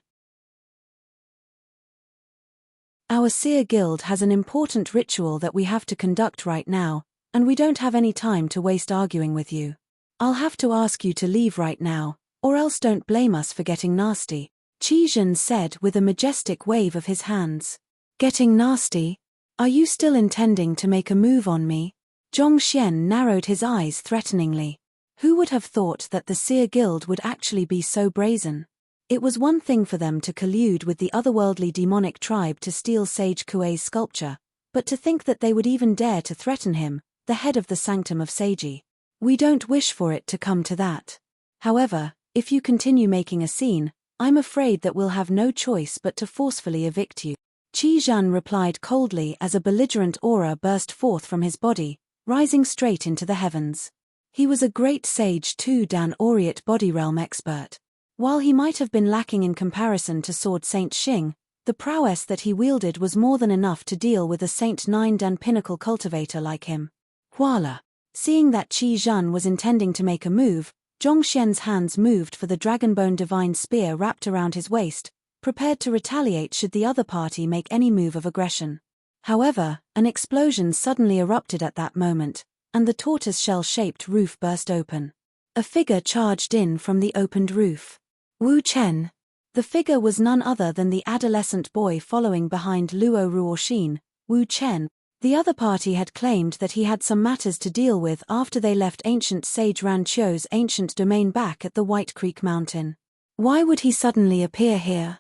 Our Seer Guild has an important ritual that we have to conduct right now, and we don't have any time to waste arguing with you. I'll have to ask you to leave right now, or else don't blame us for getting nasty, Qi Zhen said with a majestic wave of his hands. Getting nasty? Are you still intending to make a move on me? Zhong Xian narrowed his eyes threateningly. Who would have thought that the Seer Guild would actually be so brazen? It was one thing for them to collude with the otherworldly demonic tribe to steal Sage Kuei's sculpture, but to think that they would even dare to threaten him, the head of the Sanctum of Sage. We don't wish for it to come to that. However, if you continue making a scene, I'm afraid that we'll have no choice but to forcefully evict you. Qi Zhen replied coldly as a belligerent aura burst forth from his body, rising straight into the heavens. He was a great Sage 2 Dan Aureate body realm expert. While he might have been lacking in comparison to Sword Saint Xing, the prowess that he wielded was more than enough to deal with a Saint 9 Dan pinnacle cultivator like him. Voila! Seeing that Qi Zhen was intending to make a move, Zhong Xian's hands moved for the Dragonbone Divine Spear wrapped around his waist, prepared to retaliate should the other party make any move of aggression. However, an explosion suddenly erupted at that moment, and the tortoise-shell-shaped roof burst open. A figure charged in from the opened roof. Wu Chen. The figure was none other than the adolescent boy following behind Luo Ruoxin, Wu Chen. The other party had claimed that he had some matters to deal with after they left ancient Sage Ranqiu's ancient domain back at the White Creek Mountain. Why would he suddenly appear here?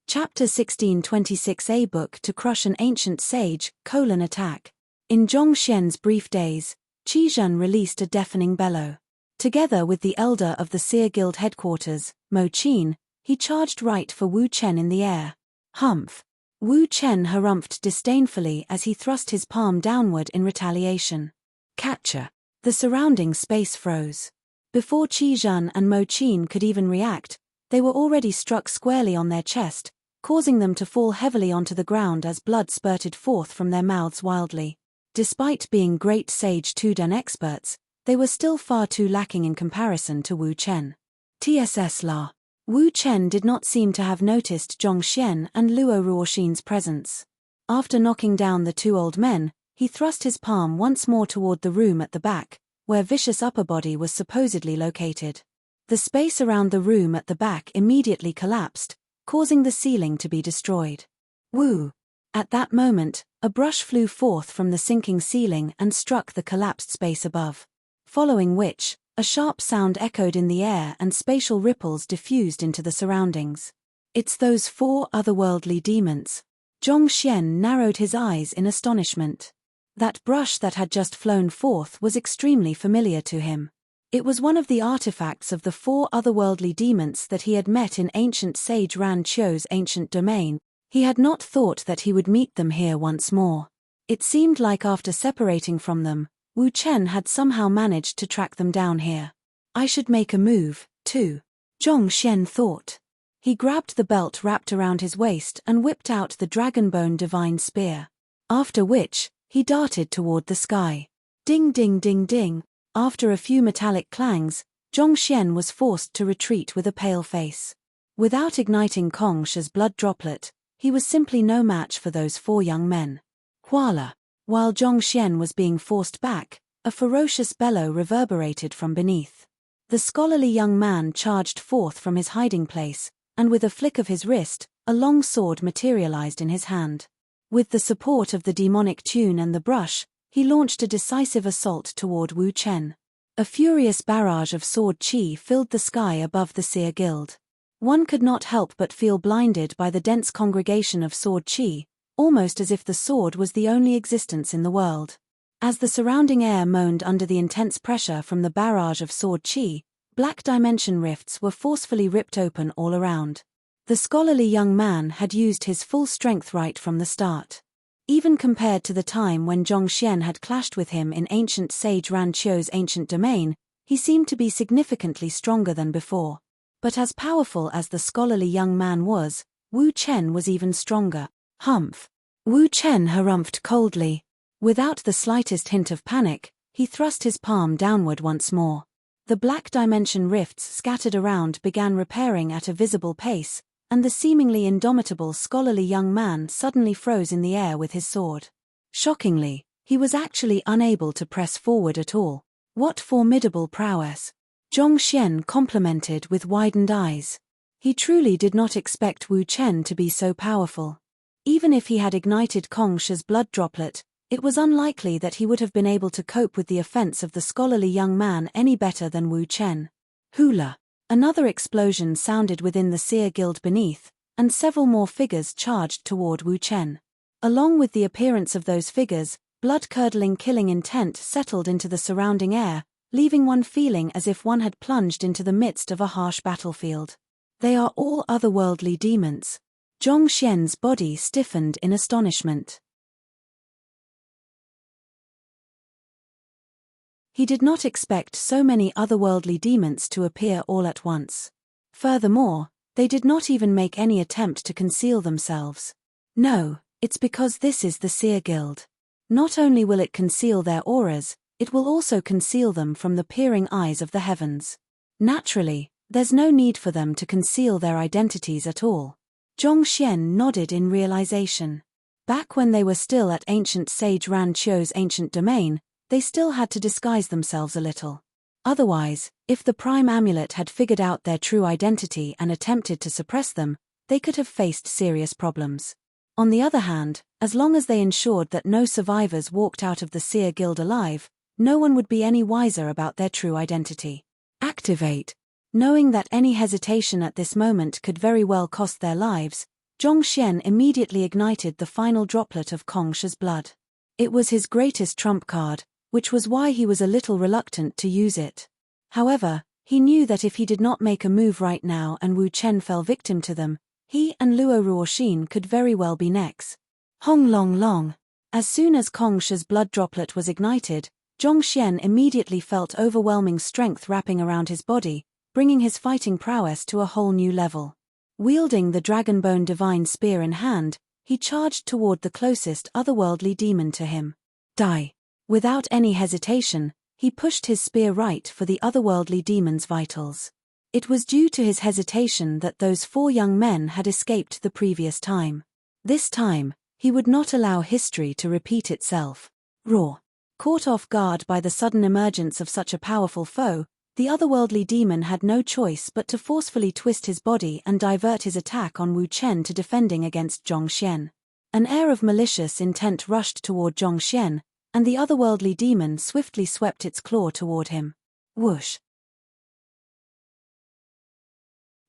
Chapter 1626 A Book to Crush an Ancient Sage, Attack. In Zhong Xian's brief days, Qi Zhen released a deafening bellow. Together with the elder of the Seer Guild headquarters, Mo Qin, he charged right for Wu Chen in the air. Humph! Wu Chen harumphed disdainfully as he thrust his palm downward in retaliation. Catcher! The surrounding space froze. Before Qi Zhen and Mo Qin could even react, they were already struck squarely on their chest, causing them to fall heavily onto the ground as blood spurted forth from their mouths wildly. Despite being great Sage 2 Dan experts, they were still far too lacking in comparison to Wu Chen. TSS La. Wu Chen did not seem to have noticed Zhong Xian and Luo Ruoxin's presence. After knocking down the two old men, he thrust his palm once more toward the room at the back, where Vicious Upper Body was supposedly located. The space around the room at the back immediately collapsed, causing the ceiling to be destroyed. Woo! At that moment, a brush flew forth from the sinking ceiling and struck the collapsed space above. Following which, a sharp sound echoed in the air and spatial ripples diffused into the surroundings. It's those 4 otherworldly demons. Zhong Xian narrowed his eyes in astonishment. That brush that had just flown forth was extremely familiar to him. It was one of the artifacts of the 4 otherworldly demons that he had met in ancient Sage Ranqiu's ancient domain. He had not thought that he would meet them here once more. It seemed like after separating from them, Wu Chen had somehow managed to track them down here. I should make a move, too. Zhong Xian thought. He grabbed the belt wrapped around his waist and whipped out the Dragonbone Divine Spear. After which, he darted toward the sky. Ding ding ding ding. After a few metallic clangs, Zhong Xian was forced to retreat with a pale face. Without igniting Kong Shi's blood droplet, he was simply no match for those 4 young men. Voila! While Zhong Xian was being forced back, A ferocious bellow reverberated from beneath. The scholarly young man charged forth from his hiding place, and with a flick of his wrist, a long sword materialized in his hand. With the support of the demonic tune and the brush, he launched a decisive assault toward Wu Chen. A furious barrage of sword chi filled the sky above the Seer Guild. One could not help but feel blinded by the dense congregation of sword chi, almost as if the sword was the only existence in the world. As the surrounding air moaned under the intense pressure from the barrage of sword chi, black dimension rifts were forcefully ripped open all around. The scholarly young man had used his full strength right from the start. Even compared to the time when Zhongxian had clashed with him in ancient sage Ran Qiu's ancient domain, he seemed to be significantly stronger than before. But as powerful as the scholarly young man was, Wu Chen was even stronger. Humph! Wu Chen harumphed coldly. Without the slightest hint of panic, he thrust his palm downward once more. The black dimension rifts scattered around began repairing at a visible pace, and the seemingly indomitable scholarly young man suddenly froze in the air with his sword. Shockingly, he was actually unable to press forward at all. What formidable prowess! Zhongxian complimented with widened eyes. He truly did not expect Wu Chen to be so powerful. Even if he had ignited Kong Shi's blood droplet, it was unlikely that he would have been able to cope with the offense of the scholarly young man any better than Wu Chen. Hula! Another explosion sounded within the Seer Guild beneath, and several more figures charged toward Wu Chen. Along with the appearance of those figures, blood-curdling killing intent settled into the surrounding air, leaving one feeling as if one had plunged into the midst of a harsh battlefield. They are all otherworldly demons. Zhongxian's body stiffened in astonishment. He did not expect so many otherworldly demons to appear all at once. Furthermore, they did not even make any attempt to conceal themselves. No, it's because this is the Seer Guild. Not only will it conceal their auras, it will also conceal them from the peering eyes of the heavens. Naturally, there's no need for them to conceal their identities at all. Zhongxian nodded in realization. Back when they were still at ancient sage Ran Qiu's ancient domain, they still had to disguise themselves a little. Otherwise, if the prime amulet had figured out their true identity and attempted to suppress them, they could have faced serious problems. On the other hand, as long as they ensured that no survivors walked out of the Seer Guild alive, no one would be any wiser about their true identity. Activate! Knowing that any hesitation at this moment could very well cost their lives, Zhongxian immediately ignited the final droplet of Kong Shi's blood. It was his greatest trump card, which was why he was a little reluctant to use it. However, he knew that if he did not make a move right now and Wu Chen fell victim to them, he and Luo Ruoxin could very well be next. Hong Long Long. As soon as Kong Shi's blood droplet was ignited, Zhongxian immediately felt overwhelming strength wrapping around his body, bringing his fighting prowess to a whole new level. Wielding the Dragonbone Divine Spear in hand, he charged toward the closest otherworldly demon to him. Die! Without any hesitation, he pushed his spear right for the otherworldly demon's vitals. It was due to his hesitation that those 4 young men had escaped the previous time. This time, he would not allow history to repeat itself. Roar! Caught off guard by the sudden emergence of such a powerful foe, the otherworldly demon had no choice but to forcefully twist his body and divert his attack on Wu Chen to defending against Zhongxian. An air of malicious intent rushed toward Zhongxian, and the otherworldly demon swiftly swept its claw toward him. Whoosh!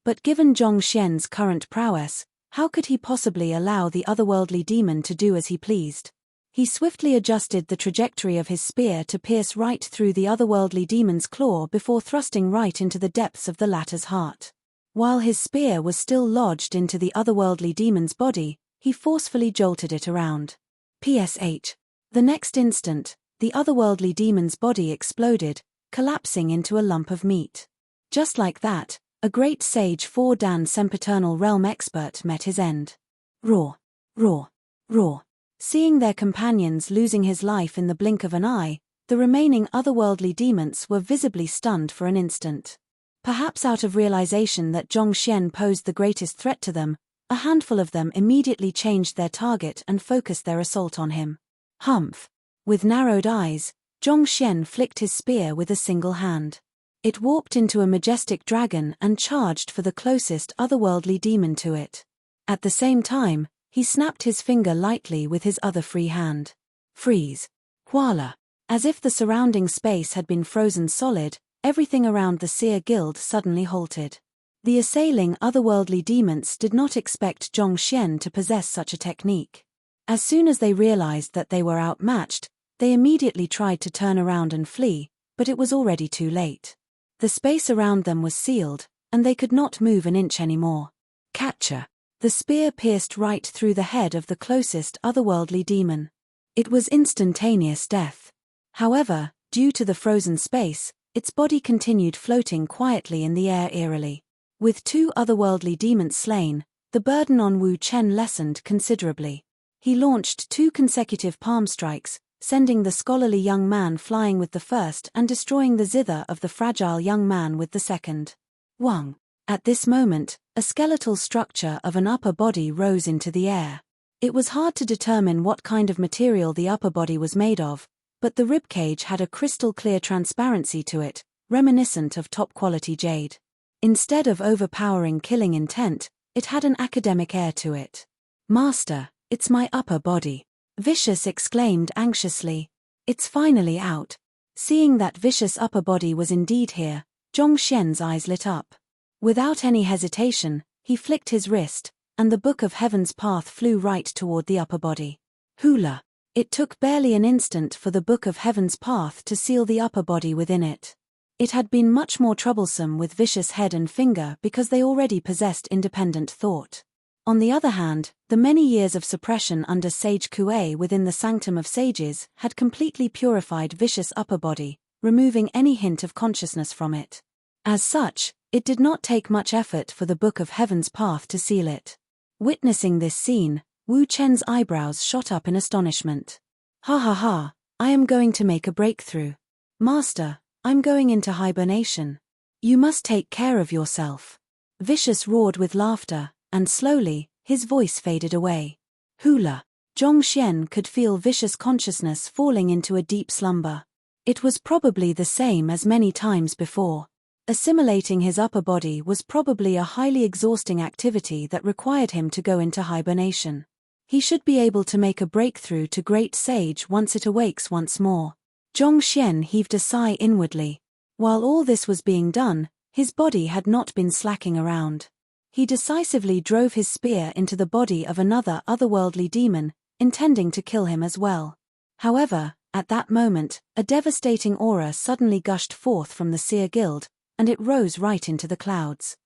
But given Zhongxian's current prowess, how could he possibly allow the otherworldly demon to do as he pleased? He swiftly adjusted the trajectory of his spear to pierce right through the otherworldly demon's claw before thrusting right into the depths of the latter's heart. While his spear was still lodged into the otherworldly demon's body, he forcefully jolted it around. PSH. The next instant, the otherworldly demon's body exploded, collapsing into a lump of meat. Just like that, a great sage 4-dan sempiternal realm expert met his end. Roar! Roar! Roar! Seeing their companions losing his life in the blink of an eye, the remaining otherworldly demons were visibly stunned for an instant. Perhaps out of realization that Zhongxian posed the greatest threat to them, a handful of them immediately changed their target and focused their assault on him. Humph! With narrowed eyes, Zhongxian flicked his spear with a single hand. It warped into a majestic dragon and charged for the closest otherworldly demon to it. At the same time, he snapped his finger lightly with his other free hand. Freeze. Voila. As if the surrounding space had been frozen solid, everything around the Seer Guild suddenly halted. The assailing otherworldly demons did not expect Zhongxian to possess such a technique. As soon as they realized that they were outmatched, they immediately tried to turn around and flee, but it was already too late. The space around them was sealed, and they could not move an inch anymore. Catcher. The spear pierced right through the head of the closest otherworldly demon. It was instantaneous death. However, due to the frozen space, its body continued floating quietly in the air eerily. With 2 otherworldly demons slain, the burden on Wu Chen lessened considerably. He launched 2 consecutive palm strikes, sending the scholarly young man flying with the first and destroying the zither of the fragile young man with the second. Wang. At this moment, a skeletal structure of an upper body rose into the air. It was hard to determine what kind of material the upper body was made of, but the ribcage had a crystal-clear transparency to it, reminiscent of top-quality jade. Instead of overpowering killing intent, it had an academic air to it. "Master, it's my upper body," Vicious exclaimed anxiously. "It's finally out." Seeing that Vicious' upper body was indeed here, Zhongxian's eyes lit up. Without any hesitation, he flicked his wrist, and the Book of Heaven's path flew right toward the upper body. Hula! It took barely an instant for the Book of Heaven's path to seal the upper body within it. It had been much more troublesome with Vicious' head and finger because they already possessed independent thought. On the other hand, the many years of suppression under Sage Kuei within the Sanctum of Sages had completely purified Vicious' upper body, removing any hint of consciousness from it. As such, it did not take much effort for the Book of Heaven's path to seal it. Witnessing this scene, Wu Chen's eyebrows shot up in astonishment. "Ha ha ha, I am going to make a breakthrough. Master, I'm going into hibernation. You must take care of yourself." Vicious roared with laughter, and slowly, his voice faded away. Hula! Zhongxian could feel Vicious' consciousness falling into a deep slumber. It was probably the same as many times before. Assimilating his upper body was probably a highly exhausting activity that required him to go into hibernation. He should be able to make a breakthrough to Great Sage once it awakes once more. Zhongxian heaved a sigh inwardly. While all this was being done, his body had not been slacking around. He decisively drove his spear into the body of another otherworldly demon, intending to kill him as well. However, at that moment, a devastating aura suddenly gushed forth from the Seer Guild, and it rose right into the clouds.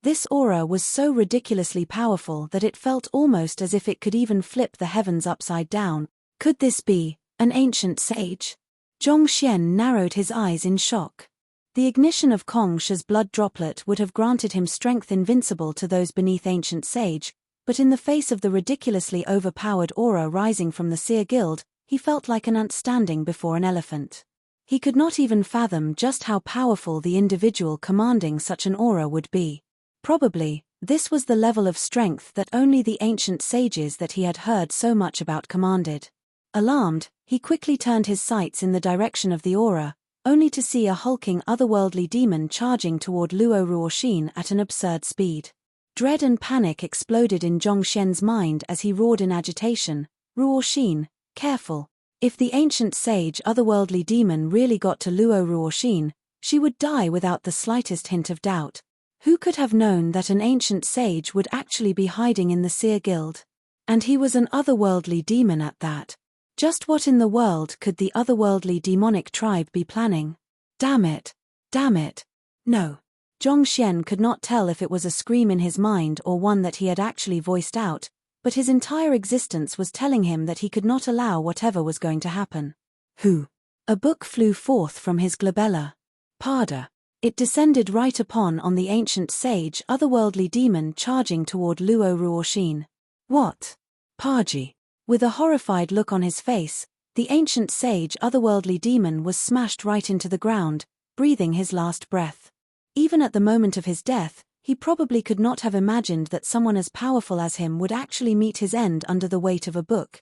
This aura was so ridiculously powerful that it felt almost as if it could even flip the heavens upside down. Could this be an ancient sage? Zhongxian narrowed his eyes in shock. The ignition of Kong Shi's blood droplet would have granted him strength invincible to those beneath ancient sage, but in the face of the ridiculously overpowered aura rising from the Seer Guild, he felt like an ant standing before an elephant. He could not even fathom just how powerful the individual commanding such an aura would be. Probably, this was the level of strength that only the ancient sages that he had heard so much about commanded. Alarmed, he quickly turned his sights in the direction of the aura, only to see a hulking otherworldly demon charging toward Luo Ruoxin at an absurd speed. Dread and panic exploded in Zhongxian's mind as he roared in agitation, "Ruoxin, careful! If the ancient sage otherworldly demon really got to Luo Ruoxin, she would die without the slightest hint of doubt. Who could have known that an ancient sage would actually be hiding in the Seer Guild? And he was an otherworldly demon at that. Just what in the world could the otherworldly demonic tribe be planning? Damn it! Damn it! No." Zhongxian could not tell if it was a scream in his mind or one that he had actually voiced out, but his entire existence was telling him that he could not allow whatever was going to happen. Who? A book flew forth from his glabella. Pada. It descended right upon on the ancient sage otherworldly demon charging toward Luo Ruoxin. What? Paji. With a horrified look on his face, the ancient sage otherworldly demon was smashed right into the ground, breathing his last breath. Even at the moment of his death, he probably could not have imagined that someone as powerful as him would actually meet his end under the weight of a book.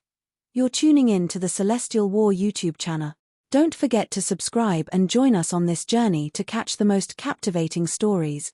You're tuning in to the Celestial War YouTube channel. Don't forget to subscribe and join us on this journey to catch the most captivating stories.